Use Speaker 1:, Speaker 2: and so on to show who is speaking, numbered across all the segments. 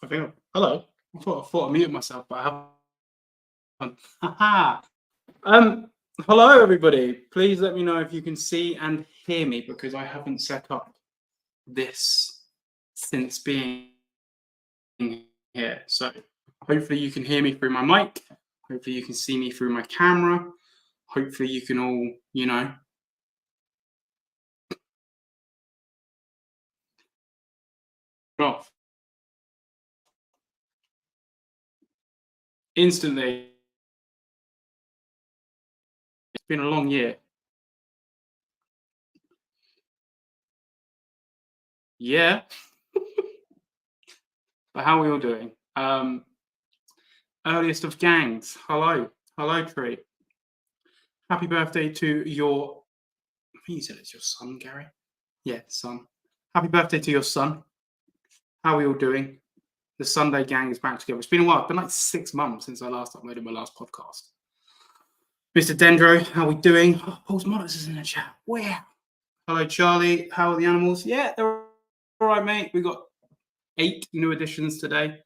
Speaker 1: I think. Hello. I thought I muted myself, but I haven't. Haha. Hello everybody. Please let me know if you can see and hear me because I haven't set up this since being here. So hopefully you can hear me through my mic. Hopefully you can see me through my camera. Hopefully you can all, off instantly. It's been a long year. Yeah. But how are we all doing? Earliest of gangs. Hello, Tree. Happy birthday to your. I think you said it's your son, Gary. Yeah, son. Happy birthday to your son. How are we all doing? The Sunday gang is back together. It's been a while. It's been like 6 months since I last uploaded my last podcast. Mr. Dendro, how are we doing? Oh, Paul's Monitors is in the chat. Wow. Hello, Charlie. How are the animals? Yeah, they're all right, mate. We got 8 new additions today.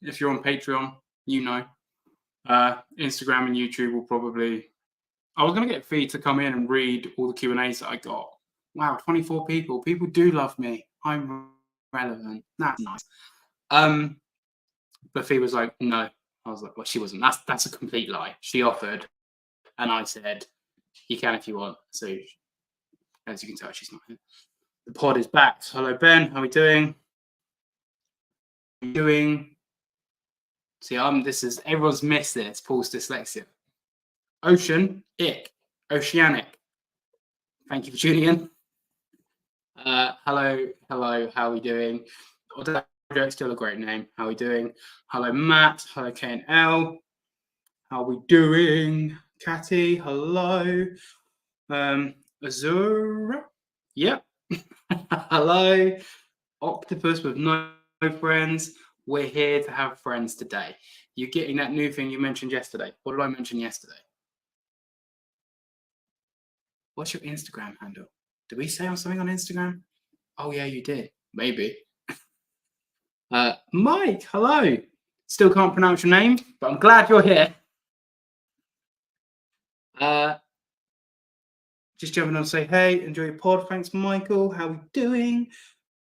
Speaker 1: If you're on Patreon, you know. Instagram and YouTube will probably. I was going to get Fee to come in and read all the Q&As that I got. Wow, 24 people. People do love me. I'm relevant. That's nice. But Fee was like, no. I was like, well, she wasn't. That's a complete lie. She offered, and I said, you can if you want. So, as you can tell, she's not here. The pod is back. Hello, Ben. How are we doing? See, everyone's missed this. Paul's dyslexia. Ocean, Oceanic. Thank you for tuning in. Hello. How are we doing? Still a great name. How are we doing? Hello, Matt. Hello, KNL. How are we doing? Catty, hello. Azura. Yep. Hello. Octopus with no friends. We're here to have friends today. You're getting that new thing you mentioned yesterday. What did I mention yesterday? What's your Instagram handle? Did we say something on Instagram? Oh, yeah, you did. Maybe. Mike, hello. Still can't pronounce your name, but I'm glad you're here. Just jumping on to say, hey, enjoy your pod. Thanks, Michael. How are we doing?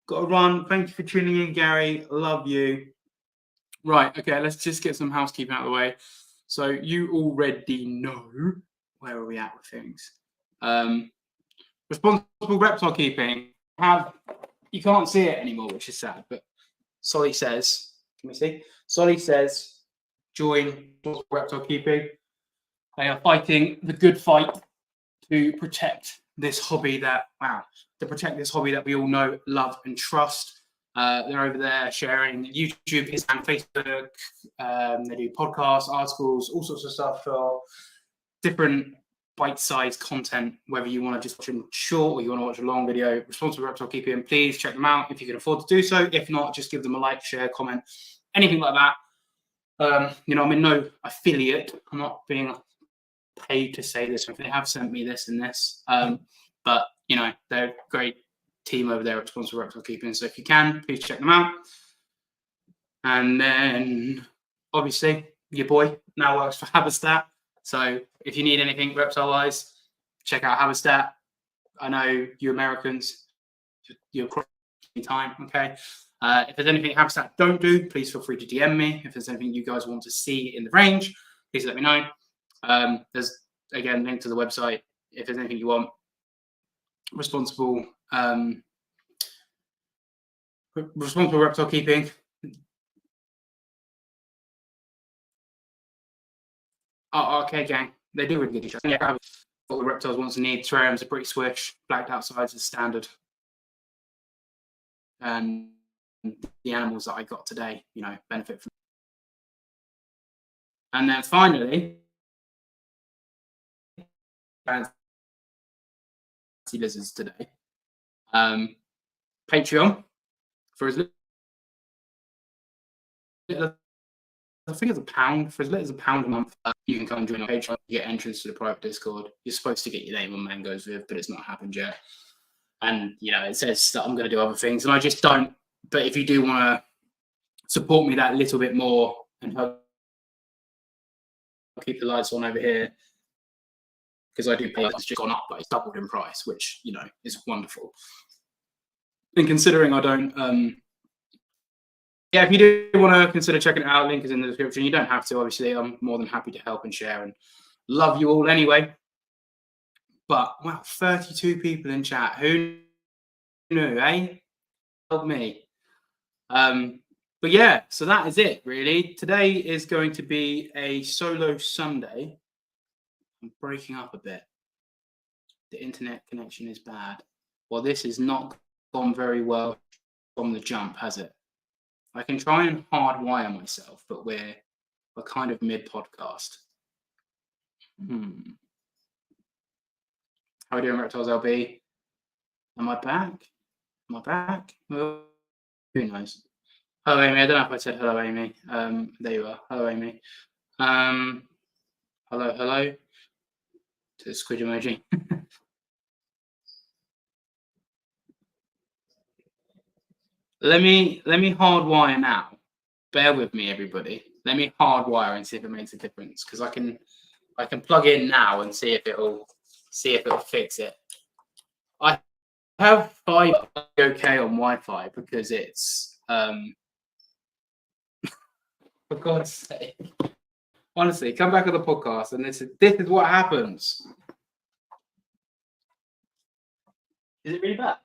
Speaker 1: Got to run. Thank you for tuning in, Gary. Love you. Right, okay, let's just get some housekeeping out of the way. So you already know where are we at with things. Responsible reptile keeping. You can't see it anymore, which is sad, but Solly says, can we see? Solly says, join reptile keeping. They are fighting the good fight to protect this hobby that we all know, love, and trust. They're over there sharing YouTube, Instagram, Facebook. They do podcasts, articles, all sorts of stuff for different bite-sized content, whether you want to just watch a short or you want to watch a long video. Responsible reptile keeping, please check them out if you can afford to do so. If not, just give them a like, share, comment, anything like that. I'm in no affiliate. I'm not being paid to say this. They have sent me this and this. But, they're a great team over there at Responsible Reptile Keeping. So if you can, please check them out. And then, obviously, your boy now works for HabiStat. So if you need anything reptile-wise, check out HabiStat. I know you Americans, you're crossing time, okay? If there's anything HabiStat don't do, please feel free to DM me. If there's anything you guys want to see in the range, please let me know. There's, again, link to the website. If there's anything you want, responsible reptile keeping. Oh, okay, gang. They do really good each other. Yeah, what the reptiles want to need. Terrariums are pretty swish. Blacked out sides is standard. And the animals that I got today, benefit from. And then finally, fancy lizards today. Patreon for as little, I think it's £1 for as little as £1 a month. You can come and join our Patreon. You get entrance to the private Discord. You're supposed to get your name on Mango's Viv, but it's not happened yet. And it says that I'm going to do other things, and I just don't. But if you do want to support me that little bit more and help keep the lights on over here, because I do pay. It's just gone up, but it's doubled in price, which, you know, is wonderful. And considering I don't, yeah, if you do want to consider checking it out, link is in the description. You don't have to, obviously. I'm more than happy to help and share, and love you all anyway. But wow, 32 people in chat. Who knew, eh? Help me. But yeah, so that is it, really. Today is going to be a solo Sunday. I'm breaking up a bit. The internet connection is bad. Well, this has not gone very well from the jump, has it? I can try and hardwire myself, but we're kind of mid-podcast. How are we doing, Reptiles LB? Am I back? Am I back? Well, who knows? Hello, Amy. I don't know if I said hello, Amy. There you are. Hello, Amy. Hello. To the squid emoji. Let me hardwire now. Bear with me, everybody. Let me hardwire and see if it makes a difference, because I can plug in now and see if it'll fix it. I have 5 okay on Wi-Fi because it's for God's sake. Honestly, come back on the podcast and this is what happens. Is it really bad?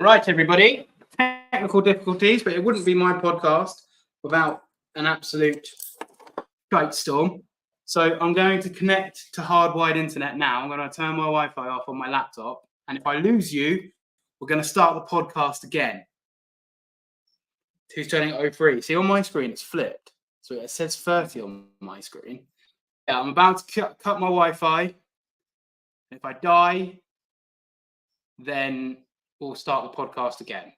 Speaker 1: Right, everybody. Technical difficulties, but it wouldn't be my podcast without an absolute shite storm. So I'm going to connect to hardwired internet now. I'm going to turn my Wi-Fi off on my laptop. And if I lose you, we're going to start the podcast again. Who's turning 03? See, on my screen, it's flipped. So it says 30 on my screen. Yeah, I'm about to cut my Wi-Fi. If I die, then we'll start the podcast again.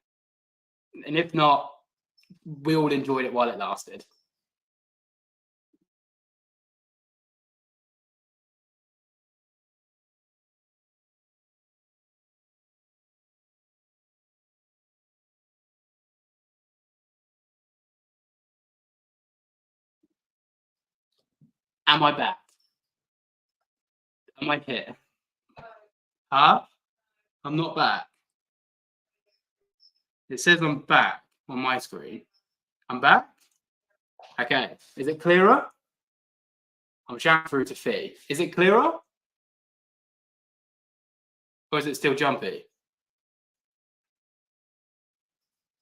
Speaker 1: And if not, we all enjoyed it while it lasted. Am I back? Am I here? Huh? I'm not back. It says I'm back on my screen. I'm back? Okay. Is it clearer? I'm shouting through to Fee. Is it clearer? Or is it still jumpy?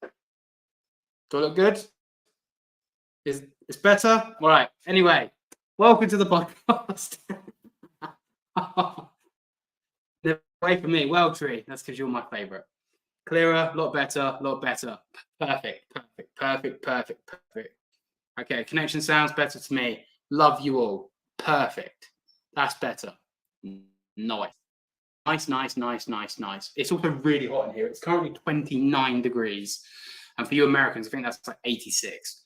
Speaker 1: Do I look good? It's better? All right. Anyway, welcome to the podcast. Away from me. Well, Tree. That's because you're my favourite. Clearer, a lot better, Perfect. Okay, connection sounds better to me. Love you all. Perfect. That's better. Nice. It's also really hot in here. It's currently 29 degrees. And for you Americans, I think that's like 86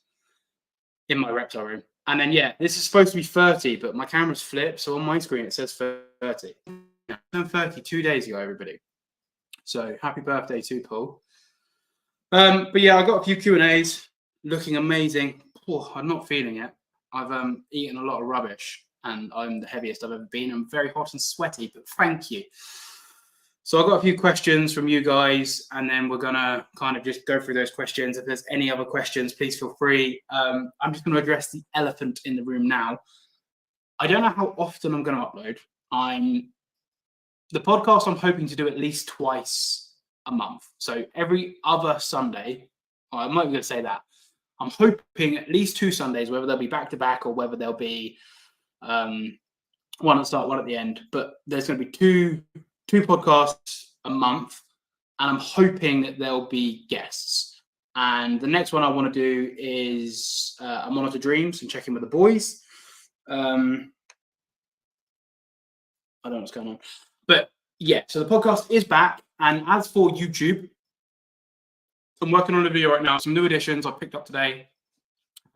Speaker 1: in my reptile room. And then, yeah, this is supposed to be 30, but my camera's flipped. So on my screen, it says 30. I turned 30 2 days ago, everybody. So happy birthday to Paul. But yeah, I got a few Q&As looking amazing. Oh, I'm not feeling it. I've eaten a lot of rubbish and I'm the heaviest I've ever been. I'm very hot and sweaty, but thank you. So I've got a few questions from you guys, and then we're going to kind of just go through those questions. If there's any other questions, please feel free. I'm just going to address the elephant in the room now. I don't know how often I'm going to upload. The podcast I'm hoping to do at least twice a month. So every other Sunday, I'm not even going to say that. I'm hoping at least 2 Sundays, whether they'll be back to back or whether they'll be one at the start, one at the end. But there's going to be two podcasts a month, and I'm hoping that there'll be guests. And the next one I want to do is a monitor dreams and check in with the boys. I don't know what's going on, but yeah. So the podcast is back, and as for YouTube, I'm working on a video right now. Some new additions I picked up today.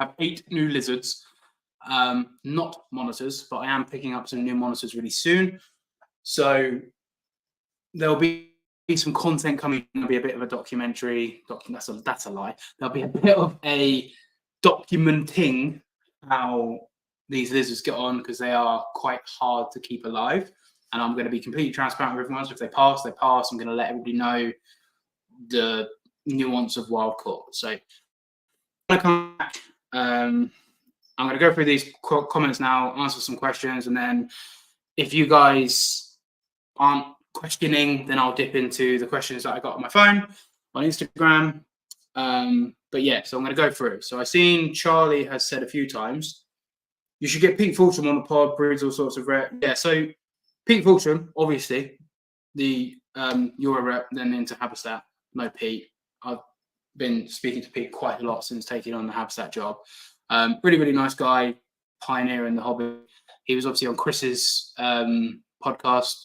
Speaker 1: I have 8 new lizards. not monitors, but I am picking up some new monitors really soon. So there'll be some content coming. There'll be a bit of a documentary. That's a lie. There'll be a bit of a documenting how these lizards get on, because they are quite hard to keep alive. And I'm going to be completely transparent with everyone. So if they pass, they pass. I'm going to let everybody know the nuance of wild caught. So I'm going to come back. I'm going to go through these comments now, answer some questions, and then if you guys aren't questioning, then I'll dip into the questions that I got on my phone, on Instagram. But yeah, so I'm going to go through. So I've seen Charlie has said a few times, you should get Pete Fultram on the pod, breeds all sorts of rare. Yeah, so Pete Fultram, obviously, you're a rep, then into HabiStat. No Pete. I've been speaking to Pete quite a lot since taking on the HabiStat job. Really, really nice guy, pioneer in the hobby. He was obviously on Chris's podcast,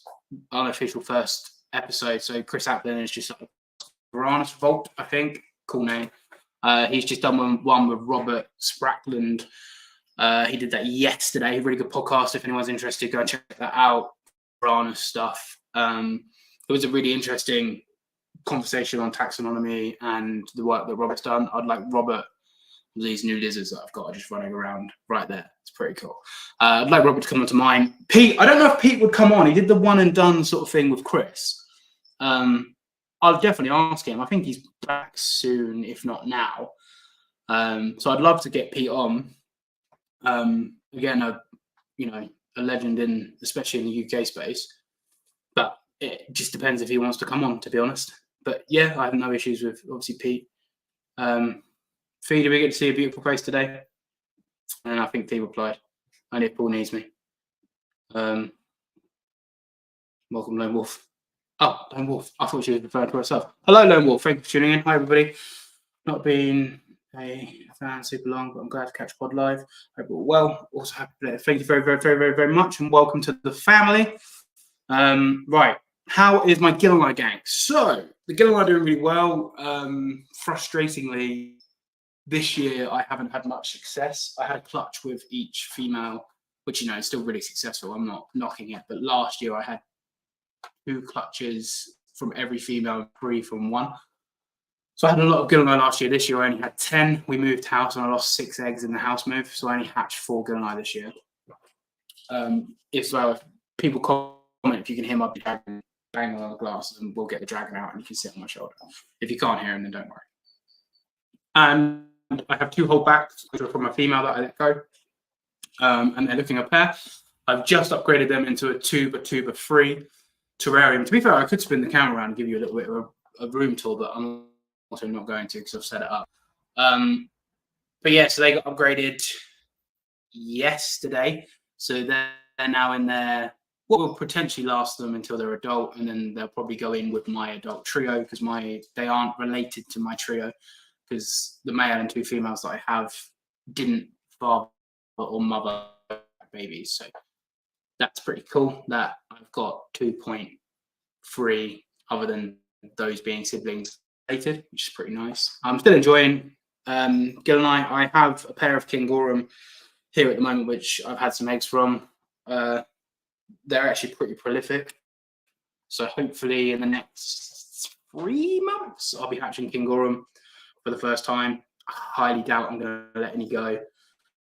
Speaker 1: unofficial first episode. So Chris Applin is just like Varanus Vault, I think. Cool name. He's just done one with Robert Sprackland. He did that yesterday. Really good podcast. If anyone's interested, go and check that out. Varanus stuff. It was a really interesting conversation on taxonomy and the work that Robert's done. I'd like Robert, these new lizards that I've got are just running around right there. It's pretty cool. I'd like Robert to come onto mine. Pete, I don't know if Pete would come on. He did the one and done sort of thing with Chris. I'll definitely ask him. I think he's back soon, if not now. So I'd love to get Pete on. Again, a legend especially in the UK space. But it just depends if he wants to come on, to be honest. But yeah, I have no issues with obviously Pete. Fee, do we get to see a beautiful face today? And I think T replied, only if Paul needs me. Welcome, Lone Wolf. Oh, Lone Wolf. I thought she was referring to herself. Hello, Lone Wolf. Thank you for tuning in. Hi, everybody. Not been a fan super long, but I'm glad to catch pod live. Hope you're well. Also happy to play. Thank you very, very, very, very, very much, and welcome to the family. Right. How is my Gilleneye gang? So the Gilleneye are doing really well. Frustratingly, this year I haven't had much success. I had a clutch with each female, which is still really successful. I'm not knocking it, but last year I had 2 clutches from every female, 3 from one. So I had a lot of Gilleneye last year. This year I only had 10. We moved house and I lost 6 eggs in the house move, so I only hatched 4 Gilleneye this year. If people comment, if you can hear my dragon banging on the glasses, and we'll get the dragon out and you can sit on my shoulder. If you can't hear him, then don't worry. And I have 2 holdbacks, which are from a female that I let go. And they're looking a pair. I've just upgraded them into a tuber free terrarium. To be fair, I could spin the camera around and give you a little bit of a room tour, but I'm also not going to because I've set it up. But yeah, so they got upgraded yesterday. So they're now in their, what will potentially last them until they're adult, and then they'll probably go in with my adult trio because they aren't related to my trio, because the male and 2 females that I have didn't father or mother babies. So that's pretty cool that I've got 2.3 other than those being siblings related, which is pretty nice. I'm still enjoying Gilleneye. I have a pair of Kingorum here at the moment, which I've had some eggs from. They're actually pretty prolific. So hopefully in the next 3 months, I'll be hatching Kingorum for the first time. I highly doubt I'm going to let any go.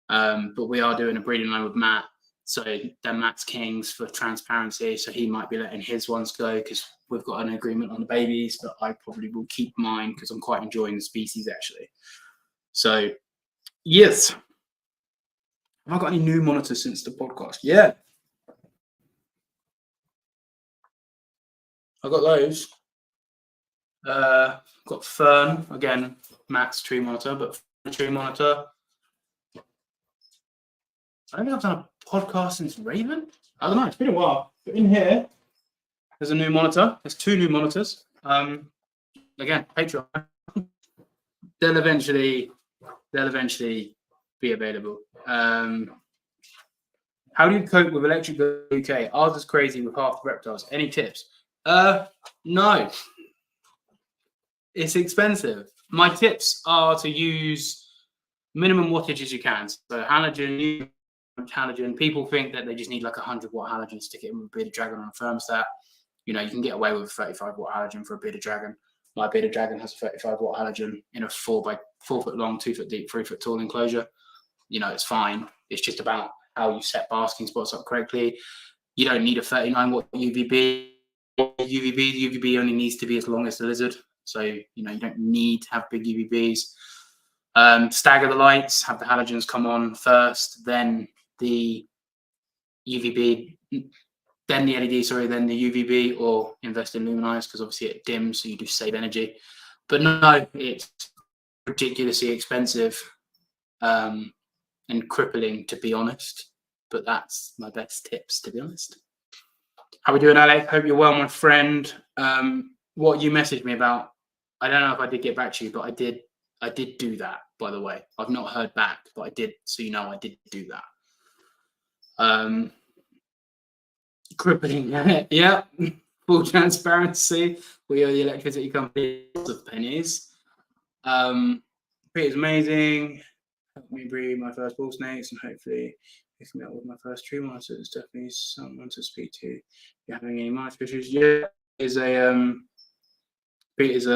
Speaker 1: But we are doing a breeding line with Matt. So they're Matt's Kings for transparency. So he might be letting his ones go because we've got an agreement on the babies, but I probably will keep mine because I'm quite enjoying the species actually. So yes. Have I got any new monitors since the podcast? Yeah. I got those. Got Fern, again, Matt's tree monitor, but tree monitor. I don't think I've done a podcast since Raven. I don't know, it's been a while. But in here, there's a new monitor. There's 2 new monitors. Again, Patreon. They'll eventually be available. How do you cope with electric UK? Ours is crazy with half the reptiles. Any tips? No. It's expensive. My tips are to use minimum wattage as you can. So halogen, people think that they just need like 100-watt halogen to stick it in with a bearded dragon on a thermostat. You can get away with a 35-watt halogen for a bearded dragon. My bearded dragon has a 35-watt halogen in a 4 by 4 foot long, 2 foot deep, 3 foot tall enclosure. It's fine. It's just about how you set basking spots up correctly. You don't need a 39-watt UVB. UVB only needs to be as long as the lizard. So, you don't need to have big UVBs. Stagger the lights, have the halogens come on first, then the UVB, then the LED, then the UVB, or invest in luminized because obviously it dims, so you do save energy. But no, it's ridiculously expensive and crippling, to be honest. But that's my best tips, to be honest. How we doing, Alex? Hope you're well, my friend. What you messaged me about, I don't know if I did get back to you, but I did do that, by the way. I've not heard back, but I did, so I did do that. Crippling, yeah. Full transparency. We are the electricity company of pennies. Peter's amazing. Help me breed my first bull snakes and hopefully pick me up with my first tree monster. It's definitely someone to speak to. If you're having any monster issues, yeah. Peter's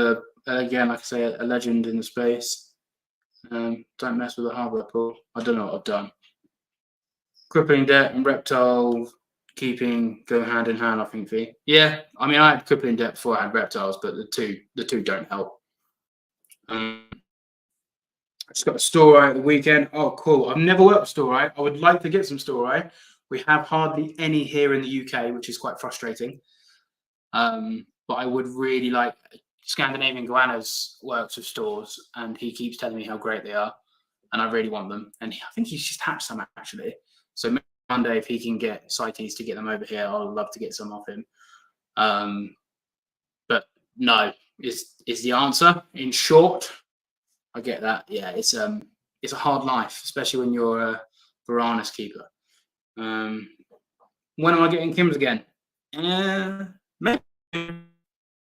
Speaker 1: again, like I say, a legend in the space. Don't mess with the hardware pool. I don't know what I've done. Crippling debt and reptile keeping go hand in hand, I think. Yeah, I mean, I had crippling debt before I had reptiles, but the two don't help. I just got a store at the weekend. Oh, cool. I've never worked with store. I would like to get some store. We have hardly any here in the UK, which is quite frustrating. But I would really like. Scandinavian Guanas works with stores, and he keeps telling me how great they are, and I really want them. And I think he's just hatched some actually. So maybe one day, if he can get CITES to get them over here, I'd love to get some off him. But no, is the answer. In short, I get that. Yeah, it's a hard life, especially when you're a Varanus keeper. When am I getting Kims again? Maybe.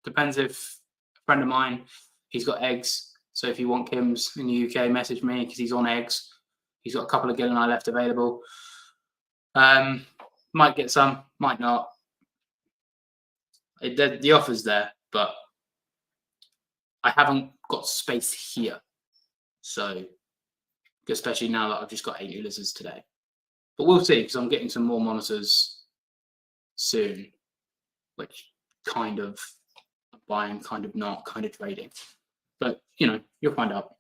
Speaker 1: Depends if a friend of mine, he's got eggs. So if you want Kims in the UK, message me because he's on eggs. He's got a couple of Gilleneye left available. Might get some, might not. The offer's there, but I haven't got space here. So, especially now that I've just got 8 new lizards today. But we'll see, because I'm getting some more monitors soon, which kind of buying, kind of not, kind of trading. But, you'll find out.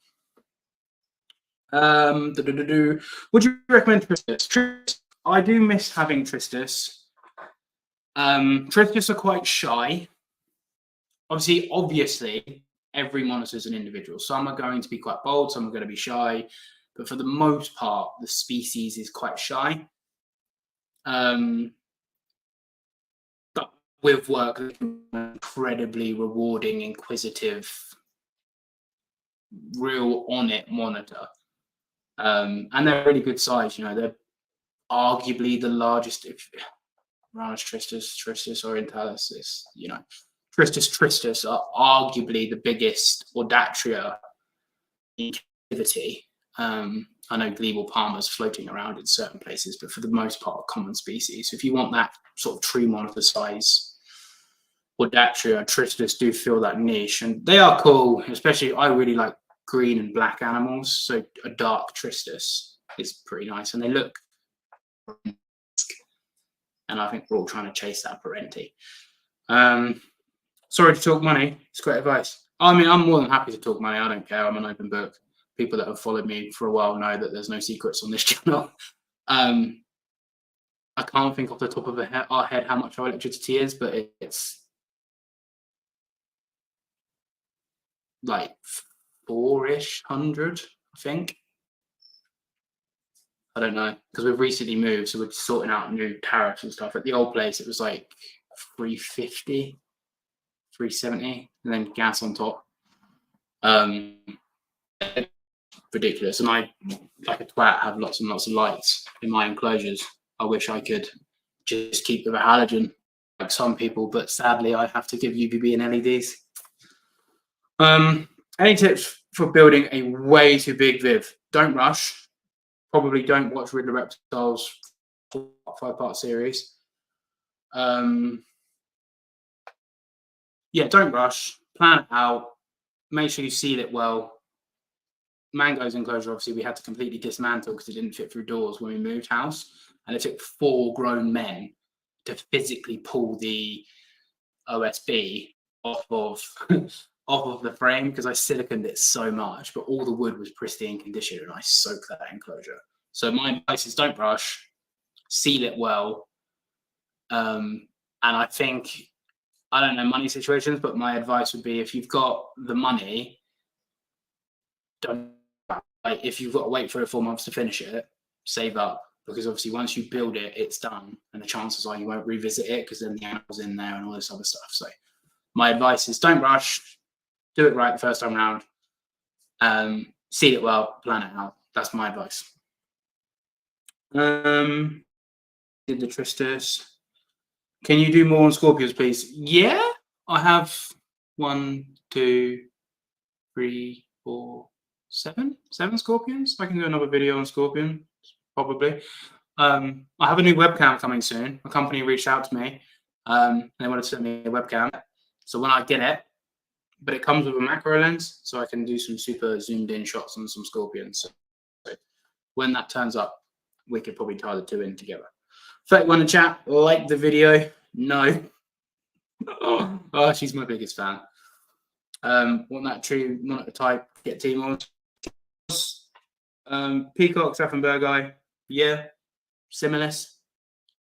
Speaker 1: Would you recommend Tristus? I do miss having Tristus. Tristus are quite shy. Obviously, every monitor is an individual. Some are going to be quite bold, some are going to be shy. But for the most part, the species is quite shy. But with work, incredibly rewarding, inquisitive, real on-it monitor. And they're really good size. They're arguably the largest. Varanus Tristus orientalis is, Tristus are arguably the biggest Audatria in captivity. I know Glebal Palmer's floating around in certain places, but for the most part, common species. So if you want that sort of tree monitor size, Audatria, Tristus do fill that niche, and they are cool. Especially, I really like green and black animals, so a dark Tristus is pretty nice, and they look. And I think we're all trying to chase that parenti. Sorry to talk money. It's great advice. I mean, I'm more than happy to talk money. I don't care. I'm an open book. People that have followed me for a while know that there's no secrets on this channel. I can't think off the top of our head how much our electricity is, but it's like 400, I think. I don't know, because we've recently moved, so we're sorting out new tariffs and stuff. At the old place, it was like 350, 370, and then gas on top. Ridiculous. And I, like a twat, have lots and lots of lights in my enclosures. I wish I could just keep with a halogen like some people, but sadly I have to give UVB and LEDs. Any tips for building a way too big Viv? don't rush. Probably don't watch Rid the Reptiles 5-part series. Yeah, don't rush. Plan it out. Make sure you seal it well. Mango's enclosure, obviously, we had to completely dismantle because it didn't fit through doors when we moved house. And it took 4 grown men to physically pull the OSB off of off of the frame because I siliconed it so much, but all the wood was pristine condition and I soaked that enclosure. So my advice is don't rush, seal it well. And I think, I don't know money situations, but my advice would be if you've got the money, don't, like, if you've got to wait 3 or 4 months to finish it, save up, because obviously once you build it, it's done, and the chances are you won't revisit it because then the animal's in there and all this other stuff. So my advice is don't rush, do it right the first time around, seal it well, plan it out. That's my advice. Did the Tristus. Can you do more on scorpions, please? Yeah, I have 1, 2, 3, 4, 7 scorpions. I can do another video on scorpion, probably. I have a new webcam coming soon. A company reached out to me. They wanted to send me a webcam. So when I get it, but it comes with a macro lens, so I can do some super zoomed in shots on some scorpions. So when that turns up, we could probably tie the 2 in together. 31 in chat, like the video. No. Oh, she's my biggest fan. Want that tree monitor type, get team on. Peacock, Saffenbergi, yeah. Similis,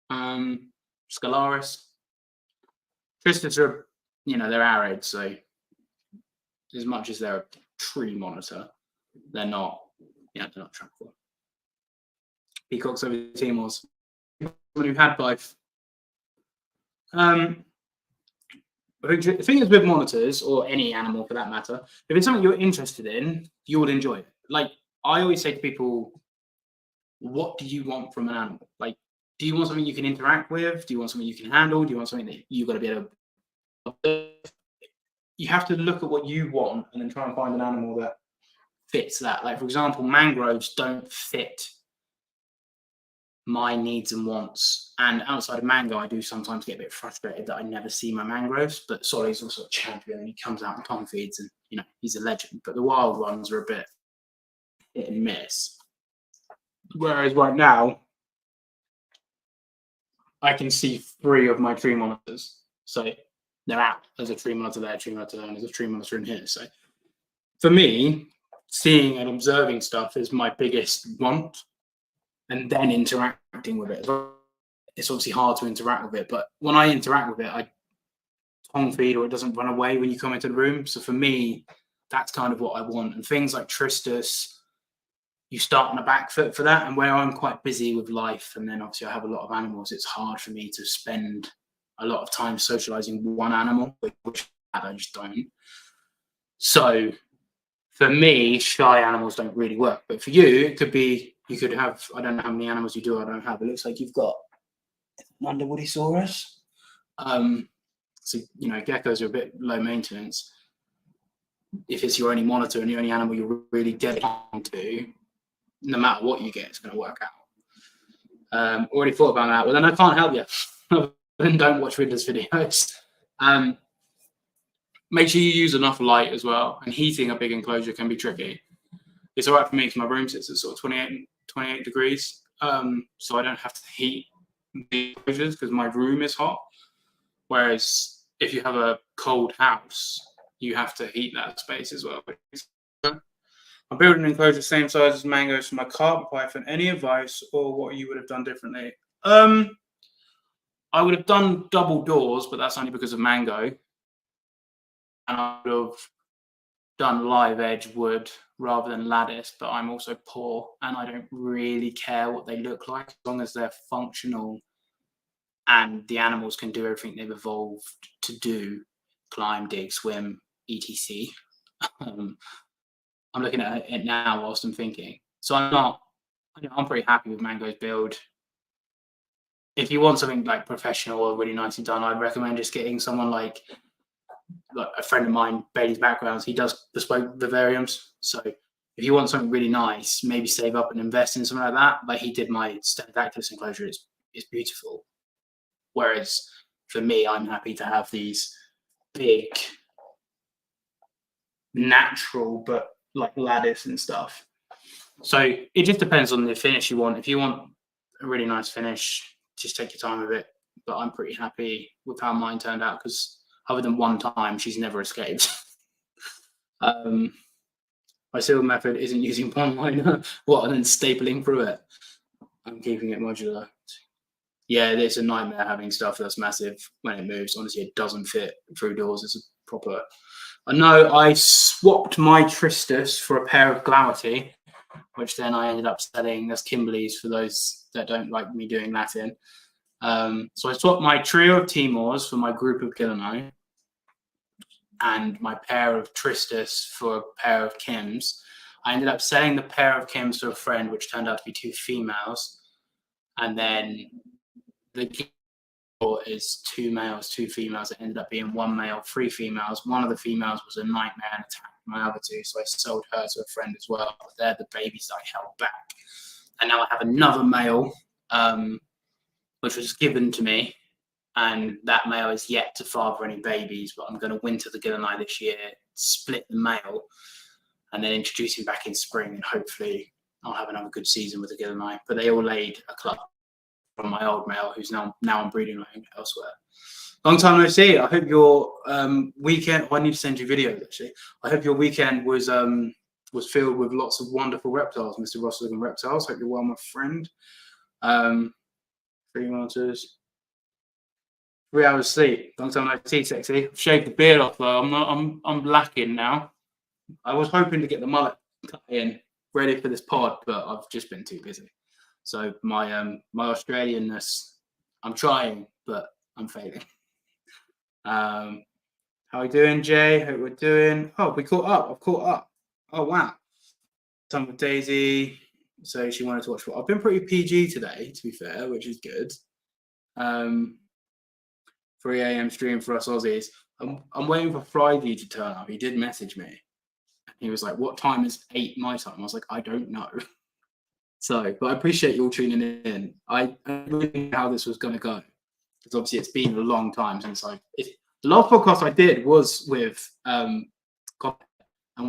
Speaker 1: Scalaris. Tristus are, they're arid, so as much as they're a tree monitor, they're not tropical. Peacocks over Timors. Someone who had both. I think the thing is with monitors, or any animal for that matter, if it's something you're interested in, you will enjoy it. Like, I always say to people, what do you want from an animal? Like, do you want something you can interact with? Do you want something you can handle? Do you want something that you've got to be able to... You have to look at what you want and then try and find an animal that fits that. Like, for example, mangroves don't fit my needs and wants. And outside of mango, I do sometimes get a bit frustrated that I never see my mangroves. But Solly's also a champion and he comes out and Tom feeds and, he's a legend. But the wild ones are a bit hit and miss. Whereas right now, I can see 3 of my tree monitors. So they're out. There's a tree monitor there, tree monitor there, and there's a tree monitor in here. So for me, seeing and observing stuff is my biggest want. And then interacting with it. It's obviously hard to interact with it, but when I interact with it, I tongue feed or it doesn't run away when you come into the room. So for me, that's kind of what I want. And things like Tristus, you start on a back foot for that. And where I'm quite busy with life, and then obviously I have a lot of animals, it's hard for me to spend a lot of time socializing one animal, which I just don't. So for me, shy animals don't really work. But for you, it could be, you could have, I don't know how many animals you do, I don't have. It looks like you've got an Underwoodysaurus. So, geckos are a bit low maintenance. If it's your only monitor and the only animal you're really dedicated to, no matter what you get, it's going to work out. Already thought about that. Well, then I can't help you. Then don't watch Ridler's videos. Make sure you use enough light as well. And heating a big enclosure can be tricky. It's all right for me because my room sits at sort of 28 degrees. So I don't have to heat the enclosures because my room is hot. Whereas if you have a cold house, you have to heat that space as well. I'm building an enclosure same size as mangoes for my carpet python. Any advice or what you would have done differently? I would have done double doors, but that's only because of mango. And I would have done live edge wood rather than lattice, but I'm also poor and I don't really care what they look like as long as they're functional and the animals can do everything they've evolved to do, climb, dig, swim, etc. I'm looking at it now whilst I'm thinking. So I'm pretty happy with Mango's build. If you want something like professional or really nicely done, I'd recommend just getting someone like a friend of mine, Bailey's Backgrounds. He does bespoke vivariums. So if you want something really nice, maybe save up and invest in something like that. Like he did my standard cactus enclosure. It's beautiful. Whereas for me, I'm happy to have these big, natural, but like lattice and stuff. So it just depends on the finish you want. If you want a really nice finish, just take your time with it. But I'm pretty happy with how mine turned out because other than one time, she's never escaped. My seal method isn't using pond liner, and then stapling through it. I'm keeping it modular. Yeah, it's a nightmare having stuff that's massive when it moves. Honestly, it doesn't fit through doors. It's a proper. I know I swapped my Tristus for a pair of Glauity, which then I ended up selling. That's Kimberley's for those that don't like me doing Latin. So I swapped my trio of Timors for my group of Gillino and my pair of Tristus for a pair of Kims. I ended up selling the pair of Kims to a friend, which turned out to be 2 females. And then the is 2 males, 2 females. It ended up being 1 male, 3 females. One of the females was a nightmare and attacked my other 2, so I sold her to a friend as well. They're the babies I held back. And now I have another male, which was given to me, and that male is yet to father any babies, but I'm going to winter the Gillini this year, split the male, and then introduce him back in spring, and hopefully I'll have another good season with the Gillini. But they all laid a club from my old male, who's now on breeding line elsewhere. Long time no see. I hope your weekend. I need to send you videos actually. I hope your weekend was filled with lots of wonderful reptiles, Mr. Rossligan Reptiles. Hope you're well, my friend. 3 monitors, 3 hours sleep. Long time no see, sexy. I've shaved the beard off though. I'm lacking now. I was hoping to get the mullet cut in, ready for this pod, but I've just been too busy. So my Australianness, I'm trying, but I'm failing. How are we doing, Jay? Hope we're doing. Oh, we caught up. I've caught up. Oh wow. Some with Daisy. So she wanted to watch. I've been pretty PG today, to be fair, which is good. 3 a.m. stream for us Aussies. I'm waiting for Friday to turn up. He did message me. He was like, "What time is 8 my time?" I was like, "I don't know." So, but I appreciate you all tuning in. I really knew how this was going to go because obviously it's been a long time since the last podcast I did was with and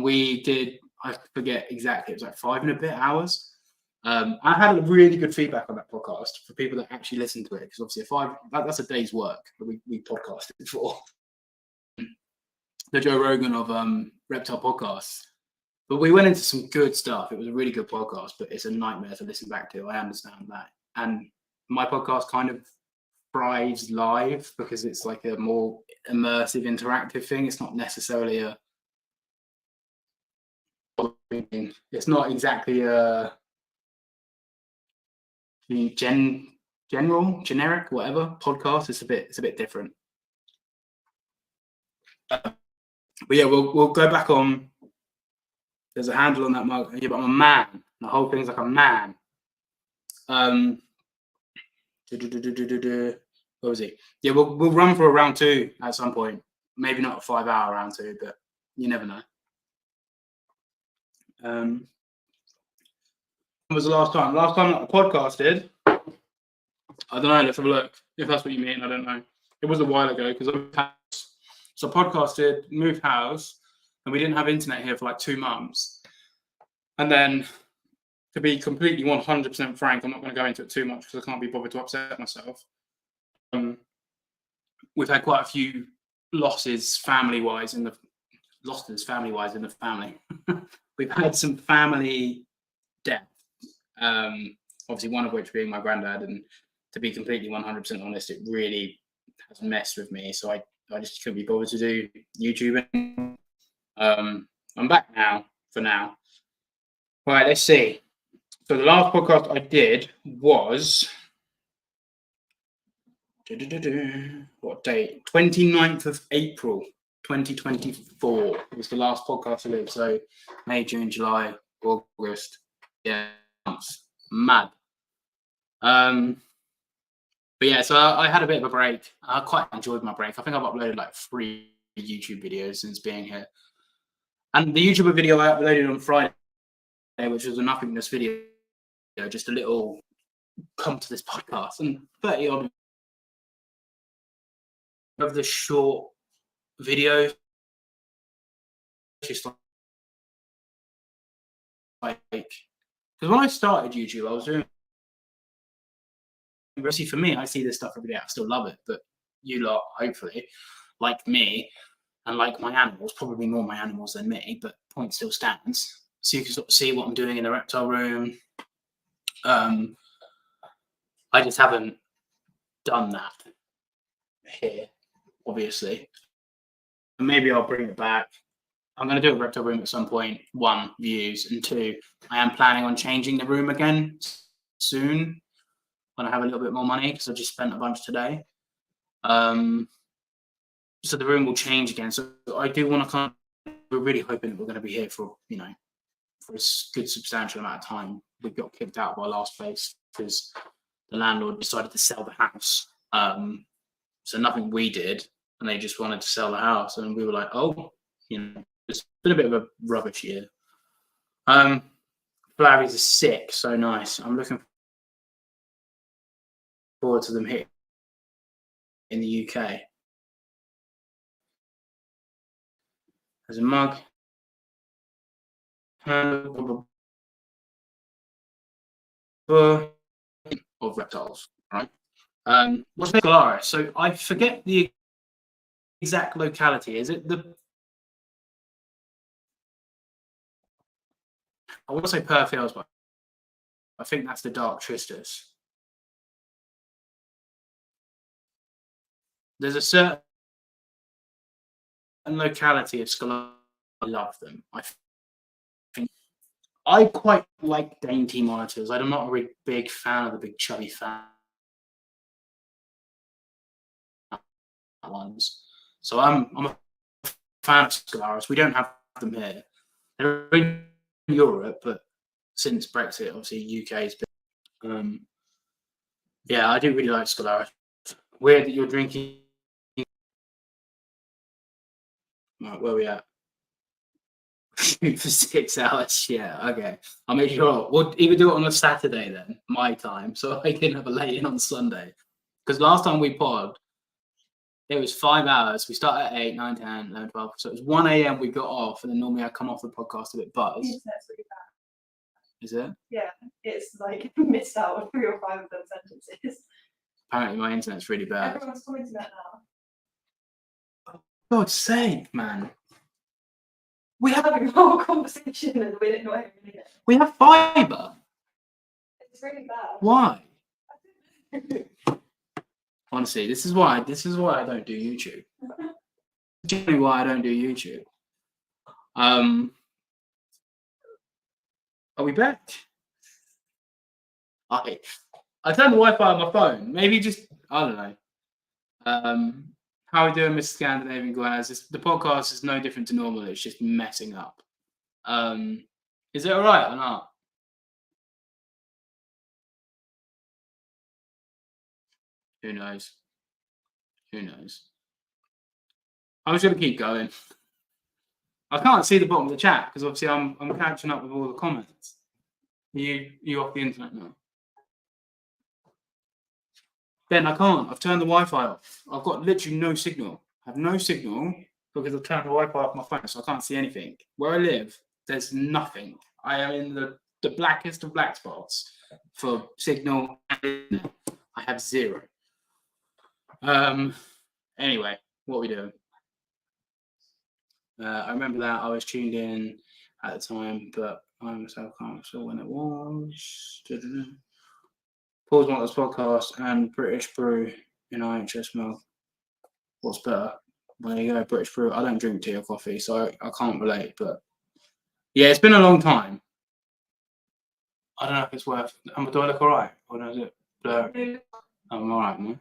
Speaker 1: we did, I forget exactly, it was like 5 and a bit hours. I had a really good feedback on that podcast for people that actually listened to it because obviously that's a day's work that we podcasted for. The Joe Rogan of reptile podcasts. But we went into some good stuff. It was a really good podcast, but it's a nightmare to listen back to. I understand that. And my podcast kind of thrives live because it's like a more immersive, interactive thing. It's not necessarily it's not exactly a generic, whatever podcast. It's a bit different. But yeah, we'll go back on. There's a handle on that mug. Yeah, but I'm a man. The whole thing's like a man. What was it? Yeah, we'll run for a round 2 at some point. Maybe not a 5-hour round 2, but you never know. When was the last time? Last time that I podcasted. I don't know. Let's have a look. If that's what you mean, I don't know. It was a while ago because I podcasted, moved house, and we didn't have internet here for like 2 months. And then, to be completely 100% frank, I'm not going to go into it too much because I can't be bothered to upset myself. We've had quite a few losses family-wise in the family. We've had some family death. Obviously, one of which being my granddad, and to be completely 100% honest, it really has messed with me. So I just couldn't be bothered to do YouTube. I'm back now for now. Right, let's see. So the last podcast I did was what date? 29th of April, 2024 was the last podcast I did. So May, June, July, August. Yeah, months. Mad. But yeah, so I had a bit of a break. I quite enjoyed my break. I think I've uploaded like 3 YouTube videos since being here. And the YouTuber video I uploaded on Friday which was a nothingness video, just a little come to this podcast, and 30 odd of the short videos, just like, because when I started YouTube, I was doing, see, for me, I see this stuff every day. I still love it, but you lot, hopefully, like me and like my animals, probably more my animals than me, but point still stands. So you can sort of see what I'm doing in the reptile room. I just haven't done that here, obviously. And maybe I'll bring it back. I'm going to do a reptile room at some point. 1, views, and 2, I am planning on changing the room again soon when I have a little bit more money, because I just spent a bunch today. So the room will change again. So I do want to kind of, we're really hoping that we're going to be here for, for a good substantial amount of time. We got kicked out of our last place because the landlord decided to sell the house. So nothing we did, and they just wanted to sell the house. And we were like, oh, it's been a bit of a rubbish year. Flabbies are sick, so nice. I'm looking forward to them here in the UK. There's a mug. Of reptiles, right? What's Scalaris? So I forget the exact locality. Is it the? I want to say Perth Hills, but I think that's the Dark Tristus. There's a certain locality of Scalaris. I love them. I think I quite like dainty monitors. I'm not a really big fan of the big chubby fan ones. So I'm a fan of Scalaris. We don't have them here. They're in Europe, but since Brexit, obviously UK's been. Yeah, I do really like Scalaris. Weird that you're drinking. Right, where are we at? For 6 hours. Yeah, okay. I'll make sure we'll either do it on a Saturday then, my time, so I can have a lay in on Sunday. Because last time we pod, it was 5 hours. We started at 8, 9, 10, 11, 12. So it was 1 a.m. we got off, and then normally I come off the podcast a bit buzzed.
Speaker 2: Internet's really bad.
Speaker 1: Is it?
Speaker 2: Yeah, it's like missed out on 3 or 5 of those sentences.
Speaker 1: Apparently my internet's really bad.
Speaker 2: Everyone's commenting that now.
Speaker 1: God's sake, man.
Speaker 2: We're having a whole conversation and we're not hearing it.
Speaker 1: We have fibre.
Speaker 2: It's really bad.
Speaker 1: Why? Honestly, this is why I don't do YouTube. Generally why I don't do YouTube. Are we back? Okay. I turned the Wi-Fi on my phone. Maybe just, I don't know. How are we doing, Mr. Scandinavian Guys? The podcast is no different to normal. It's just messing up. Is it all right or not? Who knows? Who knows? I'm just going to keep going. I can't see the bottom of the chat because obviously I'm catching up with all the comments. You off the internet now? Ben, I can't. I've turned the Wi-Fi off. I've got literally no signal. I have no signal because I've turned the Wi-Fi off my phone, so I can't see anything. Where I live, there's nothing. I am in the blackest of black spots for signal. I have 0. Anyway, what are we doing? I remember that I was tuned in at the time, but I myself can't recall when it was. Paul's Monsters podcast and British Brew in IHS milk. What's better? Well, there you go, British Brew. I don't drink tea or coffee, so I can't relate. But yeah, it's been a long time. I don't know if it's worth. Do I look all right, or is it blurry? I'm all right, man.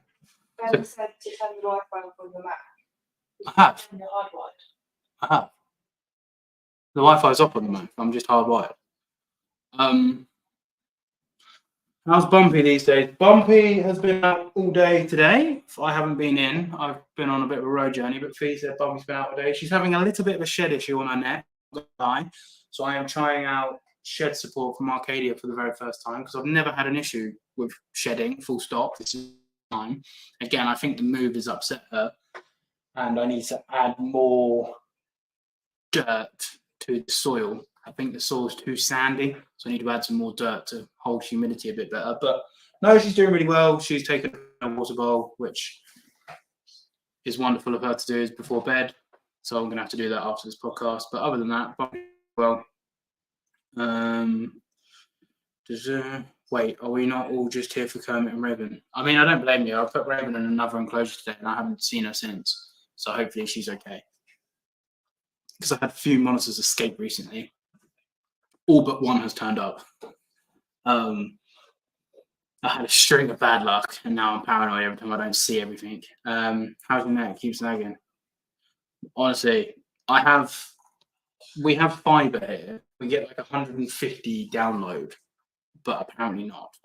Speaker 2: Ben said to turn the Wi-Fi off on the Mac.
Speaker 1: I have.
Speaker 2: And you're hardwired.
Speaker 1: I have. The Wi-Fi's up on the Mac. I'm just hardwired. How's Bumpy these days? Bumpy has been out all day today. I haven't been in. I've been on a bit of a road journey, but Fee said Bumpy's been out all day. She's having a little bit of a shed issue on her neck, so I am trying out shed support from Arcadia for the very first time because I've never had an issue with shedding, full stop. This is time. Again, I think the move has upset her and I need to add more dirt to the soil. I think the soil is too sandy, so I need to add some more dirt to hold humidity a bit better. But no, she's doing really well. She's taken a water bowl, which is wonderful of her to do before bed. So I'm going to have to do that after this podcast. But other than that, well, wait, are we not all just here for Kermit and Raven? I mean, I don't blame you. I put Raven in another enclosure today and I haven't seen her since. So hopefully she's okay. Because I've had a few monitors escape recently. All but one has turned up. I had a string of bad luck and now I'm paranoid every time I don't see everything. How's your neck? Keeps lagging. Honestly, we have fiber here. We get like 150 download, but apparently not.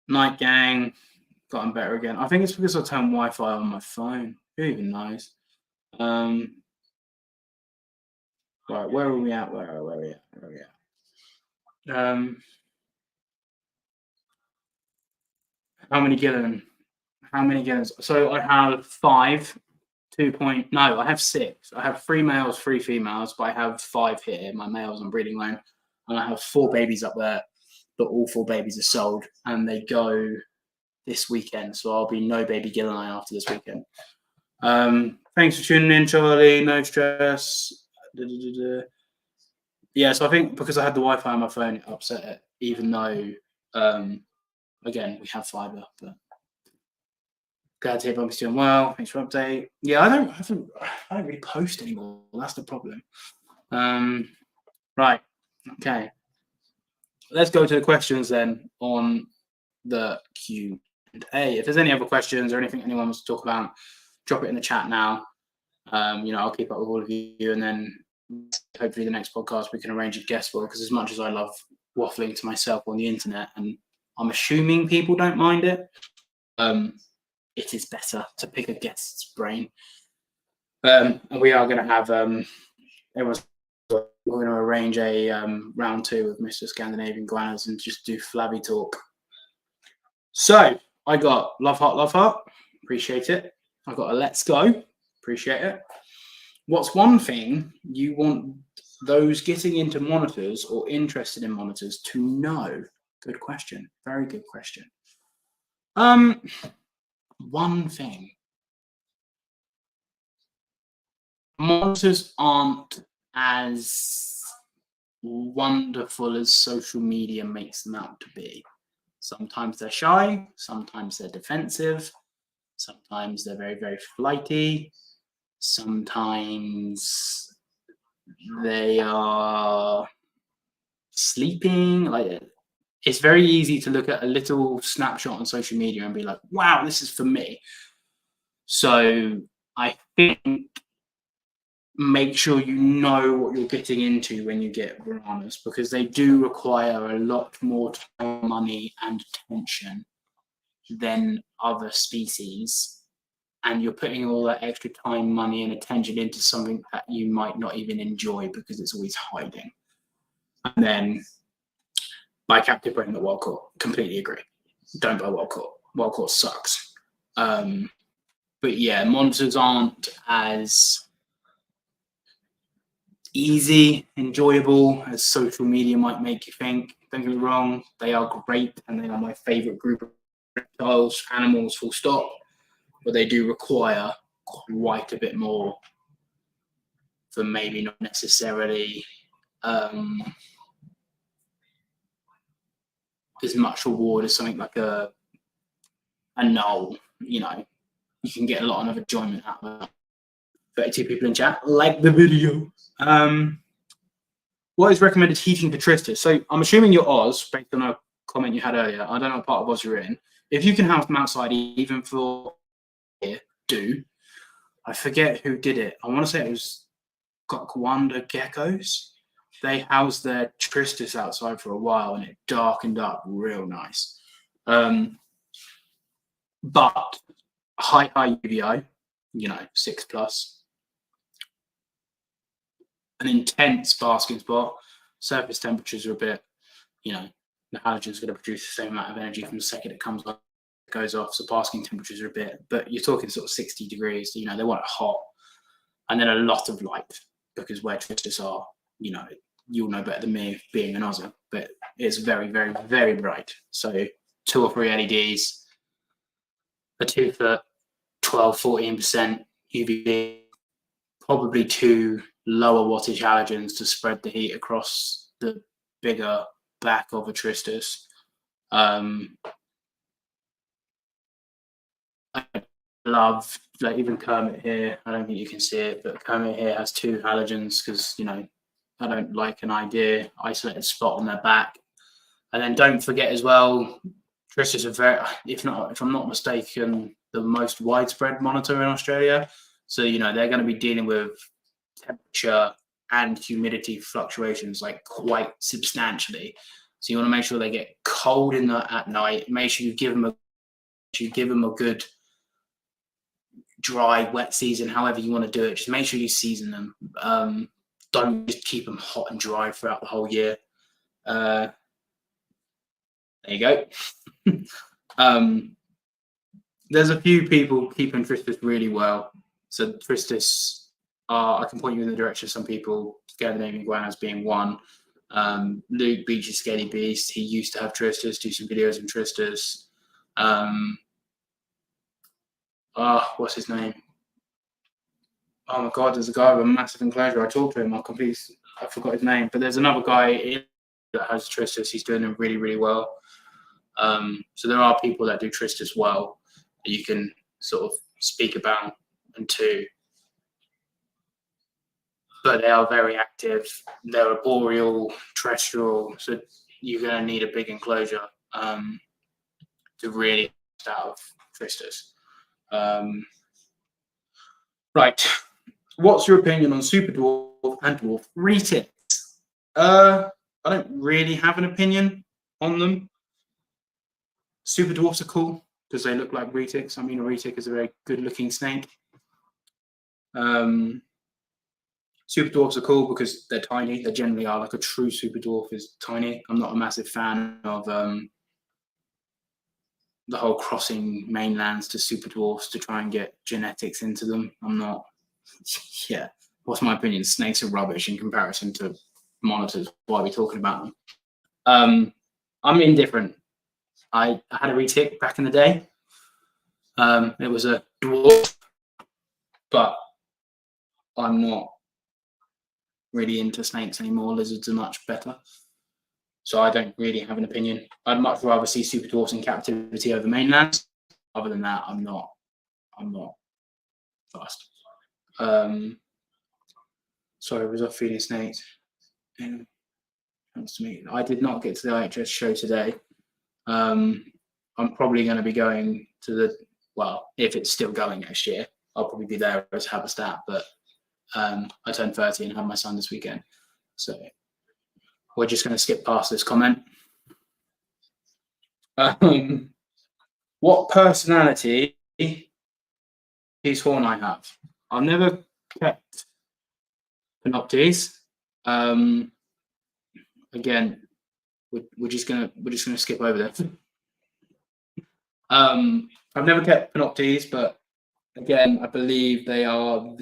Speaker 1: Night gang, gotten better again. I think it's because I turned Wi-Fi on my phone. Who even knows? Right, where are we at? Where are we at? How many Gillen? So I have 5. I have 6. I have 3 males, 3 females, but I have 5 here. My males on breeding loan, and I have 4 babies up there. But all 4 babies are sold, and they go this weekend. So I'll be no baby Gillen after this weekend. Thanks for tuning in, Charlie. No stress. Yeah, so I think because I had the Wi-Fi on my phone, it upset it. Even though, again, we have fiber, but. Glad to hear Bumpy's doing well. Thanks for update. Yeah, I don't really post anymore. That's the problem. Right. Okay. Let's go to the questions then on the Q&A. If there's any other questions or anything anyone wants to talk about, drop it in the chat now. I'll keep up with all of you, and then hopefully the next podcast we can arrange a guest for. Because as much as I love waffling to myself on the internet, and I'm assuming people don't mind it. It is better to pick a guest's brain. And we are going to have we're going to arrange a round 2 of Mr. Scandinavian Guanas and just do flabby talk. So I got love heart. Appreciate it. I got a let's go. Appreciate it. What's one thing you want those getting into monitors or interested in monitors to know? Good question. Very good question. One thing. Monitors aren't as wonderful as social media makes them out to be. Sometimes they're shy, sometimes they're defensive, sometimes they're very, very flighty, sometimes they are sleeping. Like, it's very easy to look at a little snapshot on social media and be like, wow, this is for me. So I think make sure you know what you're getting into when you get piranhas, because they do require a lot more time, money, and attention than other species. And you're putting all that extra time, money, and attention into something that you might not even enjoy because it's always hiding. And then buy captive bred, not wild caught. Completely agree. Don't buy wild caught. Wild caught sucks. But yeah, monitors aren't as easy, enjoyable as social media might make you think. Don't get me wrong, they are great and they are my favorite group of reptiles, animals, full stop, but they do require quite a bit more for maybe not necessarily as much reward as something like a null. You know, you can get a lot of enjoyment out of that. 32 people in chat, like the video. What is recommended heating for Tristis? So I'm assuming you're Oz, based on a comment you had earlier. I don't know what part of Oz you're in. If you can house them outside, even for here, do. I forget who did it. I want to say it was Gokwanda Geckos. They housed their Tristis outside for a while and it darkened up real nice. But high UVI, 6+. an intense basking spot, surface temperatures are a bit, the halogen's going to produce the same amount of energy from the second it comes up, goes off. So basking temperatures are a bit, but you're talking sort of 60 degrees. They want it hot, and then a lot of light, because where tristis are, you'll know better than me being an Aussie, but it's very, very, very bright. So 2 or 3 LEDs, a 2 foot, 12-14% UVB, probably 2 lower wattage halogens to spread the heat across the bigger back of a tristis. I love, even Kermit here, I don't think you can see it, but Kermit here has 2 halogens because, I don't like an isolated spot on their back. And then don't forget as well, tristis are very, if I'm not mistaken, the most widespread monitor in Australia. So, they're going to be dealing with temperature and humidity fluctuations like quite substantially. So you want to make sure they get cold at night. Make sure you give them a good dry, wet season, however you want to do it. Just make sure you season them. Don't just keep them hot and dry throughout the whole year. There you go. There's a few people keeping tristis really well. So tristis I can point you in the direction of some people, Scandinavian iguanas being one. Luke Beach's Scaly Beast, he used to have tristis, do some videos on tristis. What's his name? Oh my God, there's a guy with a massive enclosure. I talked to him, I forgot his name, but there's another guy that has tristis. He's doing it really, really well. So there are people that do tristis well that you can sort of speak about, and two, but they are very active. They're arboreal, terrestrial, so you're going to need a big enclosure to really get out of tristis. Right. What's your opinion on super dwarf and dwarf retics? I don't really have an opinion on them. Super dwarfs are cool because they look like retics. I mean, a retic is a very good-looking snake. Super dwarfs are cool because they're tiny. They generally are. Like a true super dwarf is tiny. I'm not a massive fan of the whole crossing mainlands to super dwarfs to try and get genetics into them. I'm not. Yeah. What's my opinion? Snakes are rubbish in comparison to monitors. Why are we talking about them? I'm indifferent. I had a retic back in the day. It was a dwarf, but I'm not really into snakes anymore. Lizards are much better. So I don't really have an opinion. I'd much rather see super dwarfs in captivity over mainland. Other than that, I'm not fast. Sorry, I was off feeding snakes. I did not get to the IHS show today. I'm probably going to be going to if it's still going next year, I'll probably be there as HabiStat, but I turned 30 and have my son this weekend. So we're just going to skip past this comment. What personality piece horn I have? I've never kept Panoptes. Again, we're just gonna skip over that. I've never kept Panoptes, but again, I believe they are one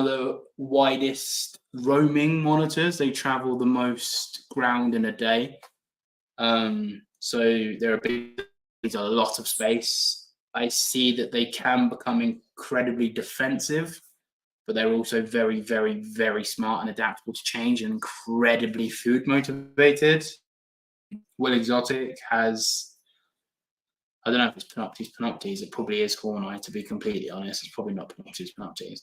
Speaker 1: of the widest roaming monitors. They travel the most ground in a day. So they're a lot of space. I see that they can become incredibly defensive, but they're also very, very, very smart and adaptable to change and incredibly food motivated. Will Exotic has, I don't know if it's Panoptes. It probably is Horneye, to be completely honest. It's probably not Panoptes.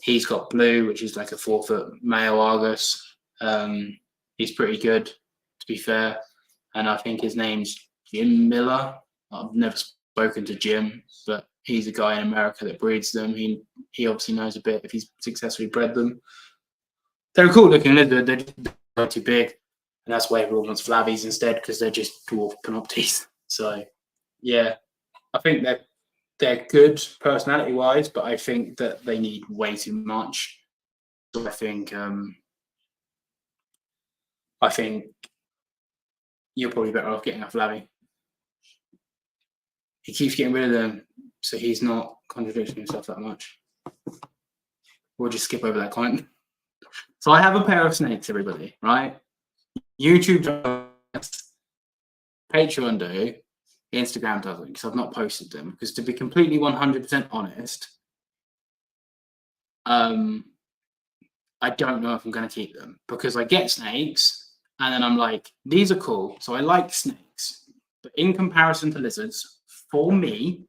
Speaker 1: He's got Blue, which is like a 4-foot male Argus. He's pretty good, to be fair. And I think his name's Jim Miller. I've never spoken to Jim, but he's a guy in America that breeds them. He obviously knows a bit if he's successfully bred them. They're a cool looking lizard. They're just not too big. And that's why everyone wants Flavies instead, because they're just dwarf Panoptes. So, yeah, I think they're good personality-wise, but I think that they need way too much. So I think you're probably better off getting off Labby. He keeps getting rid of them, so he's not contradicting himself that much. We'll just skip over that comment. So I have a pair of snakes, everybody, right? YouTube does, Patreon do, Instagram doesn't, because I've not posted them. Because to be completely 100% honest, I don't know if I'm going to keep them, because I get snakes and then I'm like, these are cool. So I like snakes, but in comparison to lizards, for me,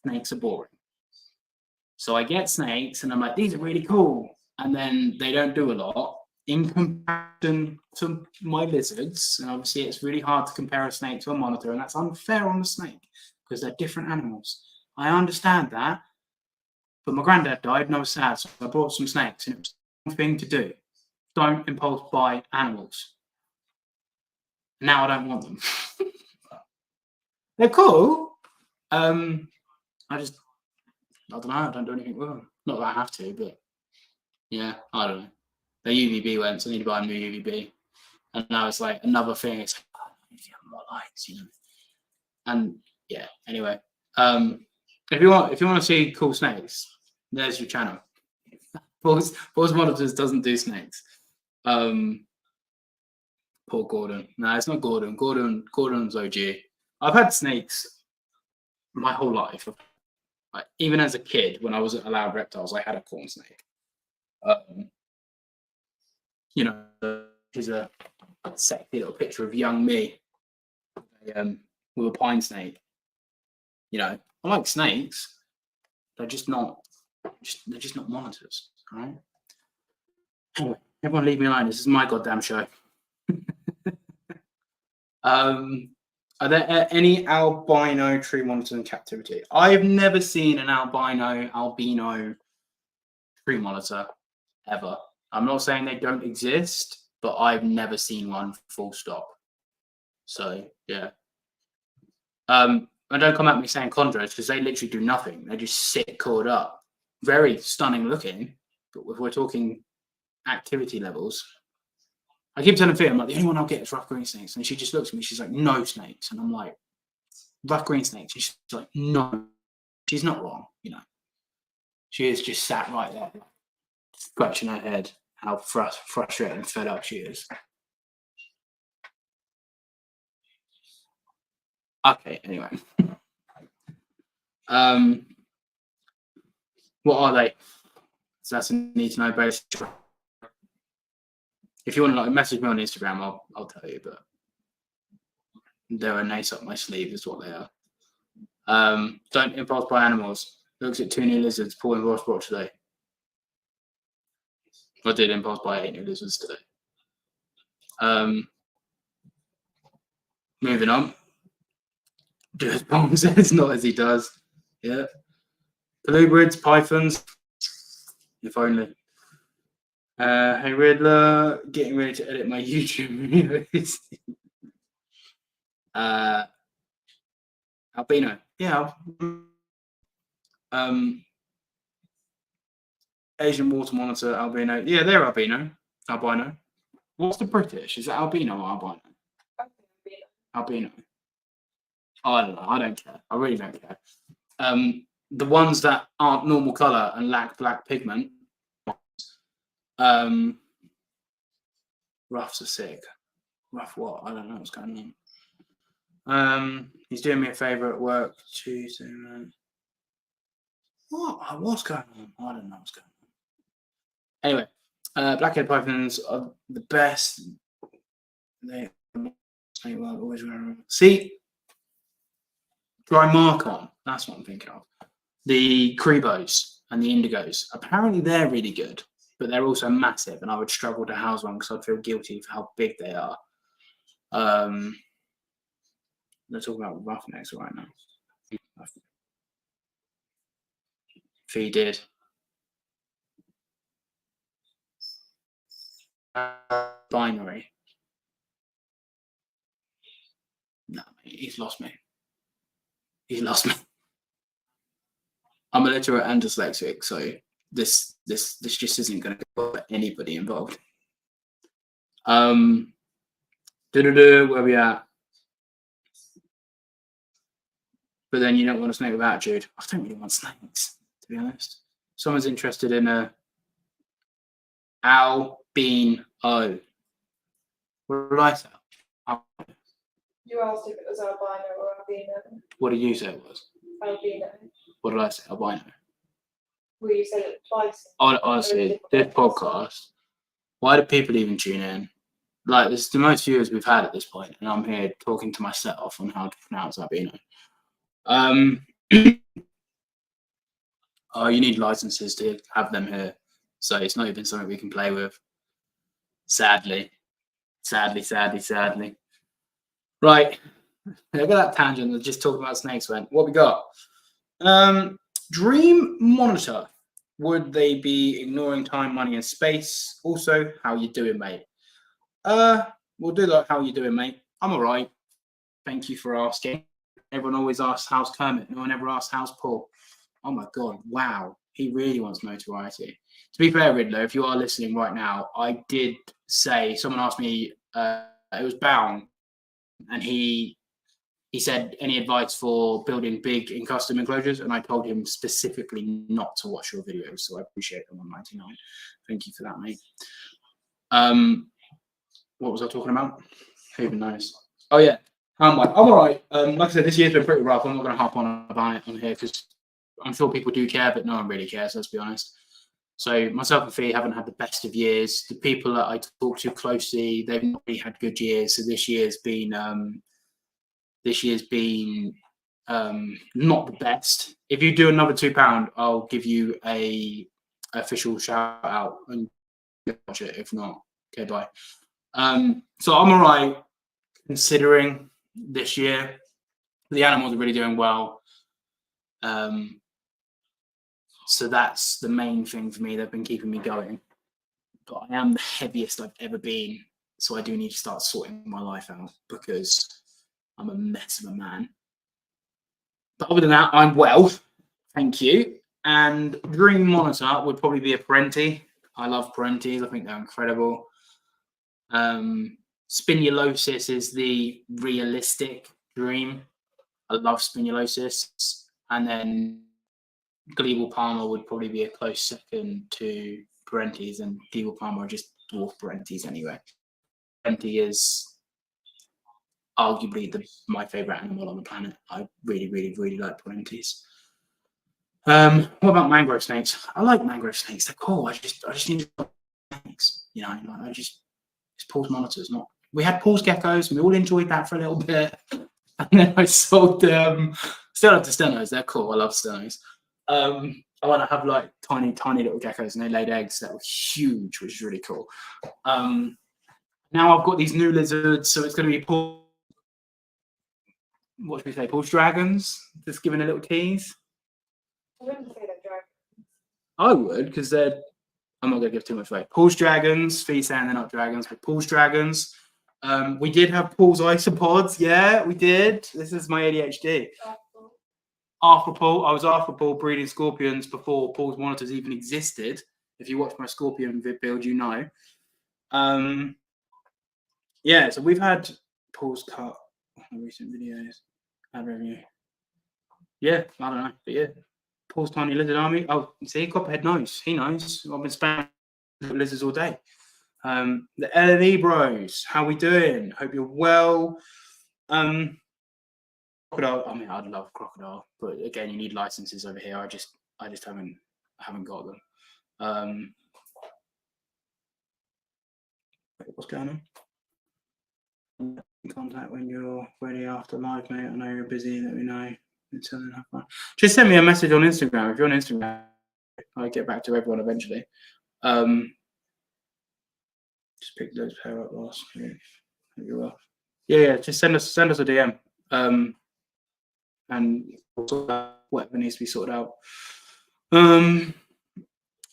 Speaker 1: snakes are boring. So I get snakes and I'm like, these are really cool. And then they don't do a lot in comparison to my lizards. And obviously it's really hard to compare a snake to a monitor, and that's unfair on the snake because they're different animals. I understand that. But my granddad died and I was sad, so I brought some snakes, and it was one thing to do. Don't impulse buy animals. Now I don't want them. They're cool. I don't know, I don't do anything with them. Not that I have to, but yeah, I don't know. The UVB went, so I need to buy a new UVB. And now it's like another thing. It's like, oh, I need to have more lights, you know. And yeah, anyway. If you want to see cool snakes, there's your channel. Balls Monitors doesn't do snakes. Poor Gordon. No, it's not Gordon. Gordon's OG. I've had snakes my whole life. Like, even as a kid, when I wasn't allowed reptiles, I had a corn snake. You know, here's a sexy little picture of young me with a pine snake. You know, I like snakes. They're just not monitors, all right? Anyway, everyone leave me alone. This is my goddamn show. Are there any albino tree monitors in captivity? I've never seen an albino tree monitor ever. I'm not saying they don't exist, but I've never seen one, full stop. So yeah. And don't come at me saying chondros, because they literally do nothing. They just sit coiled up. Very stunning looking, but if we're talking activity levels, I keep telling Fia, I'm like, the only one I'll get is rough green snakes. And she just looks at me, she's like, no snakes. And I'm like, rough green snakes. And she's like, no. She's not wrong, you know. She is just sat right there, scratching her head, how frustrated and fed up she is. Okay, anyway. What are they? So that's a need to know basis. If you want to like message me on Instagram, I'll tell you, but they're an ace up my sleeve is what they are. Don't impulse buy animals. Looks at 2 new lizards. Paul and Ross brought today. I did impulse buy 8 new lizards today. Moving on. Do as Paul says, not as he does. Yeah. Colubrids, pythons. If only. Hey Riddler, getting ready to edit my YouTube videos. Albino. Yeah. Asian water monitor, albino. Yeah, they're albino. What's the British? Is it albino or albino? Albino. Oh, I don't know. I don't care. I really don't care. The ones that aren't normal color and lack black pigment. Roughs are sick. Rough what? I don't know what's going on. He's doing me a favor at work Tuesday, man. What's going on? I don't know what's going on. Anyway, blackhead pythons are the best. They always see dry mark on. That's what I'm thinking of. The Crebos and the Indigos. Apparently they're really good, but they're also massive, and I would struggle to house one because I'd feel guilty for how big they are. Let's talk about roughnecks right now. Fee did. Binary. No, he's lost me. He's lost me. I'm illiterate and dyslexic, so this just isn't going to go for anybody involved. Where we at? But then you don't want a snake with attitude. I don't really want snakes, to be honest. Someone's interested in a albino. What did I say?
Speaker 2: You asked if it was albino or albino.
Speaker 1: What did you say it was?
Speaker 2: Albino.
Speaker 1: What did I say? Albino.
Speaker 2: Well, you said it twice.
Speaker 1: Honestly, this podcast, why do people even tune in? Like, this is the most viewers we've had at this point, and I'm here talking to myself on how to pronounce albino. Oh, you need licenses to have them here, so it's not even something we can play with. Sadly. Right, look at that tangent of just talking about snakes. Went. What we got? Dream monitor. Would they be ignoring time, money, and space? Also, how you doing, mate? We'll do like how you doing, mate. I'm all right. Thank you for asking. Everyone always asks how's Kermit. No one ever asks how's Paul. Oh my God! Wow, he really wants notoriety. To be fair, Riddler, if you are listening right now, I did say someone asked me. It was Bound, and he said any advice for building big in custom enclosures, and I told him specifically not to watch your videos. So I appreciate them on 99. Thank you for that, mate. What was I talking about? Who even knows? Oh yeah, how am I? I'm all right. Like I said, this year's been pretty rough. I'm not going to hop on about it on here because I'm sure people do care, but no one really cares. Let's be honest. So myself and Fee haven't had the best of years. The people that I talk to closely, they've not really had good years. So this year's been not the best. If you do another £2, I'll give you a official shout out and watch it. If not, okay, bye. So I'm all right considering this year. The animals are really doing well. So that's the main thing for me. They've been keeping me going. But I am the heaviest I've ever been. So I do need to start sorting my life out because I'm a mess of a man. But other than that, I'm well. Thank you. And dream monitor would probably be a Parenti. I love Parentis. I think they're incredible. Spinulosis is the realistic dream. I love spinulosis. And then Glebal Palmer would probably be a close second to Parentis, and Glebal Palmer are just dwarf Parentis anyway. Parenti is arguably my favourite animal on the planet. I really, really, really like Parentis. What about mangrove snakes? I like mangrove snakes. They're cool. I just need to snakes. You know, it's Paul's monitors. Not we had Paul's geckos, and we all enjoyed that for a little bit. And then I sold them. Still have the stenos. They're cool. I love stenos. I want to have like tiny little geckos, and they laid eggs that were huge, which is really cool. Now I've got these new lizards, so it's going to be Paul. What should we say? Paul's dragons. Just giving a little tease.
Speaker 2: I wouldn't say they're dragons.
Speaker 1: I would, because they're. I'm not going to give too much away. Paul's dragons. Fee saying they're not dragons, but Paul's dragons. We did have Paul's isopods. Yeah, we did. This is my ADHD. After Paul, I was after Paul breeding scorpions before Paul's monitors even existed. If you watch my scorpion build, you know. Yeah, so we've had Paul's cut in recent videos. Ad revenue. Yeah, I don't know, but yeah. Paul's tiny lizard army. Oh, see, Copperhead knows. He knows. I've been spamming lizards all day. The LLE bros, how we doing? Hope you're well. Crocodile. I mean, I'd love crocodile, but again, you need licenses over here. I just haven't got them. What's going on? Contact when you're ready after live, mate. I know you're busy. Let me know. Just send me a message on Instagram. If you're on Instagram, I'll get back to everyone eventually. Just pick those pair up last. Yeah. Just send us a DM. And whatever needs to be sorted out.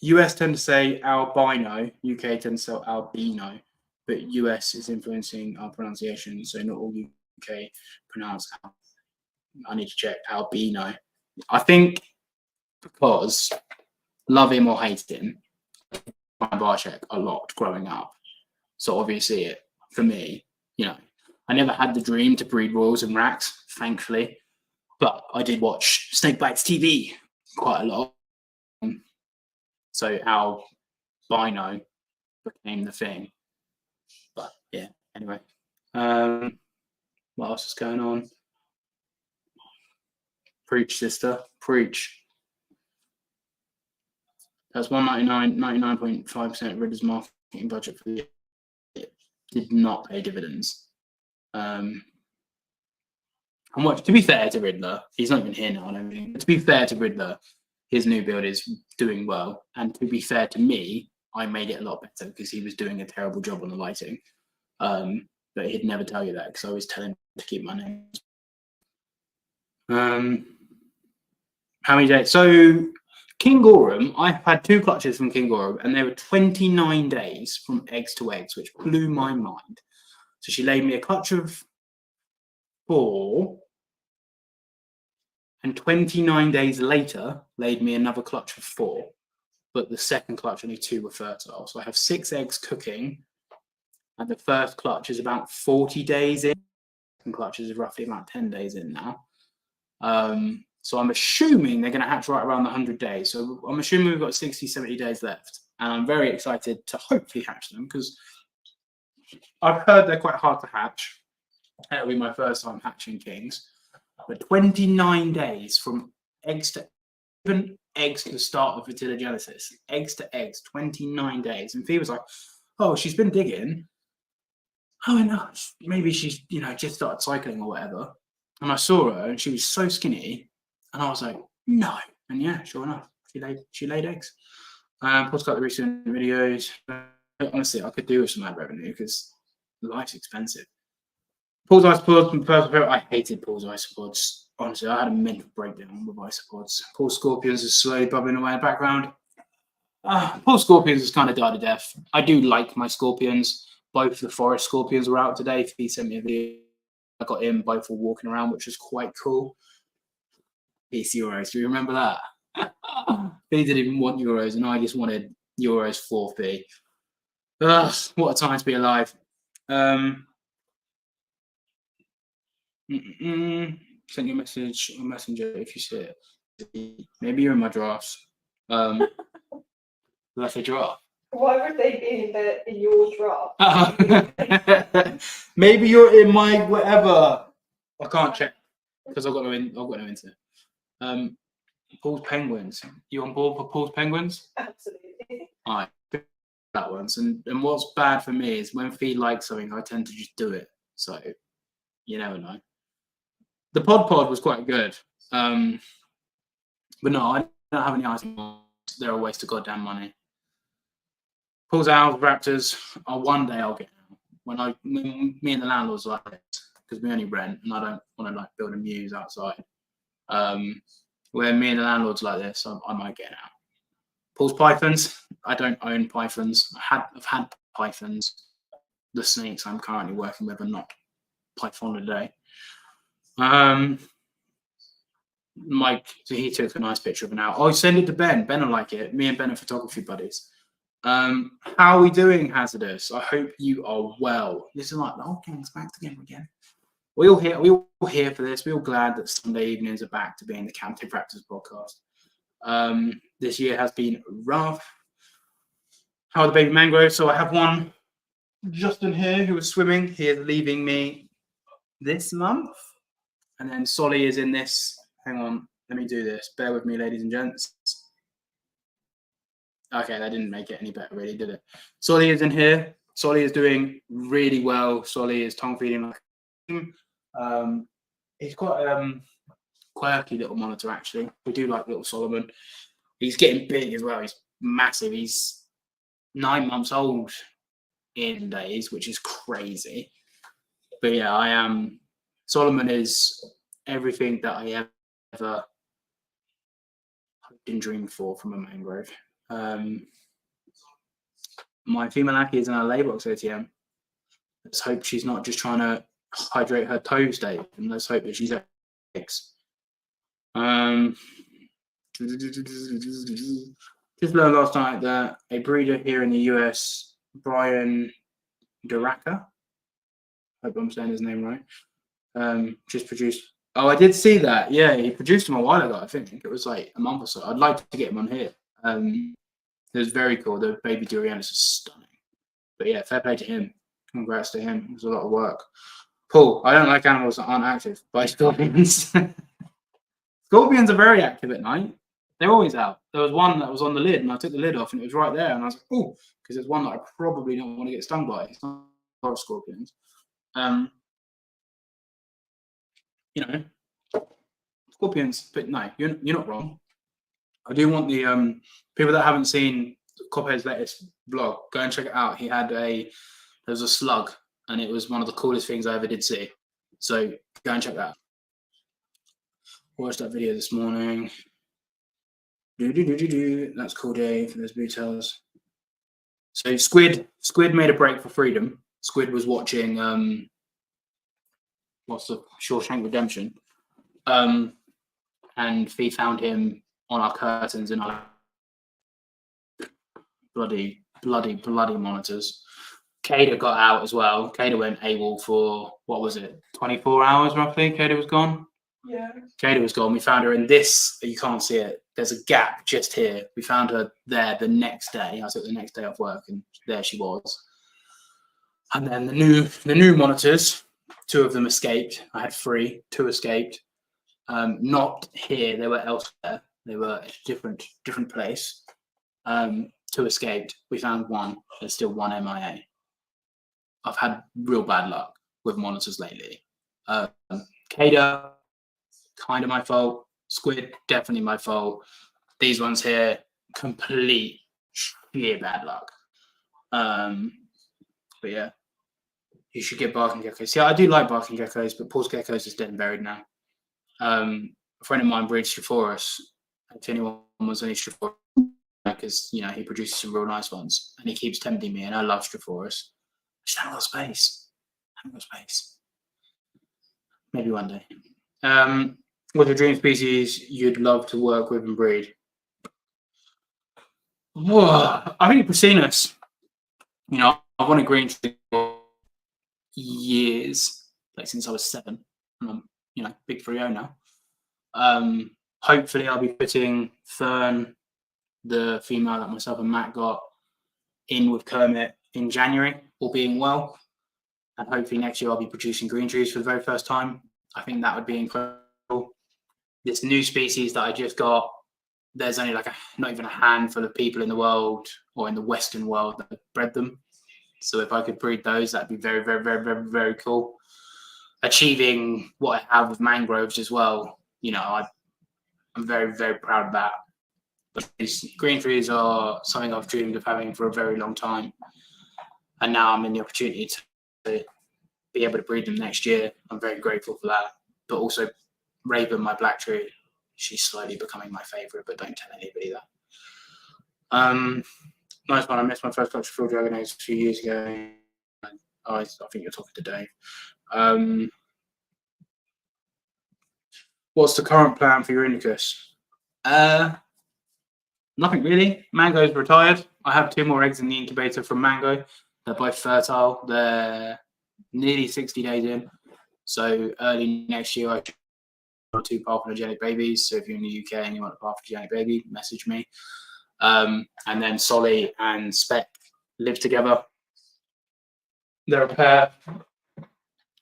Speaker 1: US tend to say albino, UK tend to say albino, but US is influencing our pronunciation, so not all UK pronounce. I need to check albino. I think because love him or hate him, I bar check a lot growing up. So obviously, for me, I never had the dream to breed royals and racks, thankfully, but I did watch Snake Bites TV quite a lot. So albino became the thing. But yeah, anyway. What else is going on? Preach, sister, preach. That's 99.5% of Riddler's marketing budget for the year. It did not pay dividends. And to be fair to Riddler, he's not even here now, I don't think. To be fair to Riddler, his new build is doing well. And to be fair to me, I made it a lot better because he was doing a terrible job on the lighting. But he'd never tell you that because I always tell him to keep my name. How many days? So King Gorham, I've had 2 clutches from King Gorham, and they were 29 days from eggs to eggs, which blew my mind. So she laid me a clutch of 4, and 29 days later laid me another clutch of 4. But the second clutch, only 2 were fertile. So I have 6 eggs cooking, and the first clutch is about 40 days in. The second clutch is roughly about 10 days in now. So I'm assuming they're going to hatch right around the 100 days. So I'm assuming we've got 60, 70 days left. And I'm very excited to hopefully hatch them because I've heard they're quite hard to hatch. That'll be my first time hatching kings. But 29 days from eggs to even eggs to start of vitellogenesis. Eggs to eggs, 29 days. And Fee was like, oh, she's been digging. Oh, no, maybe she's, just started cycling or whatever. And I saw her and she was so skinny. And I was like, no. And yeah, sure enough, she laid eggs. Paul's got the recent videos. Honestly, I could do with some ad revenue because life's expensive. Paul's isopods, my personal favorite. I hated Paul's isopods. Honestly, I had a mental breakdown with isopods. Paul's scorpions is slowly bubbling away in the background. Paul's scorpions has kind of died a death. I do like my scorpions. Both the forest scorpions were out today. He sent me a video. I got in, both were walking around, which was quite cool. It's euros. Do you remember that? He didn't even want euros, and I just wanted euros for fee. What a time to be alive. Send you a message on Messenger if you see it. Maybe you're in my drafts. That's a draft.
Speaker 2: Why would they be in your draft?
Speaker 1: Maybe you're in my whatever. I can't check because I've got no internet. Paul's Penguins. You on board for Paul's Penguins?
Speaker 2: Absolutely.
Speaker 1: All right, that one's. And what's bad for me is when Fee likes something, I tend to just do it. So you never know. The pod was quite good. But no, I don't have any eyes on them. They're a waste of goddamn money. Paul's Owls, Raptors. One day I'll get out. When me and the landlord's like this, because we only rent and I don't want to build a muse outside. When me and the landlord's like this, I might get out. Paul's Pythons. I don't own Pythons. I've had Pythons. The snakes I'm currently working with are not Python today. Mike, so he took a nice picture of an owl. Oh, send it to Ben. Ben will like it. Me and Ben are photography buddies. How are we doing, Hazardous? I hope you are well. This is like the whole gang's back together again. We all here for this. We're all glad that Sunday evenings are back to being the Captive Raptors podcast. This year has been rough. How are the baby mangroves? So I have one, Justin here, who was swimming. He is leaving me this month. And then Solly is in this. Hang on, let me do this. Bear with me, ladies and gents. Okay, that didn't make it any better, really, did it? Solly is in here. Solly is doing really well. Solly is tongue feeding like him. He's quite a quirky little monitor, actually. We do like little Solomon. He's getting big as well. He's massive. He's 9 months old in days, which is crazy. But yeah, I am. Solomon is everything that I ever hoped and dreamed for from a mangrove. My female Aki is in our laybox ATM. Let's hope she's not just trying to hydrate her toes, Dave, and let's hope that she's eggs. Just learned last night that a breeder here in the US, Brian Duraka, hope I'm saying his name right, just produced. Oh, I did see that. Yeah, he produced him a while ago. I think it was like a month or so. I'd like to get him on here. It was very cool. The baby Durianus is stunning. But yeah, fair play to him. Congrats to him. It was a lot of work. Paul, I don't like animals that aren't active. By scorpions. Scorpions are very active at night. They're always out. There was one that was on the lid, and I took the lid off, and it was right there. And I was like, oh, because there's one that I probably don't want to get stung by. It's not a lot of scorpions. You know, scorpions, but no, you're not wrong. I do want the people that haven't seen Cophead's latest vlog, go and check it out. There was a slug, and it was one of the coolest things I ever did see. So go and check that out. Watched that video this morning. That's cool day for those bootails. So Squid made a break for freedom. Squid was watching what's the Shawshank Redemption, and we found him on our curtains and our bloody monitors. Kada got out as well. Kada went AWOL for, what was it, 24 hours roughly? Kada was gone.
Speaker 2: Yeah.
Speaker 1: Kada was gone. We found her in this. You can't see it. There's a gap just here. We found her there the next day. I took the next day off work, and there she was. And then the new monitors, 2 of them escaped. I had 3. 2 escaped. Not here. They were elsewhere. They were at a different place. 2 escaped. We found 1. There's still 1 MIA. I've had real bad luck with monitors lately. Kada, kind of my fault. Squid, definitely my fault. These ones here, complete sheer bad luck. But yeah, you should get barking geckos. Yeah, I do like barking geckos, but Paul's geckos is dead and buried now. A friend of mine breeds Strophoros. If anyone wants any Strophoros, because he produces some real nice ones, and he keeps tempting me, and I love Strophoros. I just haven't got space. Maybe one day. What's your dream species you'd love to work with and breed? Whoa, I think Prasinus. I've wanted green for years, like since I was 7. And I'm, big 3-0 now. Hopefully I'll be putting Fern, the female that myself and Matt got, in with Kermit in January, all being well. And hopefully next year I'll be producing green trees for the very first time. I think that would be incredible. This new species that I just got, there's only not even a handful of people in the world or in the Western world that have bred them. So if I could breed those, that'd be very, very, very, very, very cool. Achieving what I have with mangroves as well, I'm very, very proud of that. But these green trees are something I've dreamed of having for a very long time. And now I'm in the opportunity to be able to breed them next year. I'm very grateful for that. But also Raven, my black tree, she's slowly becoming my favourite, but don't tell anybody that. Nice one. I missed my first clutch of full dragon eggs a few years ago. I think you're talking to Dave. What's the current plan for your Indicus? Nothing really. Mango's retired. I have 2 more eggs in the incubator from Mango. They're both fertile. They're nearly 60 days in. So early next year, I should 2 parthenogenetic babies. So if you're in the UK and you want a parthenogenetic baby, message me. And then Solly and Spec live together. They're a pair.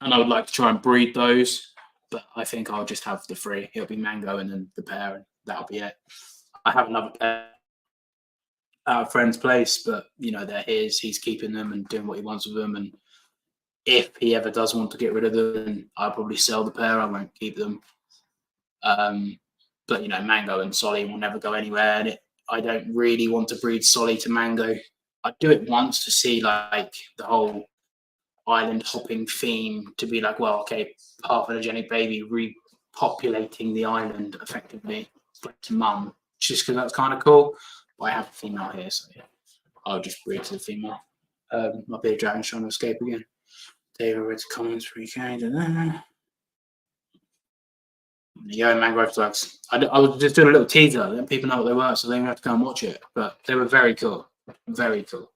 Speaker 1: And I would like to try and breed those. But I think I'll just have the 3. It'll be Mango and then the pair, and that'll be it. I have another pair at a friend's place, but they're his. He's keeping them and doing what he wants with them. And if he ever does want to get rid of them, I'll probably sell the pair. I won't keep them. But Mango and Solly will never go anywhere. And I don't really want to breed Solly to Mango. I'd do it once to see the whole island hopping theme, to be parthenogenetic baby repopulating the island effectively, to mum, just because that's kind of cool. But I have a female here, so yeah, I'll just breed to the female. My bearded dragon's trying to escape again. David read the comments for UK. Yeah, mangrove slugs. I was just doing a little teaser, letting people know what they were, so they don't have to go and watch it. But they were very cool, very cool.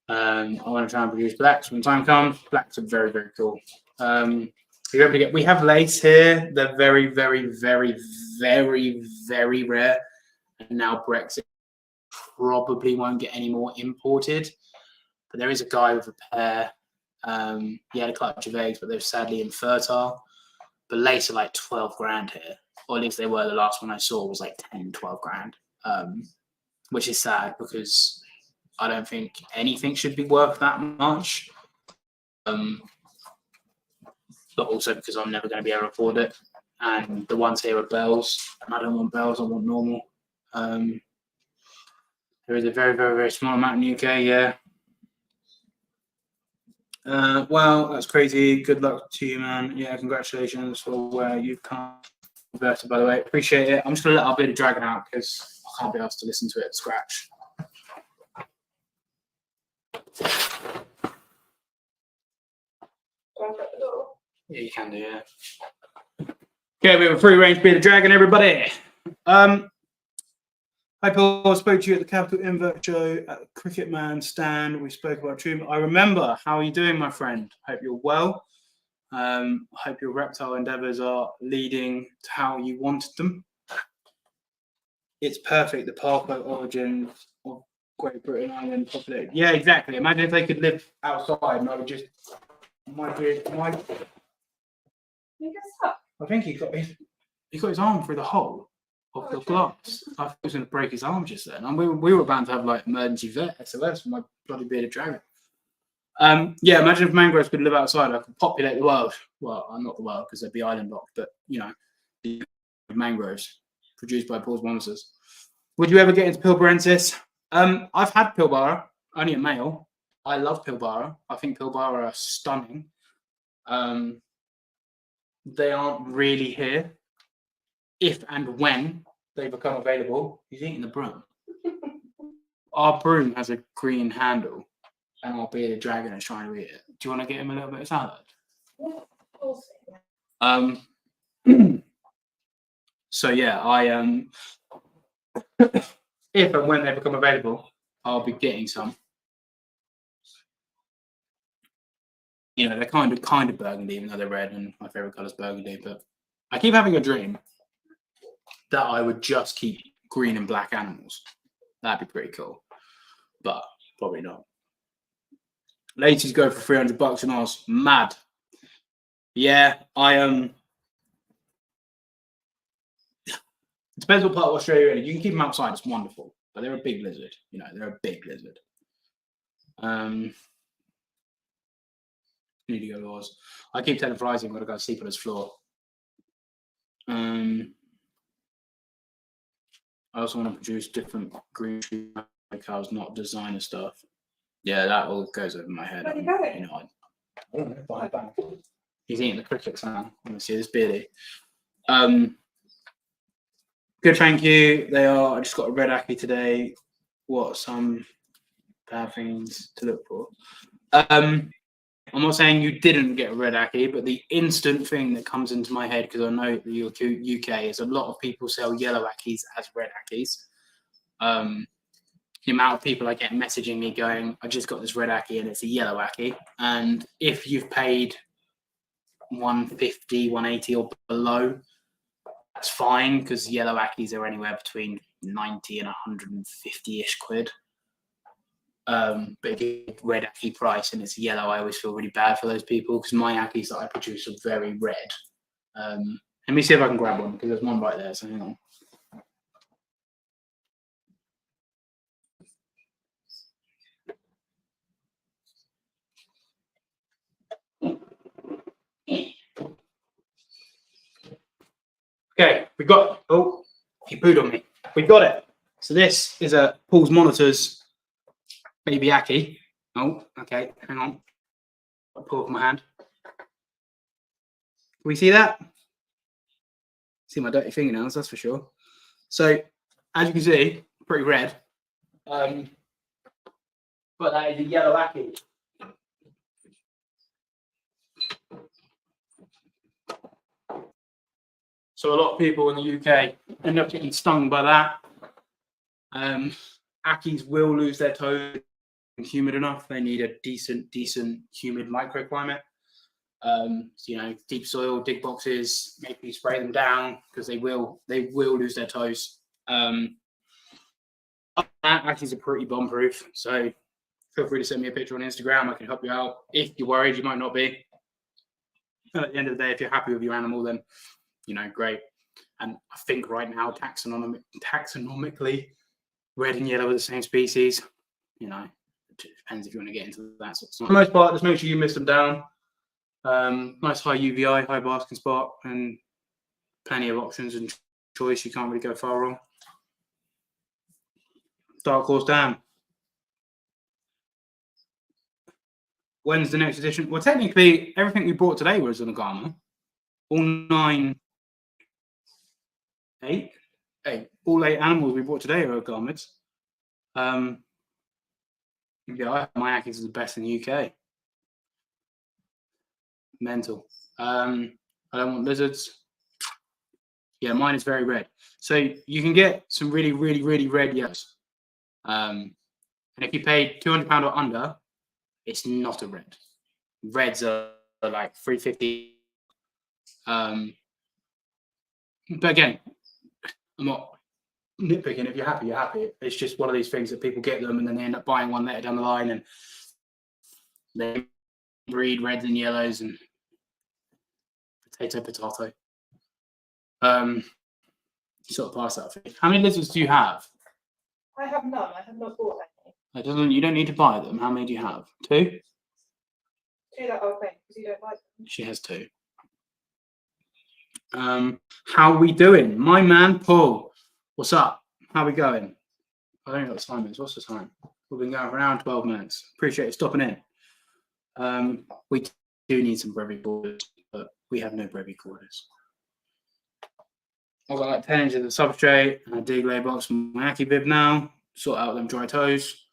Speaker 1: I want to try and produce blacks when time comes. Blacks are very, very cool. You're able to get. We have lace here. They're very, very, very, very, very rare. And now Brexit probably won't get any more imported. But there is a guy with a pair. He had a clutch of eggs, but they're sadly infertile. But lace are like 12 grand here, or at least they were. The last one I saw was like 10, 12 grand, which is sad because I don't think anything should be worth that much. But also because I'm never going to be able to afford it. And the ones here are bells, and I don't want bells, I want normal. There is a very, very, very small amount in the UK, yeah. Well, that's crazy. Good luck to you, man. Yeah, congratulations for where you've come. Converted, by the way. Appreciate it. I'm just going to let our bearded dragon out because I can't be asked to listen to it scratch. Yeah, you can do, yeah. Okay, we have a free-range bearded dragon, everybody. Hi, Paul. I spoke to you at the Capital Invert show at the Cricket Man stand. We spoke about treatment. I remember. How are you doing, my friend? Hope you're well. I hope your reptile endeavors are leading to how you wanted them. It's perfect. The parko origins of Great Britain Island populated. Yeah, exactly. Imagine if they could live outside and I would just I think he got his arm through the hole of the glass. I thought he was going to break his arm just then. And we were about to have like emergency vet SOS for my bloody bearded dragon. Yeah, imagine if mangroves could live outside. I could populate the world. Well, not the world because they'd be island locked, but you know, the mangroves produced by Paul's monsters. Would you ever get into pilbarensis? I've had pilbara, only a male. I love pilbara. I think pilbara are stunning. They aren't really here. If and when they become available, he's eating the broom. Our broom has a green handle, and our bearded dragon is trying to eat it. Do you want to get him a little bit of salad?
Speaker 2: Yeah, of course.
Speaker 1: So yeah, if and when they become available, I'll be getting some. You know, they're kind of burgundy, even though they're red, and my favorite color is burgundy. But I keep having a dream that I would just keep green and black animals. That'd be pretty cool, but probably not. Ladies go for $300 and I was mad. Yeah, it depends what part of Australia you're in. You can keep them outside, it's wonderful. But they're a big lizard. You know, they're a big lizard. Need to go laws. I keep telling Fries I'm gonna go sleep on his floor. I also want to produce different green cars, not designer stuff. Yeah, that all goes over my head.
Speaker 2: Where you going?
Speaker 1: You know, I don't know, behind back. He's eating the crickets now. Let me see this beardy. Good, thank you. They are. I just got a red Aki today. What some bad things to look for? I'm not saying you didn't get a red Aki, but the instant thing that comes into my head, because I know the UK is a lot of people sell yellow Akis as red Akis. The amount of people I get messaging me going, I just got this red Aki and it's a yellow Aki. And if you've paid 150, 180 or below, that's fine because yellow Akis are anywhere between 90 and 150-ish quid. But if you get red Aki price and it's yellow, I always feel really bad for those people because my Akis that I produce are very red. Let me see if I can grab one because there's one right there. So hang on. Okay, we got. Oh, he pooed on me. We got it. So this is a Paul's Monitors baby Aki. Oh, okay. Hang on. I'll pull off my hand. Can we see that? See my dirty fingernails, that's for sure. So, as you can see, pretty red. But that is a yellow Aki. So a lot of people in the UK end up getting stung by that. Ackies will lose their toes humid enough. They need a decent humid microclimate. Deep soil, dig boxes, maybe spray them down because they will lose their toes. Ackies are pretty bomb-proof, so feel free to send me a picture on Instagram. I can help you out. If you're worried, you might not be. At the end of the day, if you're happy with your animal, then great. And I think right now, taxonomically, red and yellow are the same species. It depends if you want to get into that sort of stuff. For the most part, just make sure you mist them down. Nice high UVI, high basking spot, and plenty of options and choice. You can't really go far wrong. Dark Horse Dam. When's the next edition? Well, technically, everything we brought today was an Agama. All 8 animals we brought today are Agamids. I have my Ackies are the best in the UK. Mental. I don't want lizards. Yeah, mine is very red. So you can get some really, really, really red yellows. And if you pay £200 or under, it's not a red. Reds are like $350. But again, I'm not nitpicking. If you're happy, you're happy. It's just one of these things that people get them and then they end up buying one later down the line and they breed reds and yellows and potato. Sort of pass that. How many lizards do you have?
Speaker 2: I have none. I have not bought any.
Speaker 1: You don't need to buy them. How many do you have? 2?
Speaker 2: 2 that I'll pay because you don't like them.
Speaker 1: She has 2. How are we doing? My man Paul, what's up? How are we going? I don't know what the time is. What's the time? We've been going for an hour and 12 minutes. Appreciate you stopping in. We do need some brevi quarters, but we have no brevi quarters. I've got like 10 inches of substrate and a dig lay box from my Ackie bib now. Sort out them dry toes.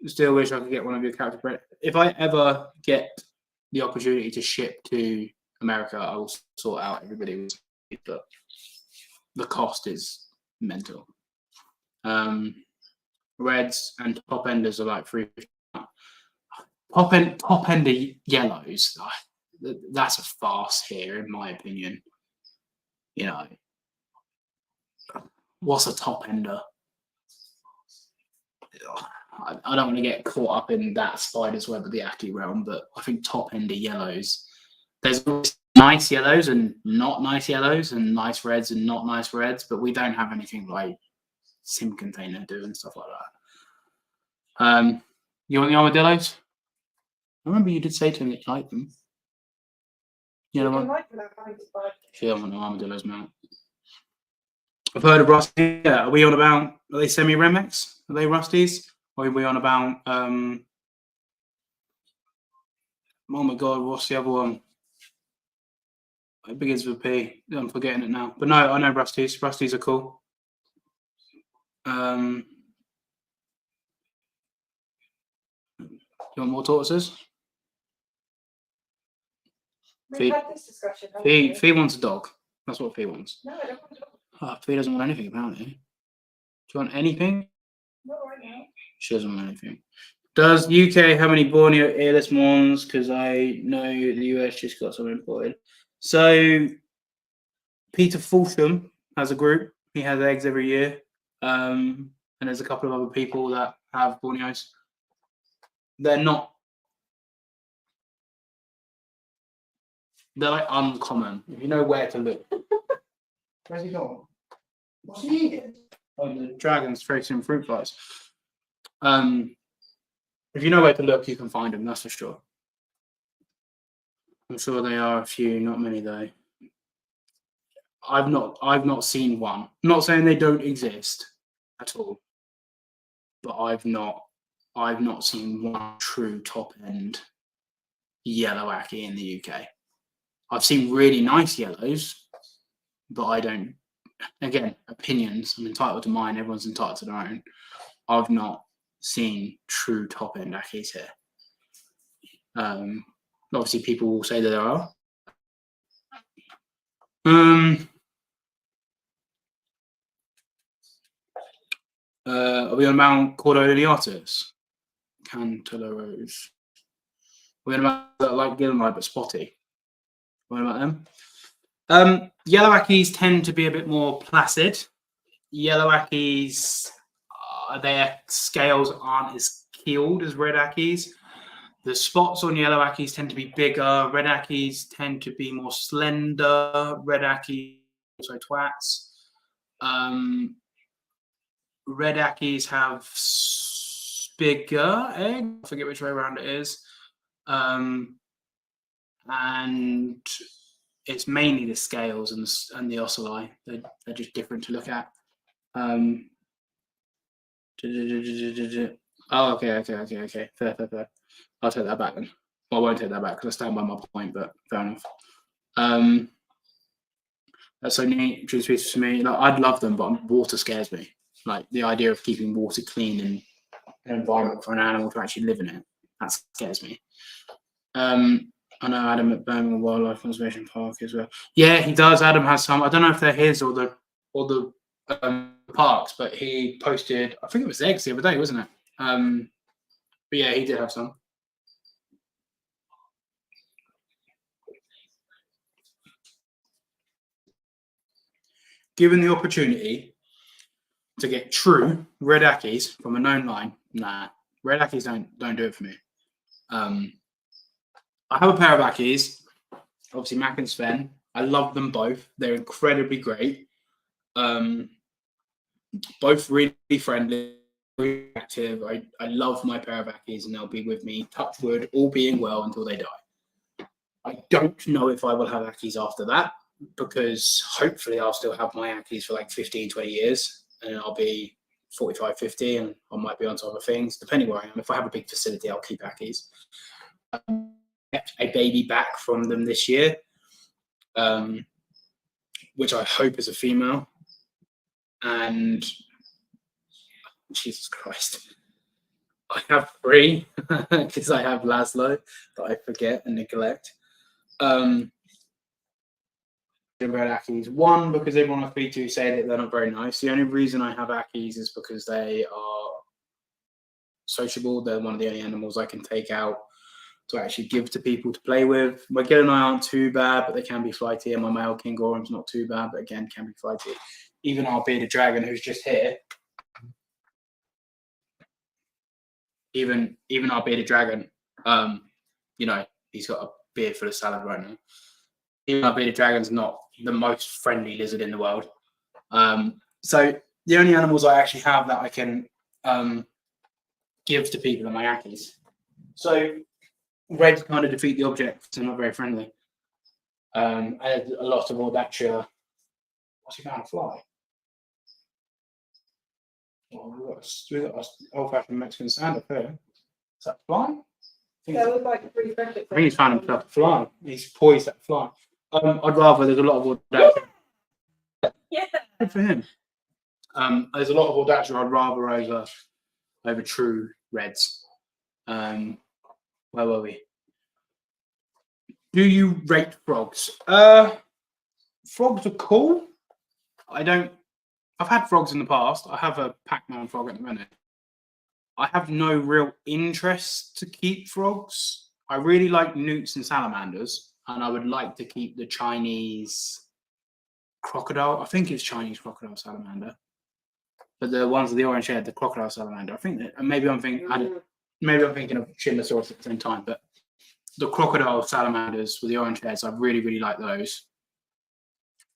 Speaker 1: Still wish I could get one of your Captive Raptors. If I ever get the opportunity to ship to America, I will sort out everybody. But the cost is mental. Reds and top enders are like $350. Top ender yellows. That's a farce here, in my opinion. What's a top ender? I don't want to get caught up in that spider's web of the Ackie realm, but I think top ender yellows. There's nice yellows and not nice yellows, and nice reds and not nice reds, but we don't have anything like Sim Container doing stuff like that. You want the armadillos? I remember you did say to me that you like them. You know what? She don't want the armadillos, man. I've heard of Rusty. Yeah, are we on about? Are they semi-Remex? Are they Rusties? Or are we on about? Oh my God, what's the other one? It begins with P. I'm forgetting it now. But no, I know Rusties. Rusties are cool. You want more tortoises?
Speaker 2: We've had this discussion.
Speaker 1: Fee wants a dog. That's what Fee wants.
Speaker 2: No, I don't want a dog.
Speaker 1: Oh, Fee doesn't want anything, apparently. Do you want anything?
Speaker 2: Not right now.
Speaker 1: She doesn't want anything. Does UK have any Borneo earless ones? Because I know the US just got some imported. So Peter Fulsham has a group. He has eggs every year. And there's a couple of other people that have Borneos. They're like uncommon. If you know where to look. Where's he gone? What's he eating? Oh, the dragon's tracing fruit flies. If you know where to look, you can find them. That's for sure. I'm sure they are a few, not many though. I've not seen one. I'm not saying they don't exist at all, but I've not seen one true top end yellow Ackie in the UK. I've seen really nice yellows, but I don't. Again, opinions. I'm entitled to mine. Everyone's entitled to their own. I've not seen true top end Ackies here. Obviously, people will say that there are. Are we on about Cordoliatus? Cantalouros. We're on about that like Gilmore but spotty. What about them? Yellow Ackies tend to be a bit more placid. Yellow Ackies, their scales aren't as keeled as red Ackies. The spots on yellow Ackies tend to be bigger. Red Ackies tend to be more slender. Red Ackies also twats. Red Ackies have bigger eggs. I forget which way around it is. And it's mainly the scales and the ocelli. They're just different to look at. Oh, okay. Fair. I'll take that back then. Well, I won't take that back because I stand by my point, but fair enough. That's so neat. True species for me. Like, I'd love them, but water scares me. Like the idea of keeping water clean in an environment for an animal to actually live in it, that scares me. I know Adam at Birmingham Wildlife Conservation Park as well. Yeah, he does. Adam has some. I don't know if they're his or the parks, but he posted. I think it was eggs the other day, wasn't it? But yeah, he did have some. Given the opportunity to get true red Ackies from a known line, nah, red Ackies don't do it for me. I have a pair of Ackies, obviously Mac and Sven. I love them both. They're incredibly great. Both really friendly, really active. I love my pair of Ackies and they'll be with me, touch wood, all being well until they die. I don't know if I will have Ackies after that because hopefully I'll still have my Ackies for like 15, 20 years and I'll be 45, 50 and I might be onto other things, depending where I am. If I have a big facility, I'll keep Ackies. Kept a baby back from them this year, which I hope is a female. And Jesus Christ, I have 3 because I have Laszlo that I forget and neglect. Red Ackies. 1, because everyone I speak to say that they're not very nice. The only reason I have Ackies is because they are sociable. They're one of the only animals I can take out to actually give to people to play with. My Gill and I aren't too bad, but they can be flighty. And my male King Gorham's not too bad, but again, can be flighty. Even our bearded dragon, who's just here, even our bearded dragon, he's got a beard full of salad right now. Even our bearded dragon's not the most friendly lizard in the world. So the only animals I actually have that I can give to people are my Ackies. So reds kind of defeat the object because they're not very friendly. I had a lot of Audacia. What's he found? A fly? Well, we've got an old-fashioned Mexican stand up here. Is that a fly?
Speaker 2: That was like pretty
Speaker 1: I think he's found himself a fly. He's poised at a fly. I'd rather, there's a lot of Audacia.
Speaker 2: Yeah.
Speaker 1: Good for him. There's a lot of Audacia I'd rather over true reds. Where were we? Do you rate frogs? Frogs are cool. I've had frogs in the past. I have a Pac-Man frog at the minute. I have no real interest to keep frogs. I really like newts and salamanders, and I would like to keep the Chinese crocodile. I think it's Chinese crocodile salamander, but the ones with the orange head, the crocodile salamander. I think that maybe I'm thinking of Chinosaurus at the same time, but the crocodile salamanders with the orange heads, I really, really like those.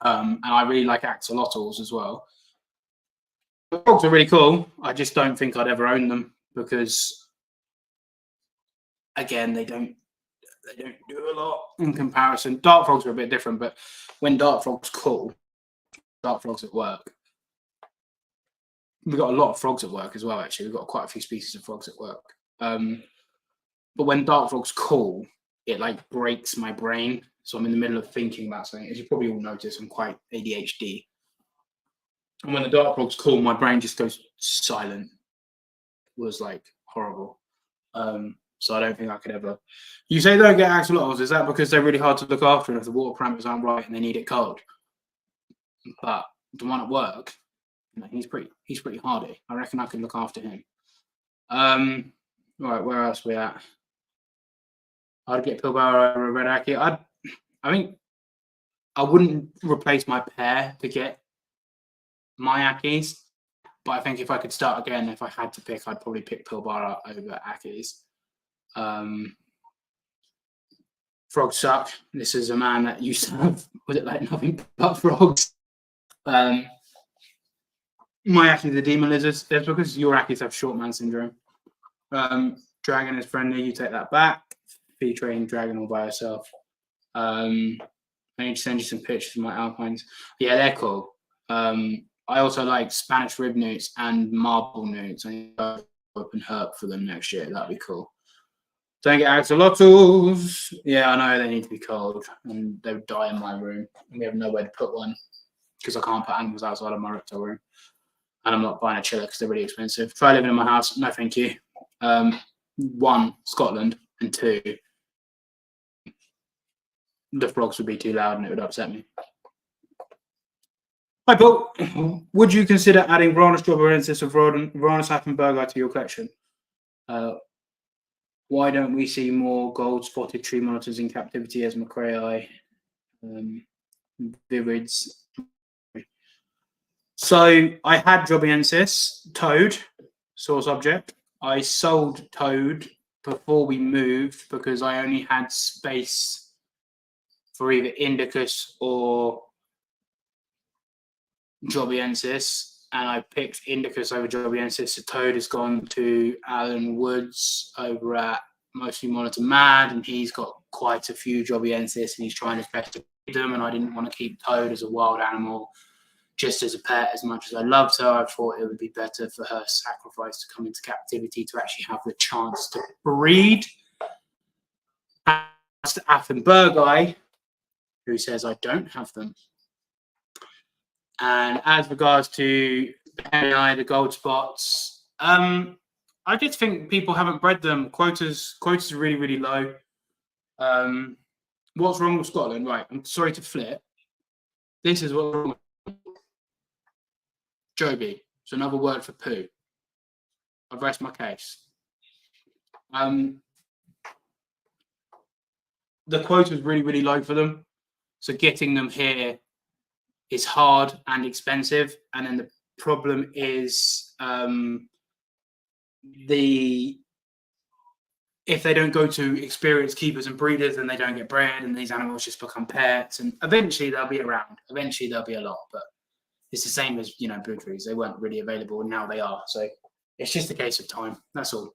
Speaker 1: And I really like axolotls as well. The frogs are really cool. I just don't think I'd ever own them because, again, they don't do a lot in comparison. Dart frogs are a bit different, but when dart frogs call, dart frogs at work. We've got a lot of frogs at work as well, actually. We've got quite a few species of frogs at work. But when dart frogs call, it like breaks my brain. So I'm in the middle of thinking about something. As you probably all notice, I'm quite ADHD. And when the dart frogs call, my brain just goes silent. It was like horrible. So I don't think I could ever. You say they don't get axolotls. Is that because they're really hard to look after, and if the water parameters aren't right and they need it cold? But the one at work, he's pretty hardy. I reckon I could look after him. Right, where else are we at? I'd get Pilbara over a red Aki. I think I wouldn't replace my pair to get my Akis, but I think if I could start again, if I had to pick, I'd probably pick Pilbara over Akis. Frogs suck. This is a man that used to have, was it like nothing but frogs? My Akis are demon lizards. That's because your Akis have short man syndrome. Dragon is friendly. You take that back. Featuring dragon all by herself. I need to send you some pictures of my alpines. Yeah, they're cool. I also like Spanish rib newts and marble newts. I need to open herb for them next year. That'd be cool. Don't get axolotls. Yeah, I know they need to be cold, and they would die in my room. And we have nowhere to put one because I can't put animals outside of my reptile room. And I'm not buying a chiller because they're really expensive. Try living in my house. No, thank you. 1, Scotland, and 2, the frogs would be too loud and it would upset me. Hi, Paul. Would you consider adding Varanus jobarensis or Varanus Affenbergi to your collection? Why don't we see more gold-spotted tree monitors in captivity as Macraei, Virids? So I had jobarensis, toad, source object. I sold toad before we moved because I only had space for either Indicus or jobarensis, and I picked Indicus over jobarensis. So toad has gone to Alan Woods over at Mostly Monitor Mad, and he's got quite a few jobarensis, and he's trying his best to keep them. And I didn't want to keep toad as a wild animal, just as a pet, as much as I loved her. I thought it would be better for her sacrifice to come into captivity to actually have the chance to breed. As to Affenbergi, who says I don't have them. And as regards to the gold spots, I just think people haven't bred them. Quotas are really, really low. What's wrong with Scotland? Right, I'm sorry to flip. This is what's wrong with Joby. It's another word for poo. I've rest my case. The quota is really, really low for them. So getting them here is hard and expensive. And then the problem is if they don't go to experienced keepers and breeders, then they don't get bred, and these animals just become pets. And eventually they'll be around. Eventually there'll be a lot, but it's the same as, blue trees. They weren't really available, and now they are. So it's just a case of time. That's all.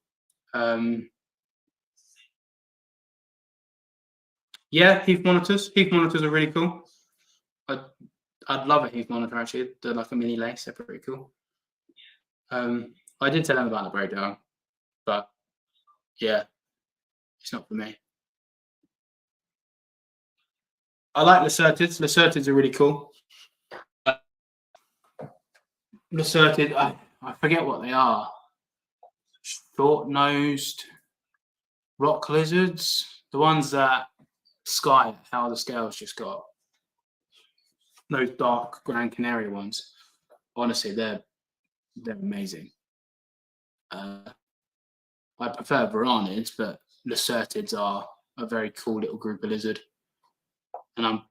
Speaker 1: Yeah, Heath monitors. Heath monitors are really cool. I'd love a Heath monitor, actually. They're like a mini lace. They're pretty cool. I did tell them about the breakdown, but yeah, it's not for me. I like Lacertids. Lacertids are really cool. Lacertid, I forget what they are. Short-nosed rock lizards. The ones that Sky, how the scales just got. Those dark Grand Canary ones. Honestly, they're amazing. I prefer Varanids, but Lacertids are a very cool little group of lizard. And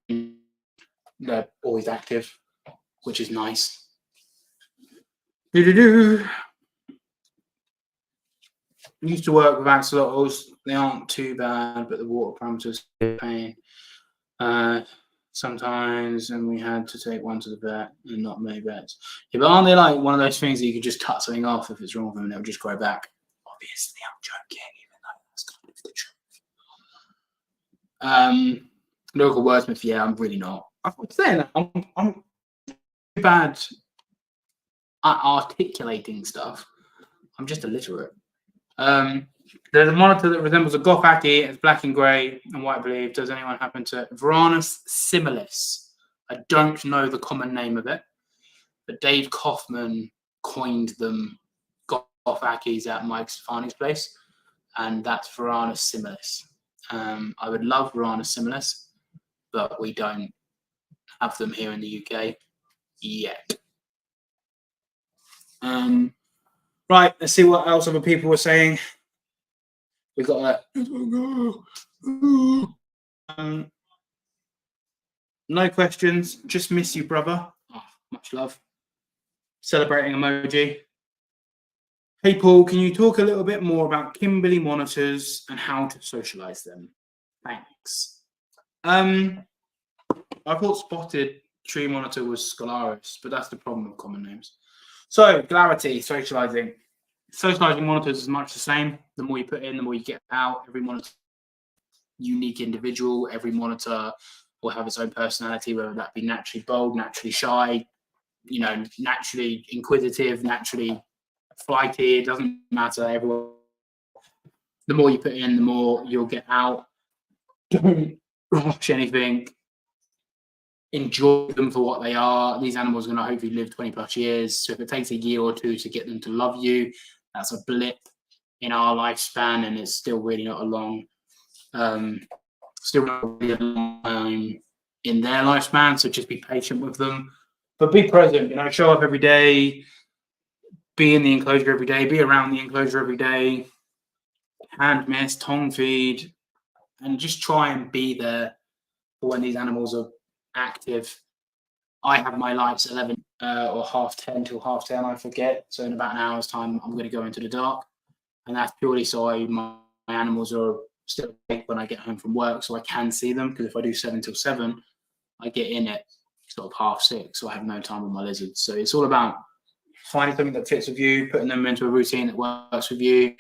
Speaker 1: they're always active, which is nice. Used to work with axolotls. They aren't too bad, but the water parameters are a pain. Sometimes, and we had to take one to the vet, and not many vets. Yeah, but aren't they like one of those things that you could just cut something off if it's wrong with them and it'll just grow back? Obviously, I'm joking, even though that's kind of the truth. Local wordsmith, yeah, I'm really not. I'm saying that I'm too bad at articulating stuff. I'm just illiterate. There's a monitor that resembles a Goth Aki. It's black and grey and white believe. Does anyone happen to Varanus similis? I don't know the common name of it, but Dave Kaufman coined them Goth Akis at Mike Stefani's place. and that's Varanus similis. I would love Varanus similis, but we don't have them here in the UK yet. Right, let's see what else other people were saying. We've got no questions. Just miss you, brother. Oh, much love. Celebrating emoji. Hey, Paul, can you talk a little bit more about Kimberley monitors and how to socialize them? Thanks. I thought spotted tree monitor was Scalaris, but that's the problem with common names. So, Clarity, socializing. Socializing monitors is much the same. The more you put in, the more you get out. Every monitor unique individual. Every monitor will have its own personality, whether that be naturally bold, naturally shy, naturally inquisitive, naturally flighty. It doesn't matter. Everyone. The more you put in, the more you'll get out. Don't rush anything. Enjoy them for what they are. These animals are going to hopefully live 20 plus years. So if it takes a year or two to get them to love you, that's a blip in our lifespan, and it's still really not a long, still not really a long time in their lifespan. So just be patient with them, but be present. Show up every day, be in the enclosure every day, be around the enclosure every day, hand mist, tongue feed, and just try and be there for when these animals are active. I have my lights 11 or 10:30 till 10:30, I forget. So in about an hour's time, I'm going to go into the dark. And that's purely so my animals are still awake when I get home from work, so I can see them. Because if I do 7 till 7, I get in at sort of 6:30, so I have no time with my lizards. So it's all about finding something that fits with you, putting them into a routine that works with you,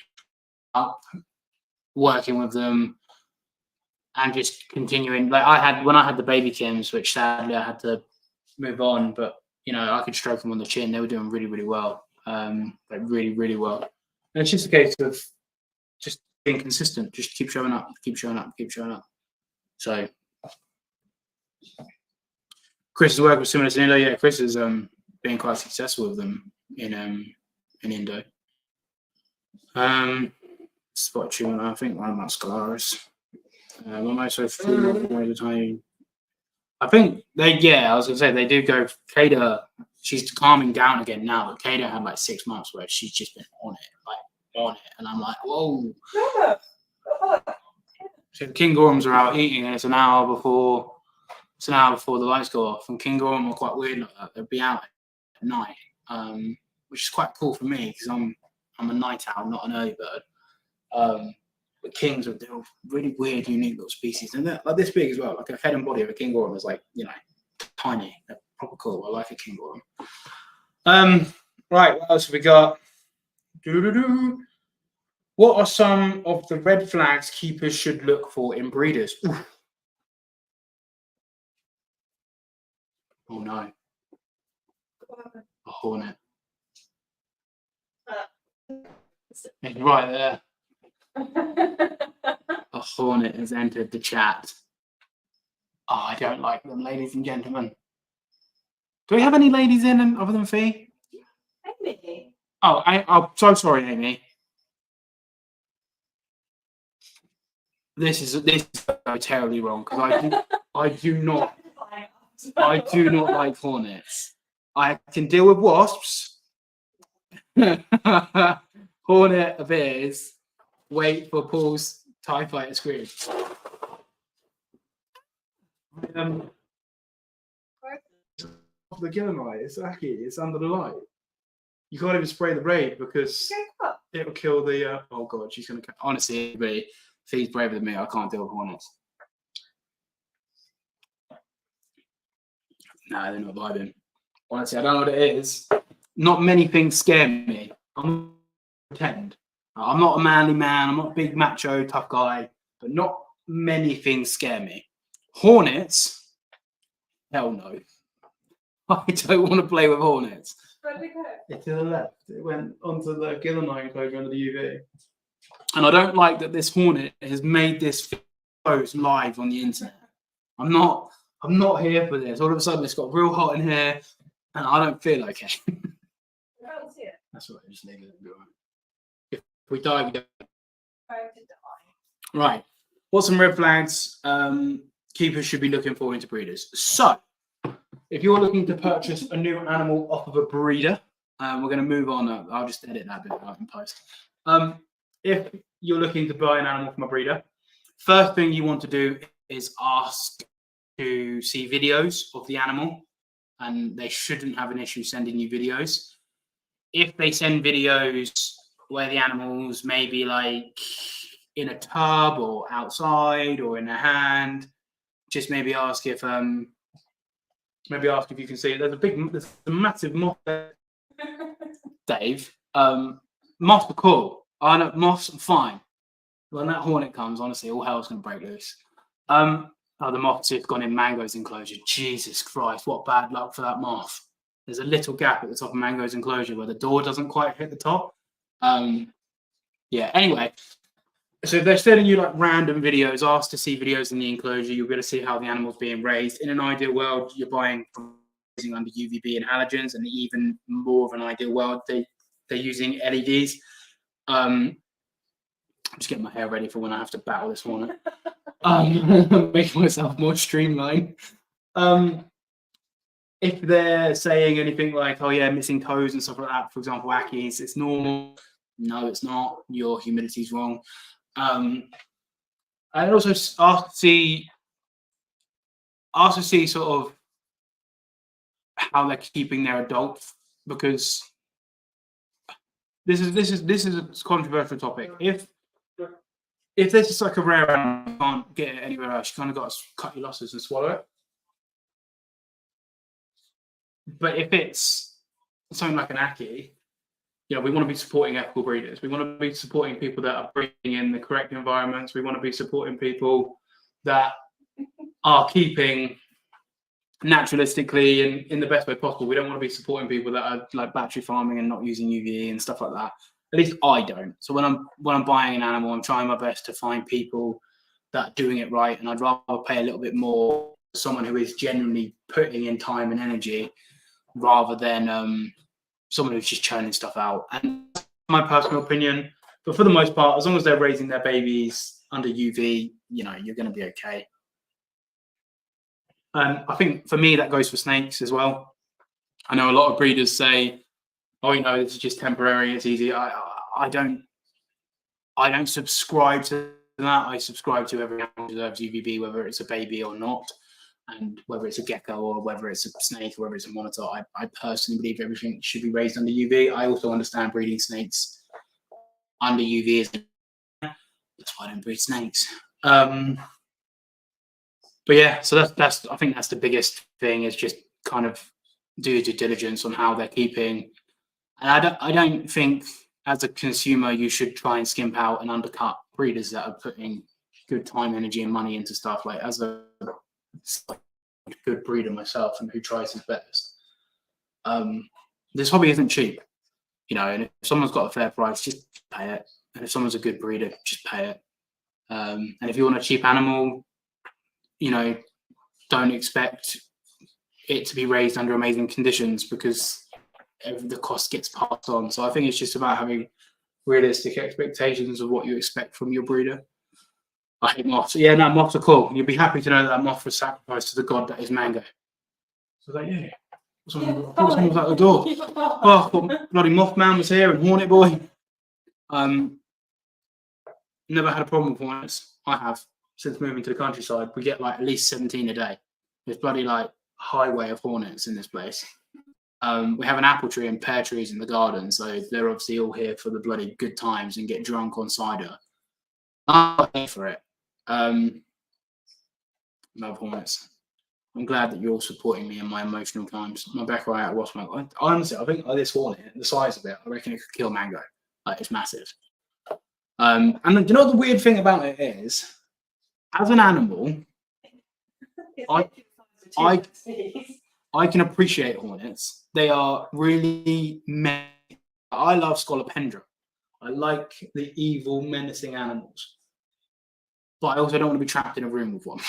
Speaker 1: working with them, and just continuing. Like when I had the baby Kims, which sadly I had to move on, but I could stroke them on the chin. They were doing really, really well, like really, really well. And it's just a case of just being consistent. Just keep showing up, keep showing up, keep showing up. So Chris has worked with similar to Indo. Yeah, Chris has been quite successful with them in Indo. Spot tune, I think one of my Scalaris. I'm also time. I think I was gonna say they do go. Kada, she's calming down again now, but Kada had like 6 months where she's just been on it, and I'm like, whoa. So the King Gorhams are out eating, and it's an hour before the lights go off. And King Gorham are quite weird like that. They'll be out at night, which is quite cool for me because I'm a night owl, not an early bird. But kings are really weird, unique little species, and they're like this big as well. Like a head and body of a King Gorham is like tiny. They're proper cool. I like a King Gorham. Right, what else have we got? What are some of the red flags keepers should look for in breeders? Oof. Oh no, a hornet. It's right there. A hornet has entered the chat. Oh, I don't like them, ladies and gentlemen. Do we have any ladies in other than Fee?
Speaker 2: Amy.
Speaker 1: Oh, I'm so sorry, Amy. This is terribly wrong because I do not like hornets. I can deal with wasps. Hornet appears. Wait for Paul's TIE Fighter scream. The Gillenite, it's Aki, it's under the light. You can't even spray the braid because it'll kill the. Oh god, she's gonna. Honestly, everybody, if he's braver than me, I can't deal with hornets. No, they're not vibing. Honestly, I don't know what it is. Not many things scare me. I'm not pretend. I'm not a manly man. I'm not a big macho tough guy. But not many things scare me. Hornets, hell no. I don't want to play with hornets.
Speaker 2: Where did it go?
Speaker 1: It's to the left. It went onto the Gillenite enclosure under the UV. And I don't like that this hornet has made this post live on the internet. I'm not here for this. All of a sudden, it's got real hot in here, and I don't feel okay.
Speaker 2: I don't see it.
Speaker 1: That's right. Just leave it. If we die, we die. Right. What's some red flags keepers should be looking for into breeders? So, if you're looking to purchase a new animal off of a breeder, we're going to move on. I'll just edit that bit out in post. If you're looking to buy an animal from a breeder, first thing you want to do is ask to see videos of the animal, and they shouldn't have an issue sending you videos. If they send videos where the animal's maybe like in a tub or outside or in a hand, just maybe ask if you can see it. There's a massive moth there, Dave. Moths are cool. I know moths are fine. When that hornet comes, honestly, all hell's gonna break loose. The moth's just gone in Mango's enclosure. Jesus Christ, what bad luck for that moth. There's a little gap at the top of Mango's enclosure where the door doesn't quite hit the top. Anyway, so if they're sending you like random videos, ask to see videos in the enclosure. You'll be able to see how the animal's being raised. In an ideal world, you're buying from using under UVB and halogens, and even more of an ideal world, they're using LEDs. I'm just getting my hair ready for when I have to battle this hornet. Making myself more streamlined. If they're saying anything like, oh yeah, missing toes and stuff like that, for example, Ackies, it's normal. No, it's not. Your humidity's wrong. And also ask to see sort of how they're keeping their adults, because this is a controversial topic. If there's just like a rare animal, you can't get it anywhere else, you kind of got to cut your losses and swallow it. But if it's something like an Ackie, we want to be supporting ethical breeders. We want to be supporting people that are breeding in the correct environments. We want to be supporting people that are keeping naturalistically and in the best way possible. We don't want to be supporting people that are like battery farming and not using UVE and stuff like that. At least I don't. So when I'm buying an animal, I'm trying my best to find people that are doing it right, and I'd rather pay a little bit more for someone who is genuinely putting in time and energy rather than someone who's just churning stuff out. And that's my personal opinion. But for the most part, as long as they're raising their babies under UV, you're going to be okay. I think for me, that goes for snakes as well. I know a lot of breeders say, oh, this is just temporary, it's easy. I don't subscribe to that. I subscribe to every animal deserves UVB, whether it's a baby or not, and whether it's a gecko or whether it's a snake or whether it's a monitor. I personally believe everything should be raised under UV. I also understand breeding snakes under UV. That's why I don't breed snakes. But yeah, so that's I think that's the biggest thing, is just kind of do due diligence on how they're keeping. And I don't think as a consumer you should try and skimp out and undercut breeders that are putting good time, energy, and money into stuff. Like, as a good breeder myself and who tries his best, this hobby isn't cheap, and if someone's got a fair price, just pay it. And if someone's a good breeder, just pay it. And if you want a cheap animal, don't expect it to be raised under amazing conditions, because the cost gets passed on. So I think it's just about having realistic expectations of what you expect from your breeder. I hate moths. Yeah, no, moths are cool. You'd be happy to know that moth was sacrificed to the god that is Mango. So I was like, yeah. Someone was at the door. Oh, I thought bloody Mothman was here and Hornet Boy. Never had a problem with hornets. I have, since moving to the countryside. We get like at least 17 a day. There's bloody like highway of hornets in this place. We have an apple tree and pear trees in the garden, so they're obviously all here for the bloody good times and get drunk on cider. I'm here for it. Love hornets. I'm glad that you're all supporting me in my emotional times. My back right out wasp. Honestly, I think this hornet, the size of it, I reckon it could kill Mango. Like, it's massive. And do you know what the weird thing about it is? As an animal, I can appreciate hornets. They are really I love Scolopendra. I like the evil, menacing animals. But I also don't want to be trapped in a room with one.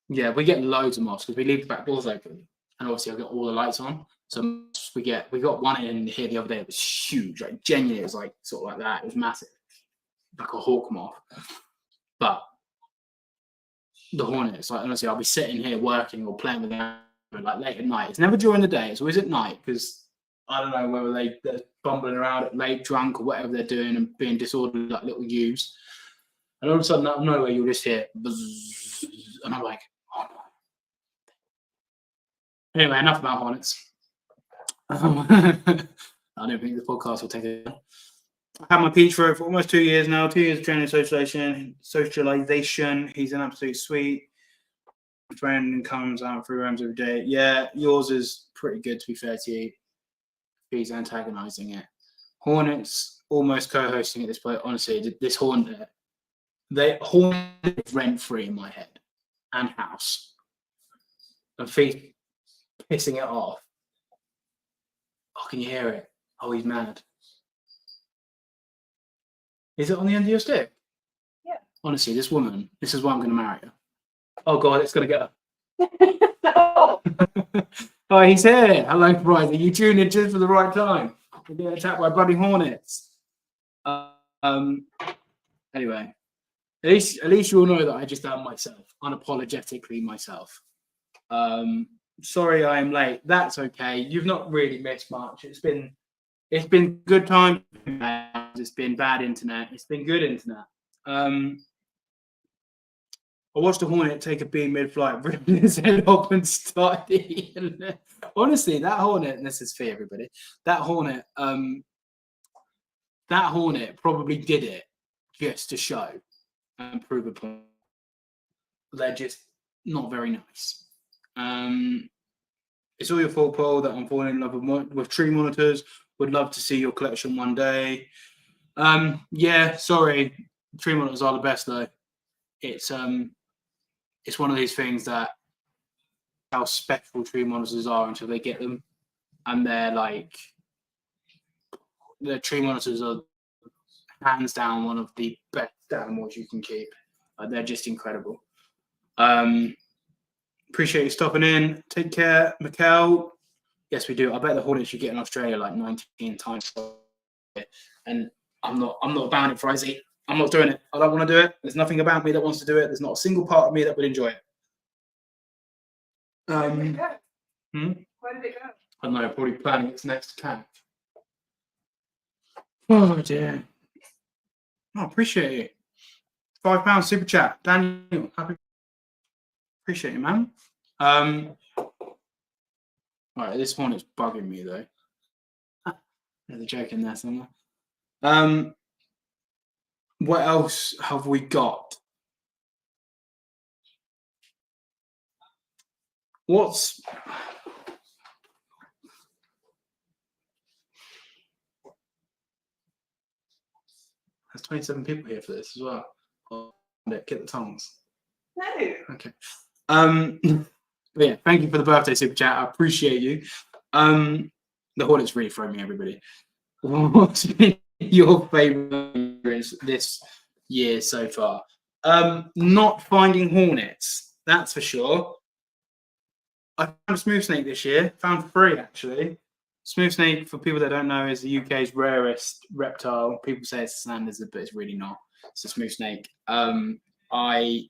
Speaker 1: Yeah, we get loads of moths because we leave the back doors open. And obviously I get all the lights on. So else? We got one in here the other day. It was huge, like genuinely, it was like sort of like that. It was massive, like a hawk moth. But the hornets, like honestly, I'll be sitting here working or playing with them like late at night. It's never during the day. It's always at night because I don't know whether they're bumbling around at late, drunk, or whatever they're doing and being disorderly like little ewes. And all of a sudden, out of nowhere, you'll just hear buzz, and I'm like, oh no. Anyway, enough about hornets. I don't think the podcast will take it. I've had my peach for almost 2 years now. 2 years of training socialization. He's an absolute sweet friend and comes out 3 rounds every day. Yeah, yours is pretty good, to be fair to you. He's antagonizing it. Hornets almost co-hosting at this point. Honestly, this hornet, hornet rent-free in my head and house. And feet pissing it off. Oh, can you hear it? Oh, he's mad. Is it on the end of your stick?
Speaker 2: Yeah.
Speaker 1: Honestly, this woman, this is why I'm going to marry her. Oh, God, it's going to get her.
Speaker 2: No.
Speaker 1: Oh, he's here. Hello, Bryce. Are you tuned in just for the right time? We're being attacked by bloody hornets. Anyway, at least you'll know that I just am myself, unapologetically myself. Sorry I am late. That's okay. You've not really missed much. It's been good time. It's been bad internet. It's been good internet. I watched a hornet take a beam mid-flight, rip his head up and start eating it. Honestly, that hornet, and this is for everybody, that hornet probably did it just to show and prove a point. They're just not very nice. It's all your fault, Paul, that I'm falling in love with tree monitors. Would love to see your collection one day. Yeah, sorry. Tree monitors are the best though. It's one of these things that how special tree monitors are until they get them. And the tree monitors are hands down one of the best animals you can keep. They're just incredible. Appreciate you stopping in. Take care, Mikkel. Yes, we do. I bet the hornets you get in Australia like 19 times. And I'm not about it, Frizy. I'm not doing it. I don't want to do it. There's nothing about me that wants to do it. There's not a single part of me that would enjoy it.
Speaker 2: Where did it go? Where did it go?
Speaker 1: I don't know, probably planning its next attack. Oh dear. Oh, appreciate it. £5 super chat. Daniel, happy. Appreciate you, man. All right, this one is bugging me though. There's a joke in there somewhere. What else have we got? There's 27 people here for this as well. Oh, get the tongues.
Speaker 2: No.
Speaker 1: Okay. But yeah, thank you for the birthday super chat. I appreciate you. The hornets really throw me, everybody. What's been your favorite this year so far? Not finding hornets, that's for sure. I found a smooth snake this year. Found 3 actually. Smooth snake, for people that don't know, is the UK's rarest reptile. People say it's a sand lizard, but it's really not. It's a smooth snake. I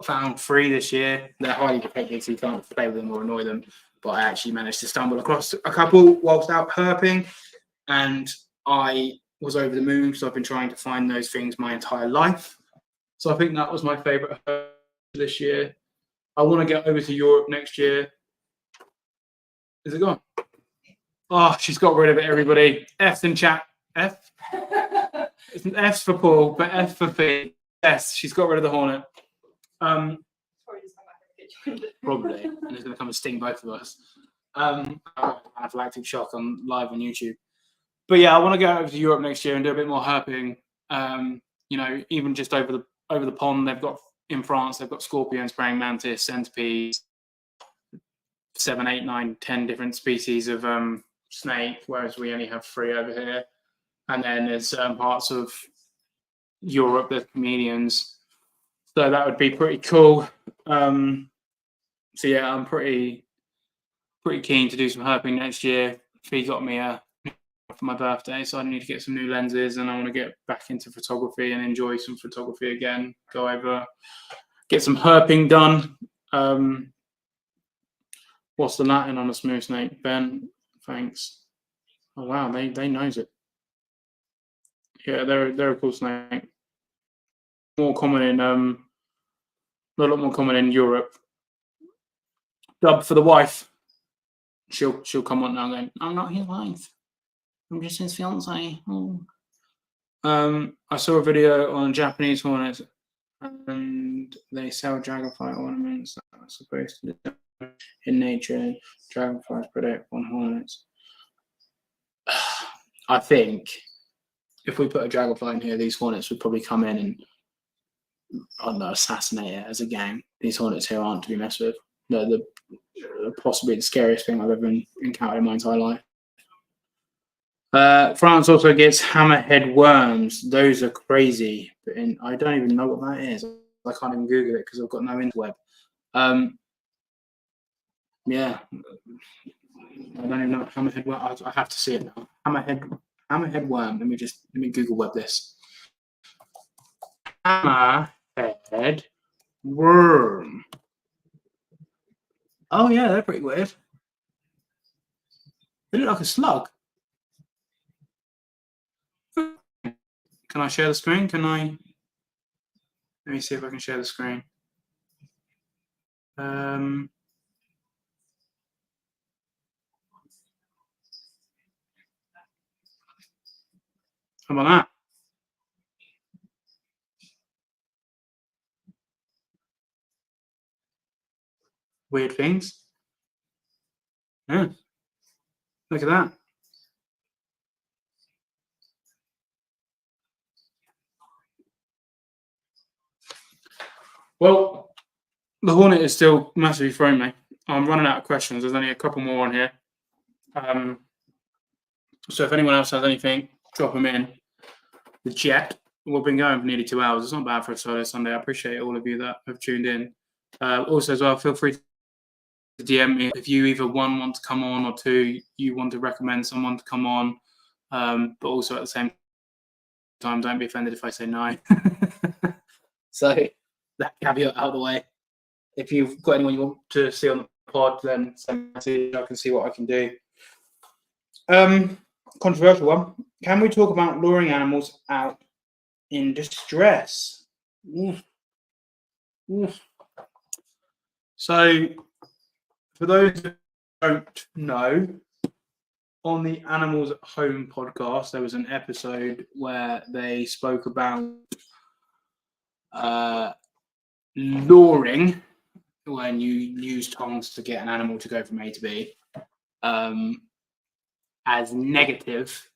Speaker 1: found 3 this year. They're highly protected, so you can't play with them or annoy them. But I actually managed to stumble across a couple whilst out herping, and I was over the moon because I've been trying to find those things my entire life. So I think that was my favourite this year. I want to get over to Europe next year. Is it gone? Oh, she's got rid of it, everybody. F's in chat. F? F's for Paul, but F for P. Yes, she's got rid of the hornet. Probably. And it's going to come and sting both of us. Anaphylactic shock live on YouTube. But yeah, I want to go over to Europe next year and do a bit more herping. Even just over the pond, they've got in France, they've got scorpions, praying mantis, centipedes, 7, 8, 9, 10 different species of snake, whereas we only have 3 over here. And then there's parts of Europe, there's chameleons. So that would be pretty cool. So yeah, I'm pretty pretty keen to do some herping next year. He got me a for my birthday, so I need to get some new lenses, and I want to get back into photography and enjoy some photography again. Go over, get some herping done. What's the Latin on a smooth snake, Ben? Thanks. Oh wow, they knows it. Yeah, they're a cool snake. More common in a lot more common in Europe. Dub for the wife. She'll come on now going, I'm not his wife. I'm just his fiance. Oh. I saw a video on Japanese hornets, and they sell dragonfly ornaments that are supposed to be in nature. Dragonflies predate on hornets. I think if we put a dragonfly in here, these hornets would probably come in and, I don't know, assassinate it as a game. These hornets here aren't to be messed with. They're possibly the scariest thing I've ever encountered in my entire life. France also gets hammerhead worms. Those are crazy. But I don't even know what that is. I can't even Google it because I've got no interweb. Yeah. I don't even know hammerhead worm. I have to see it now. Hammerhead worm. Let me Google web this. Hammerhead worm. Oh yeah, they're pretty weird. They look like a slug. Can I share the screen? Let me see if I can share the screen. How about that? Weird things. Yeah. Look at that. Well, the hornet is still massively throwing me. I'm running out of questions. There's only a couple more on here. So if anyone else has anything, drop them in the chat. We've been going for nearly 2 hours. It's not bad for a solo Sunday. I appreciate all of you that have tuned in. Also, as well, feel free to DM me if you either one want to come on or two you want to recommend someone to come on. But also at the same time, don't be offended if I say no. So that caveat out of the way. If you've got anyone you want to see on the pod, then send me a message. I can see what I can do. Controversial one. Can we talk about luring animals out in distress? Oof. Oof. So, for those who don't know, on the Animals at Home podcast, there was an episode where they spoke about luring, when you use tongs to get an animal to go from A to B, as negative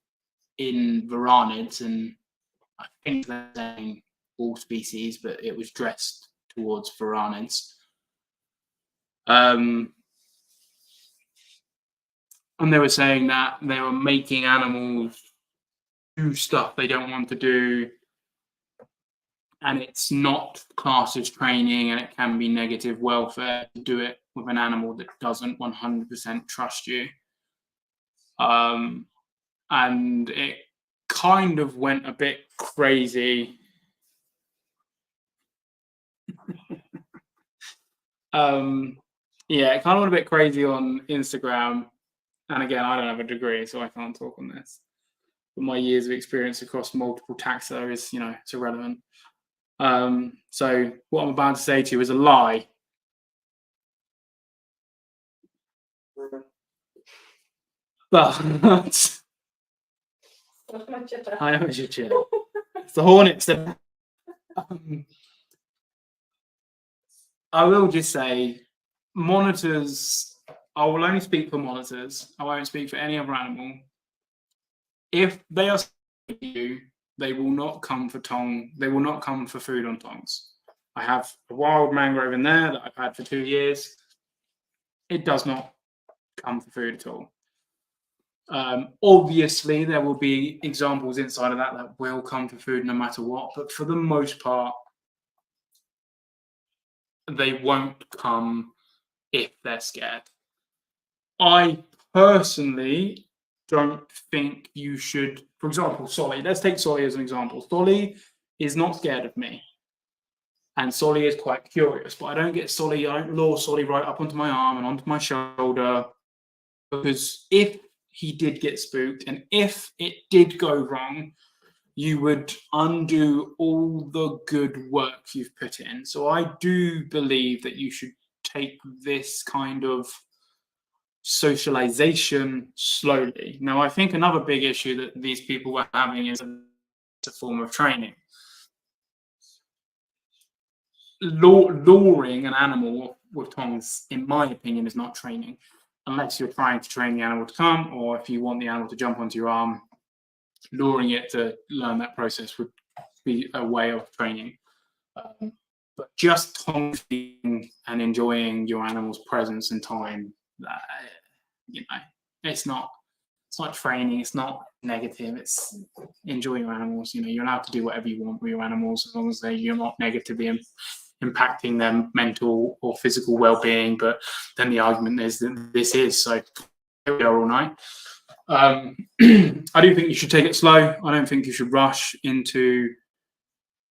Speaker 1: in varanids, and I think they're saying all species, but it was dressed towards varanids. And they were saying that they were making animals do stuff they don't want to do, and it's not classed as training, and it can be negative welfare to do it with an animal that doesn't 100% trust you. And it kind of went a bit crazy. Yeah, it kind of went a bit crazy on Instagram. And again, I don't have a degree, so I can't talk on this. But my years of experience across multiple taxa is, it's irrelevant. So what I'm about to say to you is a lie. But I know it's your chair. It's the hornets. I will just say, monitors. I will only speak for monitors. I won't speak for any other animal. If they are you, they will not come for tong. They will not come for food on tongs. I have a wild mangrove in there that I've had for 2 years. It does not come for food at all. Obviously, there will be examples inside of that will come for food no matter what, but for the most part, they won't come if they're scared. I personally don't think you should, for example, Solly. Let's take Solly as an example. Solly is not scared of me. And Solly is quite curious, but I don't lure Solly right up onto my arm and onto my shoulder, because if he did get spooked and if it did go wrong, you would undo all the good work you've put in. So I do believe that you should take this kind of socialization slowly. Now, I think another big issue that these people were having is a form of training. Luring an animal with tongs, in my opinion, is not training, unless you're trying to train the animal to come, or if you want the animal to jump onto your arm, luring it to learn that process would be a way of training. But just tongue feeding and enjoying your animal's presence and time, it's not training, it's not negative, it's enjoying your animals. You're allowed to do whatever you want with your animals, as long as you're not negatively impacting their mental or physical well-being. But then the argument is that this is, so here we are all night. I do think you should take it slow. I don't think you should rush into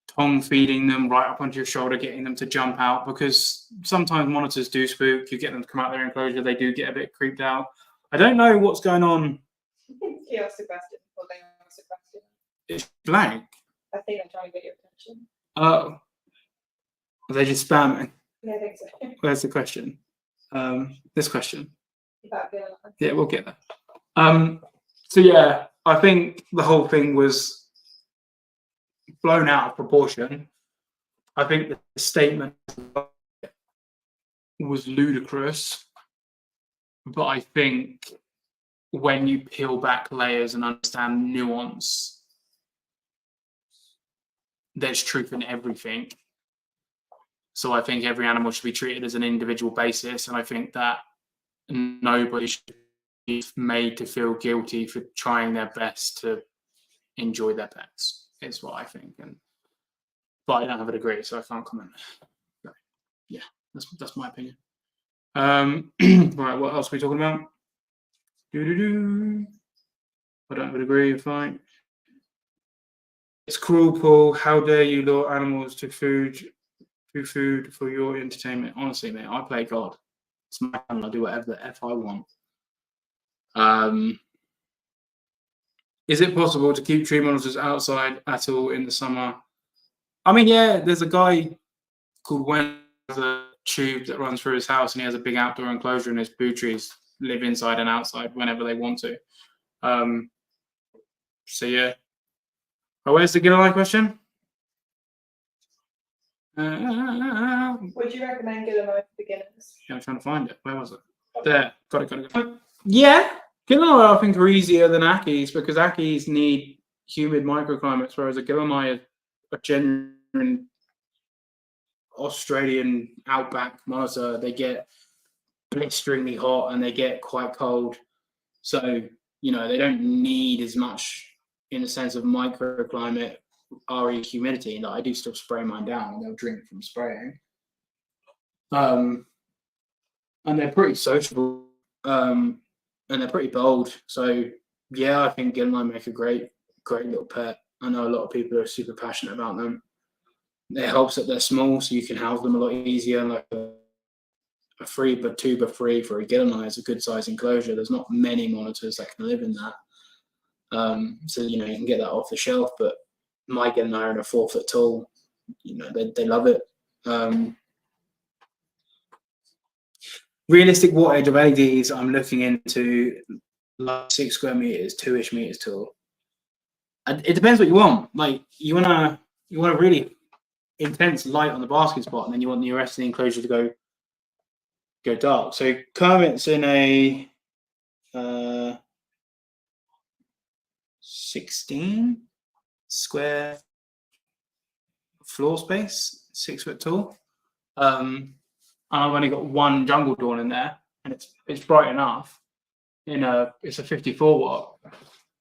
Speaker 1: tongue feeding them right up onto your shoulder, getting them to jump out, because sometimes monitors do spook. You get them to come out their enclosure, they do get a bit creeped out. I don't know what's going on.
Speaker 2: He asked a question before they asked a question.
Speaker 1: It's blank.
Speaker 2: I think I'm trying to get your attention.
Speaker 1: Oh. Are they just spamming?
Speaker 2: Yeah, I think so.
Speaker 1: Where's the question? This question.
Speaker 2: Yeah,
Speaker 1: we'll get there. So yeah, I think the whole thing was blown out of proportion. I think the statement was ludicrous, but I think when you peel back layers and understand nuance, there's truth in everything. So I think every animal should be treated as an individual basis, and I think that nobody should be made to feel guilty for trying their best to enjoy their pets, is what I think. But I don't have a degree, so I can't comment. So, yeah, that's my opinion. Right, what else are we talking about? I don't have a degree, fine. It's cruel, Paul. How dare you lure animals to food for your entertainment? Honestly, mate, I play God. It's my channel. I do whatever the F I want. Is it possible to keep tree monitors outside at all in the summer? I mean, yeah, there's a guy called Wen, has a tube that runs through his house, and he has a big outdoor enclosure, and his boo trees live inside and outside whenever they want to. So yeah. Oh, where's the Gilliland question?
Speaker 2: Would you recommend Gilliland for beginners?
Speaker 1: Yeah, I'm trying to find it. Where was it? There. Got it. Yeah. Gilliland, I think, are easier than Ackies, because Ackies need humid microclimates, whereas a Gilliland, a genuine Australian outback monitor, they get blisteringly hot and they get quite cold. So, they don't need as much in the sense of microclimate, RE humidity. And I do still spray mine down, and they'll drink from spraying. And they're pretty sociable, and they're pretty bold. So yeah, I think Gilliland make a great little pet. I know a lot of people are super passionate about them. It helps that they're small, so you can house them a lot easier. Like a 2x3 for a Gilliland is a good size enclosure. There's not many monitors that can live in that. So you can get that off the shelf. But my Gilliland are in a 4 foot tall. They love it. Realistic wattage of LEDs, I'm looking into like 6 square meters, 2-ish meters tall. It depends what you want. Like you want a really intense light on the basking spot, and then you want the rest of the enclosure to go dark. So Kermit's in a 16 square floor space, 6 foot tall. And I've only got one jungle dawn in there, and it's bright enough. It's a 54 watt,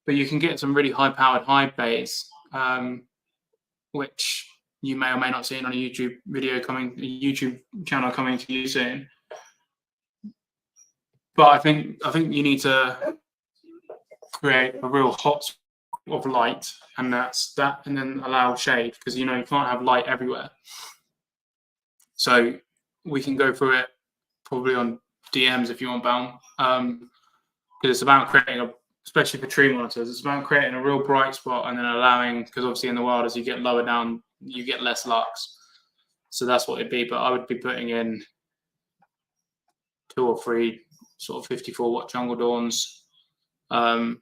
Speaker 1: but you can get some really high powered high bays, which you may or may not see on a YouTube channel coming to you soon. But I think you need to create a real hot of light, and that's that, and then allow shade, because you can't have light everywhere. So we can go through it probably on DMs if you want, Baum. Because it's about creating especially for tree monitors, it's about creating a real bright spot and then allowing, because obviously in the wild, as you get lower down, you get less lux. So that's what it'd be. But I would be putting in 2 or 3 sort of 54-watt jungle dawns. That'd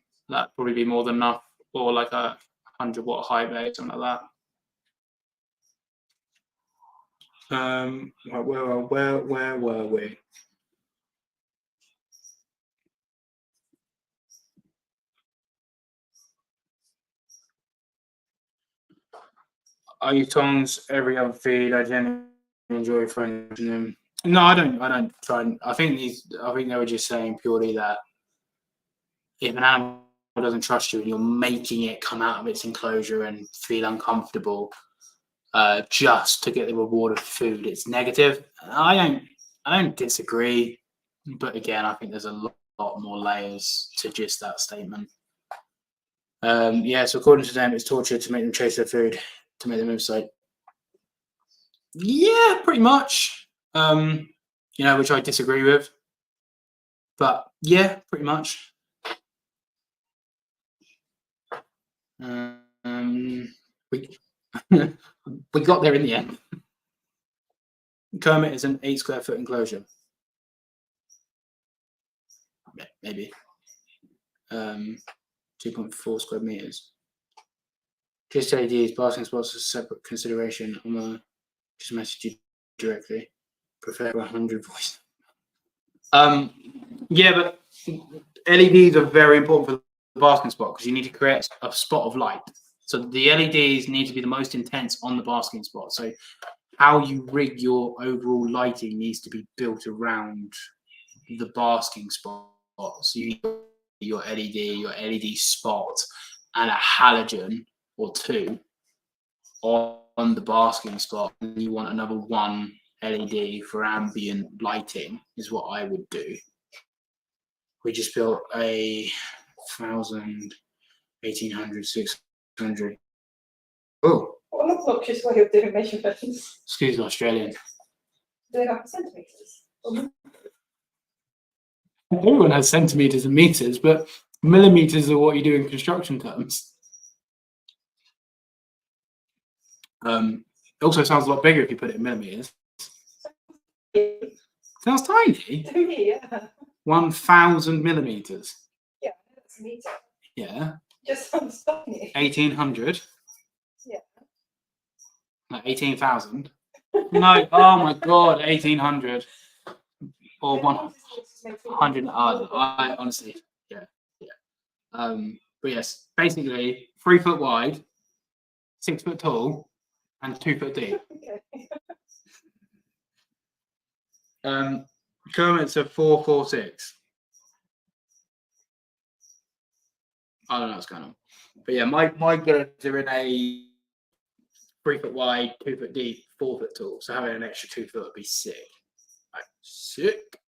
Speaker 1: probably be more than enough, or like a 100-watt high bay, something like that. Where were we? I use tongs every other feed. I generally enjoy finding them. No, I don't try. I think they were just saying purely that if an animal doesn't trust you and you're making it come out of its enclosure and feel uncomfortable, just to get the reward of food, it's negative. I don't disagree, but again, I think there's a lot more layers to just that statement. So according to them, it's torture to make them chase their food to make them move sight. Yeah, pretty much. Which I disagree with. But yeah, pretty much. We we got there in the end. Kermit is an 8 square foot enclosure. Maybe. 2.4 square meters. Just LEDs, basking spots are separate consideration. I'm gonna just message you directly. Prefer 100 voice. Yeah, but LEDs are very important for the basking spot because you need to create a spot of light. So the LEDs need to be the most intense on the basking spot. So how you rig your overall lighting needs to be built around the basking spot. So you need your LED spot, and a halogen or 2 on the basking spot. And you want another 1 LED for ambient lighting is what I would do. We just built a 1,000, 1,800, 600. Oh.
Speaker 2: What an obnoxious way of doing measurements.
Speaker 1: Excuse me, Australian.
Speaker 2: Do they have centimetres?
Speaker 1: Everyone has centimetres and metres, but millimetres are what you do in construction terms. It also sounds a lot bigger if you put it in millimetres. Sounds tiny.
Speaker 2: To me, yeah.
Speaker 1: 1,000 millimetres.
Speaker 2: Yeah, that's a metre.
Speaker 1: Yeah.
Speaker 2: Just sounds tiny.
Speaker 1: 1,800.
Speaker 2: Yeah.
Speaker 1: Like 18,000. No, oh my god, 1,800. Or 100. I honestly, yeah. But yes, basically 3 foot wide, 6 foot tall, and 2 foot deep.
Speaker 2: Okay.
Speaker 1: Kermit's a 446. I don't know what's going on, but yeah, my goods are in a 3 foot wide, 2 foot deep, 4 foot tall. So having an extra 2 foot would be sick. Like, sick.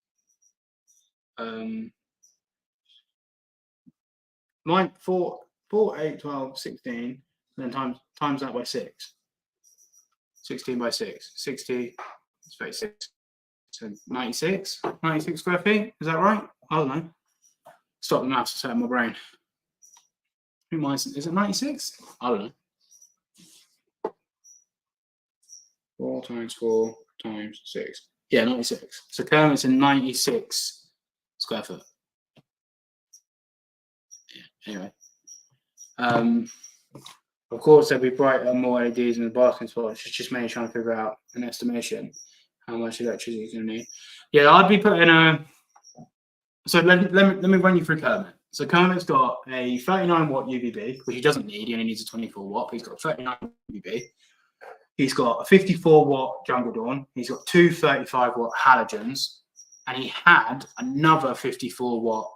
Speaker 1: Mine 4, 8, 12, 16, and then times that by 6. 16 by 6. 60, it's 36. So 96 square feet. Is that right? I don't know. Stop the maths to set in my brain. Who minds? Is it 96? I don't know. 4 times 4 times 6. Yeah, 96. So Kermit's in 96 square foot. Yeah, anyway. Of course, there'll be brighter, more LEDs in the basking spot. It's just mainly trying to figure out an estimation how much electricity you're going to need. Yeah, I'd be putting a. So let me run you through Kermit. So Kermit's got a 39-watt UVB, which he doesn't need. He only needs a 24-watt. But he's got 39 UVB. He's got a 54-watt jungle dawn. He's got 2 35-watt halogens, and he had another 54-watt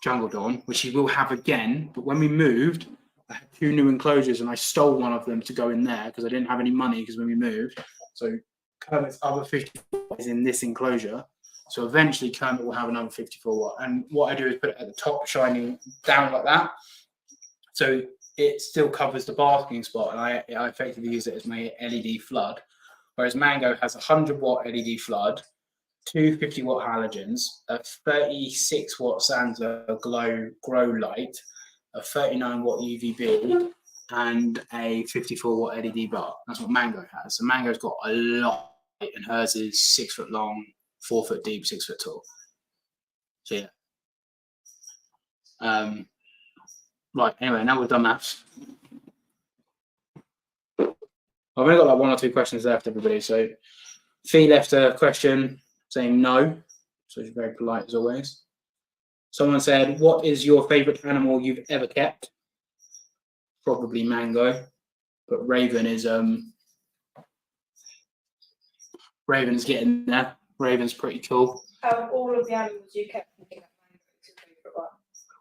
Speaker 1: jungle dawn, which he will have again. But when we moved, I had 2 new enclosures, and I stole one of them to go in there because I didn't have any money because when we moved. So Kermit's other 54 is in this enclosure. So eventually Kermit will have another 54 watt. And what I do is put it at the top, shining down like that. So it still covers the basking spot, and I effectively use it as my LED flood. Whereas Mango has a 100 watt LED flood, two 50 watt halogens, a 36 watt Sansa grow light, a 39 watt UVB, and a 54 watt LED bar. That's what Mango has. So Mango's got a lot, and hers is 6 foot long, 4 foot deep, 6 foot tall. So yeah. Right. Anyway, now we've done that. I've only got like 1 or 2 questions left, everybody. So Fee left a question saying no, so she's very polite as always. Someone said, "What is your favourite animal you've ever kept?" Probably Mango, but Raven is Raven's getting there. Raven's pretty cool.
Speaker 2: Out of all of the animals you kept, I think that Mango is your favourite one.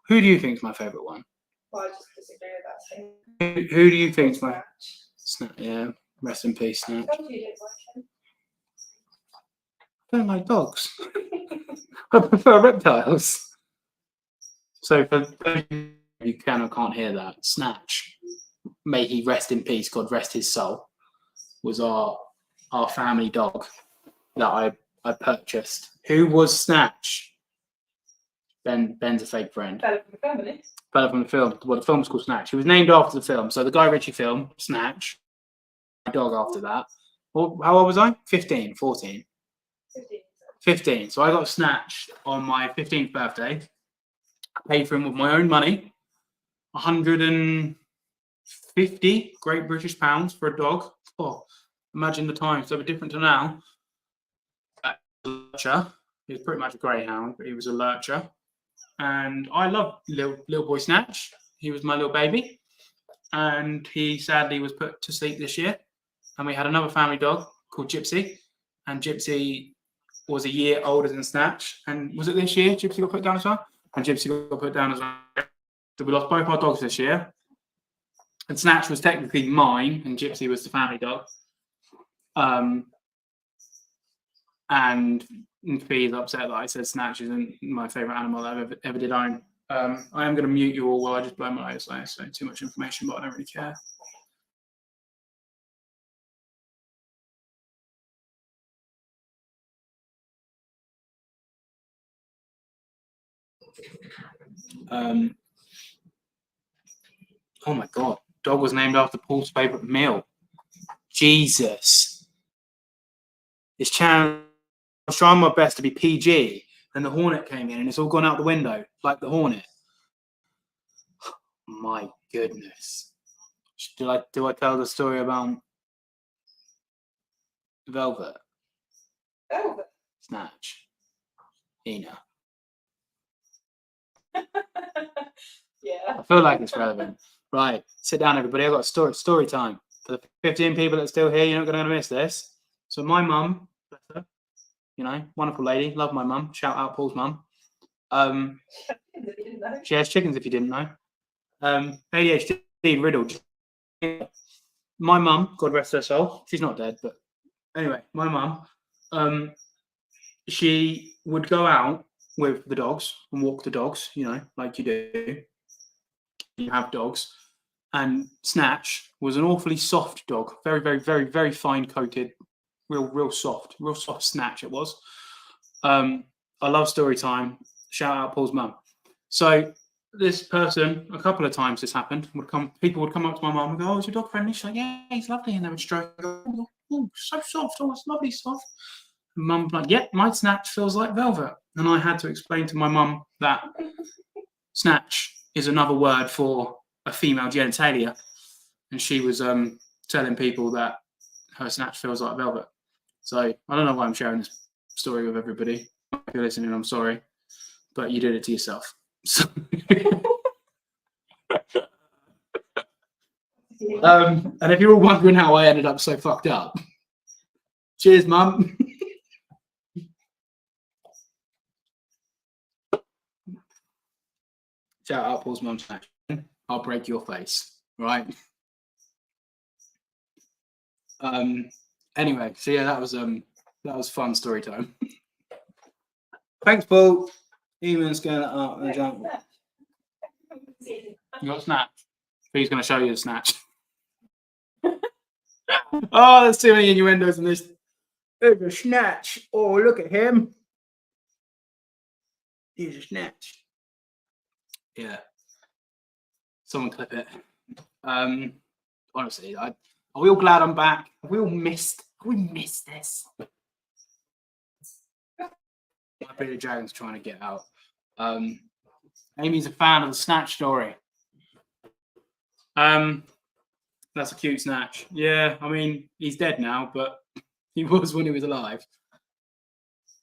Speaker 1: Who do you think's my favourite one?
Speaker 2: Well, I just disagree with that thing.
Speaker 1: Who do you think's my Snatch? Yeah, rest in peace, Snatch.
Speaker 2: I told you didn't like him.
Speaker 1: I don't like dogs. I prefer reptiles. So for those of you who can or can't hear that, Snatch, may he rest in peace, God rest his soul, was our family dog that I purchased. Who was Snatch? Ben's a fake friend.
Speaker 2: Fella from the family.
Speaker 1: Fella from the film. Well, the film's called Snatch. He was named after the film. So the Guy Ritchie film, Snatch. My dog after that. Well, how old was I? 15, 14. 15. So I got Snatch on my 15th birthday. I paid for him with my own money. 150 Great British pounds for a dog. Oh, imagine the times. They were different to now. Lurcher. He was pretty much a greyhound, but he was a lurcher. And I loved little boy Snatch. He was my little baby. And he sadly was put to sleep this year. And we had another family dog called Gypsy. And Gypsy was a year older than Snatch. And was it this year Gypsy got put down as well? And Gypsy got put down as well. So we lost both our dogs this year. And Snatch was technically mine, and Gypsy was the family dog. And Fee's upset that I said Snatch isn't my favourite animal that I've ever did own. I am going to mute you all while I just blow my nose. So too much information, but I don't really care. Oh my God. Dog was named after Paul's favourite meal. Jesus. This channel, I was trying my best to be PG, and the Hornet came in and it's all gone out the window, like the Hornet. My goodness. Do I tell the story about Velvet?
Speaker 2: Velvet?
Speaker 1: Snatch. Ina.
Speaker 2: Yeah.
Speaker 1: I feel like it's relevant. Right, sit down, everybody. I've got a story time. For the 15 people that are still here, you're not going to miss this. So my mum, bless her, wonderful lady, love my mum. Shout out Paul's mum. She has chickens, if you didn't know. ADHD riddled. My mum, God rest her soul, she's not dead, but anyway, my mum, she would go out with the dogs and walk the dogs, like you do. You have dogs. And Snatch was an awfully soft dog, very, very, very, very fine coated, real soft Snatch it was. I love story time. Shout out Paul's mum. So this person, a couple of times this happened, people would come up to my mum and go, "Oh, is your dog friendly?" She's like, "Yeah, he's lovely." And they would stroke, "Oh, so soft, oh, it's lovely soft." And mum was like, "Yeah, my Snatch feels like velvet." And I had to explain to my mum that Snatch is another word for a female genitalia, and she was telling people that her Snatch feels like velvet. So I don't know why I'm sharing this story with everybody. If you're listening, I'm sorry, but you did it to yourself. So and if you're all wondering how I ended up so fucked up, cheers, mum. Shout out Paul's mum. I'll break your face, right? Anyway, so yeah, that was fun story time. Thanks, Paul. Eamon's going up and jump. You got a snatch? He's going to show you the snatch. Oh, there's too many innuendos in this. There's a snatch. Oh, look at him. Here's a snatch. Yeah. Someone clip it. Honestly, are we all glad I'm back? Have we missed this? My Billy Dragon's trying to get out. Amy's a fan of the snatch story. That's a cute snatch. Yeah, I mean, he's dead now, but he was when he was alive.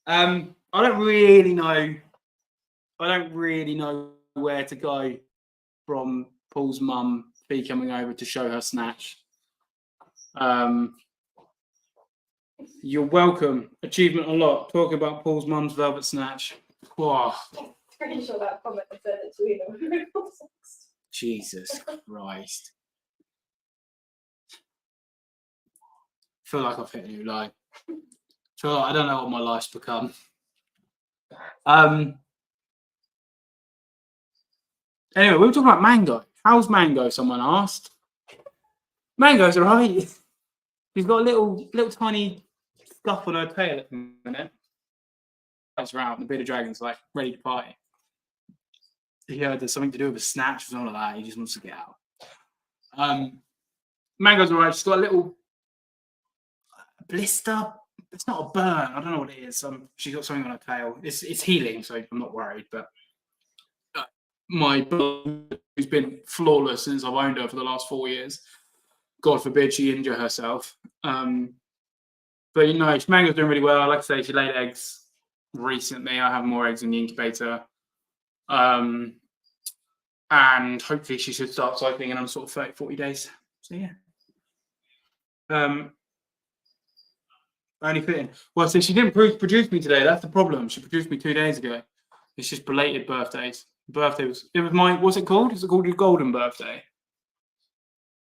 Speaker 1: I don't really know where to go from Paul's mum be coming over to show her snatch. You're welcome. Achievement unlocked. Talking about Paul's mum's velvet snatch. Whoa.
Speaker 2: Pretty sure that comment I said it to you.
Speaker 1: Jesus Christ. Feel like I've hit a new line. Feel like I don't know what my life's become. Anyway, we were talking about Mango. How's Mango? Someone asked. Mango's alright. She's got a little tiny scuff on her tail at the minute. That's around. The bearded dragon's like ready to party. He heard there's something to do with a snatch or something like that. He just wants to get out. Mango's alright. She's got a little blister. It's not a burn. I don't know what it is. She's got something on her tail. It's healing, so I'm not worried. But my blood, who's been flawless since I've owned her for the last 4 years. God forbid she injure herself. But you know, Mango's doing really well. Like I say, she laid eggs recently. I have more eggs in the incubator. And hopefully she should start cycling in sort of 30, 40 days. So yeah. Only fitting. Well, so she didn't produce me today. That's the problem. She produced me 2 days ago. It's just belated birthdays. It was my, what's it called? Is it called your golden birthday?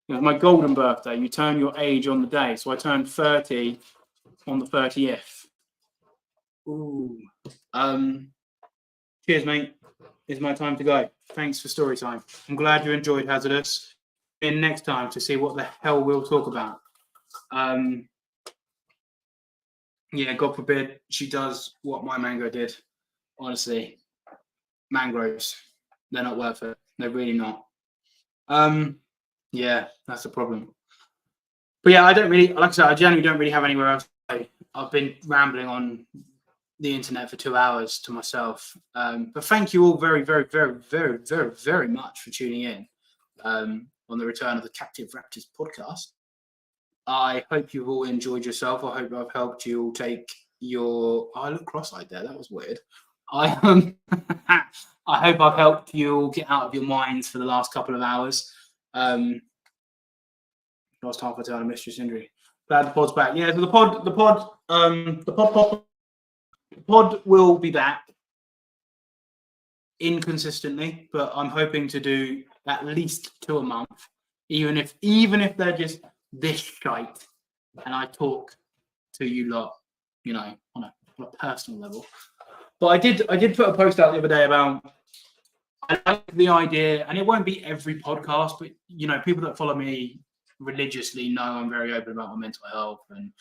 Speaker 1: It was my golden birthday. You turn your age on the day. So I turned 30 on the 30th. Ooh. Cheers, mate. It's my time to go. Thanks for story time. I'm glad you enjoyed Hazardous. In next time to see what the hell we'll talk about. Yeah, God forbid she does what my Mango did. Honestly, mangroves, they're not worth it. They're really not. Yeah, that's the problem. But yeah, I don't really, like I said, I generally don't really have anywhere else to go. I've been rambling on the internet for 2 hours to myself. But thank you all very, very, very, very, very, very much for tuning in on the return of the Captive Raptors podcast. I hope you've all enjoyed yourself. I hope I've helped you all take your... Oh, I look cross-eyed there. That was weird. I hope I've helped you all get out of your minds for the last couple of hours. Lost half a turn of mistress injury. Glad the pod's back. Yeah, so the pod will be back inconsistently, but I'm hoping to do at least 2 a month, even if they're just this shite, and I talk to you lot, you know, on a personal level. But I did put a post out the other day about, I like the idea, and it won't be every podcast, but you know, people that follow me religiously know I'm very open about my mental health and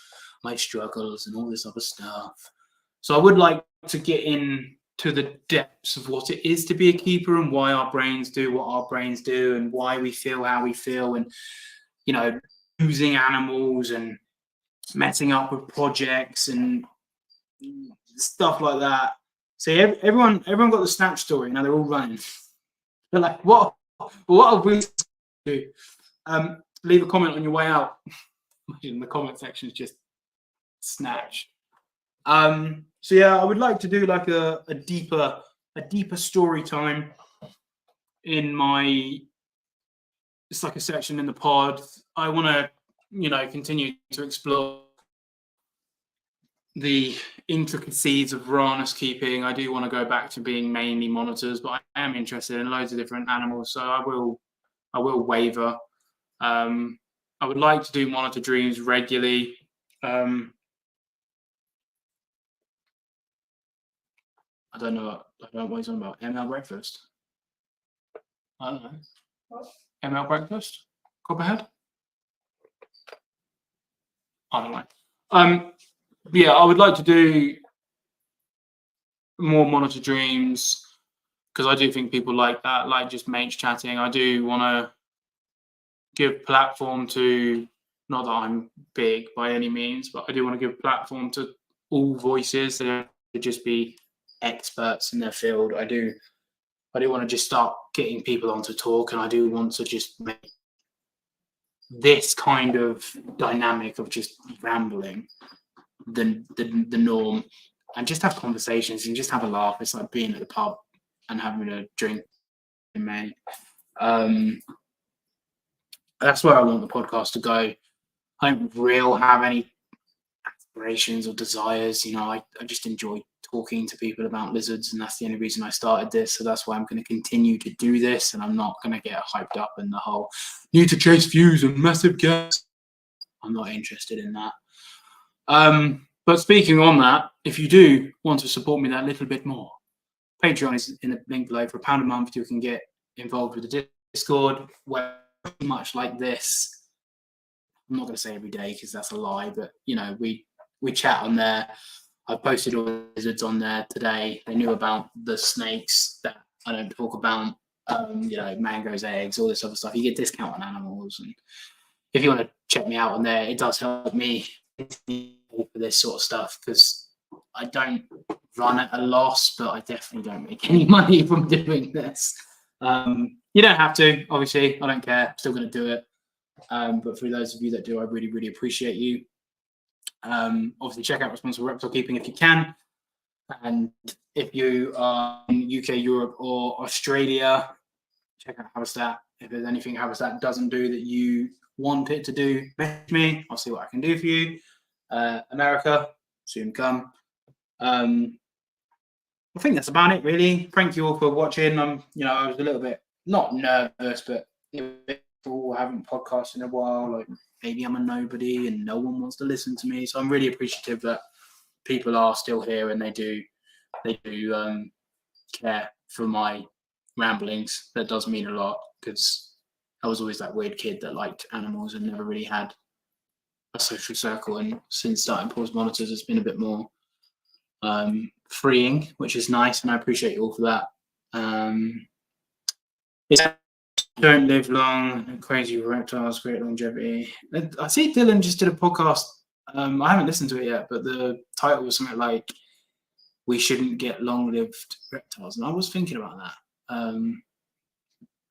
Speaker 1: my struggles and all this other stuff. So I would like to get into the depths of what it is to be a keeper and why our brains do what our brains do and why we feel how we feel, and you know, losing animals and messing up with projects and stuff like that. See, everyone got the snatch story. Now they're all running. They're like, what have we do? Leave a comment on your way out. In the comment section is just snatch. So yeah, I would like to do like a deeper story time in my. It's like a section in the pod. I want to, you know, continue to explore the intricacies of harness keeping. I do want to go back to being mainly monitors, but I am interested in loads of different animals, so I will waver. I would like to do monitor dreams regularly. I don't know what he's on about. ML breakfast. I don't know.
Speaker 2: What?
Speaker 1: ML breakfast? Copperhead? I don't know. Yeah, I would like to do more monitor dreams because I do think people like that, like just mates chatting. I do want to give platform to, not that I'm big by any means, but I do want to give platform to all voices. They don't have to just be experts in their field. I do want to just start getting people on to talk, and I do want to just make this kind of dynamic of just rambling the norm, and just have conversations and just have a laugh. It's like being at the pub and having a drink in May. That's where I want the podcast to go. I don't really have any aspirations or desires. You know, I just enjoy talking to people about lizards, and that's the only reason I started this. So that's why I'm going to continue to do this, and I'm not going to get hyped up in the whole need to chase views and massive guests. I'm not interested in that. But speaking on that, if you do want to support me that little bit more, Patreon is in the link below. For £1 a month, you can get involved with the Discord, where much like this, I'm not going to say every day because that's a lie, but you know, we chat on there. I posted all the lizards on there today. They knew about the snakes that I don't talk about, you know, mangoes, eggs, all this other stuff. You get discount on animals, and if you want to check me out on there, it does help me for this sort of stuff, because I don't run at a loss, but I definitely don't make any money from doing this. You don't have to, obviously. I don't care. I'm still going to do it. But for those of you that do, I really, really appreciate you. Obviously, check out Responsible Reptile Keeping if you can. And if you are in UK, Europe, or Australia, check out HabiStat. If there's anything HabiStat doesn't do that you want it to do, message me. I'll see what I can do for you. America, soon come. I think that's about it, really. Thank you all for watching. I was a little bit not nervous, but I haven't podcasted in a while. Like, maybe I'm a nobody and no one wants to listen to me. So I'm really appreciative that people are still here and they do care for my ramblings. That does mean a lot, because I was always that weird kid that liked animals and never really had a social circle. And since starting Pause Monitors, it's been a bit more freeing, which is nice, and I appreciate you all for that. Don't live long, crazy reptiles, great longevity. I see Dylan just did a podcast. I haven't listened to it yet, but the title was something like "We Shouldn't Get Long-Lived Reptiles," and I was thinking about that.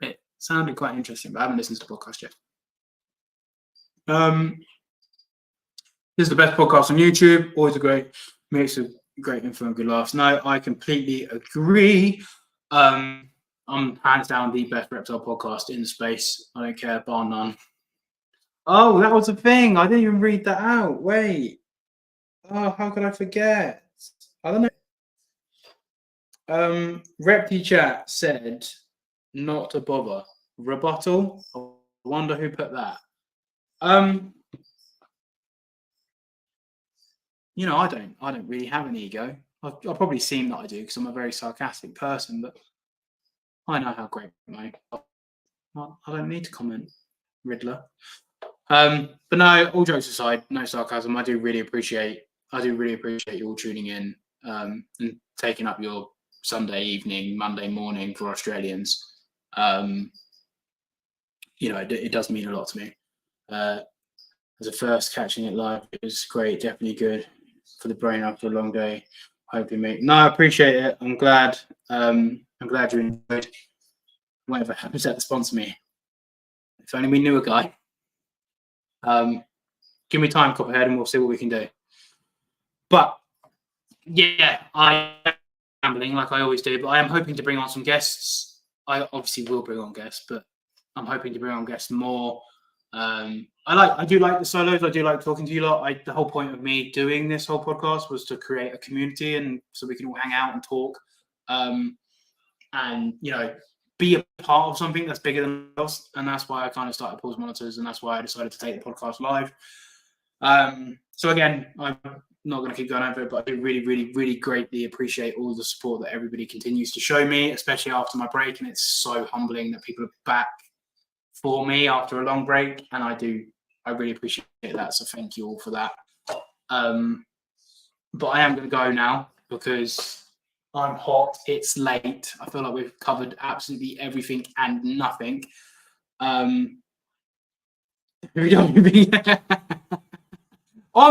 Speaker 1: It sounded quite interesting, but I haven't listened to the podcast yet. This is the best podcast on YouTube. Always a great mix of great info and good laughs. No, I completely agree. I'm hands down the best reptile podcast in space. I don't care, bar none. Oh, that was a thing. I didn't even read that out. Wait. Oh, how could I forget? I don't know. Repti Chat said not to bother. Rebuttal. I wonder who put that. You know, I don't really have an ego. I'll probably seem that I do because I'm a very sarcastic person, but I know how great I am. I don't need to comment, Riddler. But no, all jokes aside, no sarcasm. I do really appreciate you all tuning in and taking up your Sunday evening, Monday morning for Australians. You know, it does mean a lot to me. As a first catching it live, it was great, definitely good for the brain after a long day. Hopefully, mate. No, I appreciate it. I'm glad you enjoyed. Whatever happens to sponsor me. If only we knew a guy. Give me time, Copperhead, and we'll see what we can do. But yeah, I am rambling like I always do, but I am hoping to bring on some guests. I obviously will bring on guests, but I'm hoping to bring on guests more. I do like the solos. I do like talking to you lot. The whole point of me doing this whole podcast was to create a community, and so we can all hang out and talk, and you know, be a part of something that's bigger than us. And that's why I kind of started Pause Monitors, and that's why I decided to take the podcast live. So again, I'm not going to keep going over it, but I do really, really, really greatly appreciate all the support that everybody continues to show me, especially after my break. And it's so humbling that people are back for me after a long break. And I really appreciate that. So thank you all for that. But I am going to go now because I'm hot. It's late. I feel like we've covered absolutely everything and nothing. On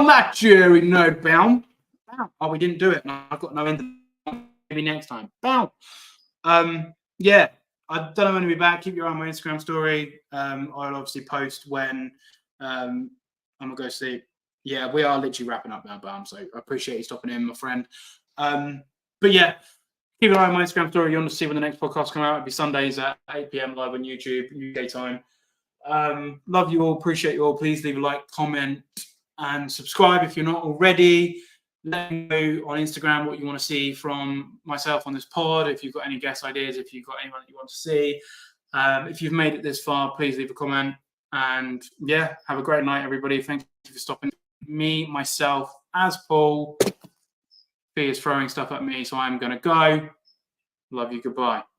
Speaker 1: that cheery note, bow. Oh, we didn't do it. I've got no end. Maybe next time. Bow. Yeah, I don't know when to be back. Keep your eye on my Instagram story. I'll obviously post when I'm gonna go sleep. Yeah, we are literally wrapping up now, Bam. So I appreciate you stopping in, my friend. But yeah, keep an eye on my Instagram story. You want to see when the next podcast come out? It'll be Sundays at 8 p.m. live on YouTube, UK time. Love you all, appreciate you all. Please leave a like, comment, and subscribe if you're not already. Let me know on Instagram what you want to see from myself on this pod. If you've got any guest ideas, if you've got anyone that you want to see. If you've made it this far, please leave a comment. And yeah, have a great night, everybody. Thank you for stopping. Me, myself, as Paul. He is throwing stuff at me, so I'm going to go. Love you. Goodbye.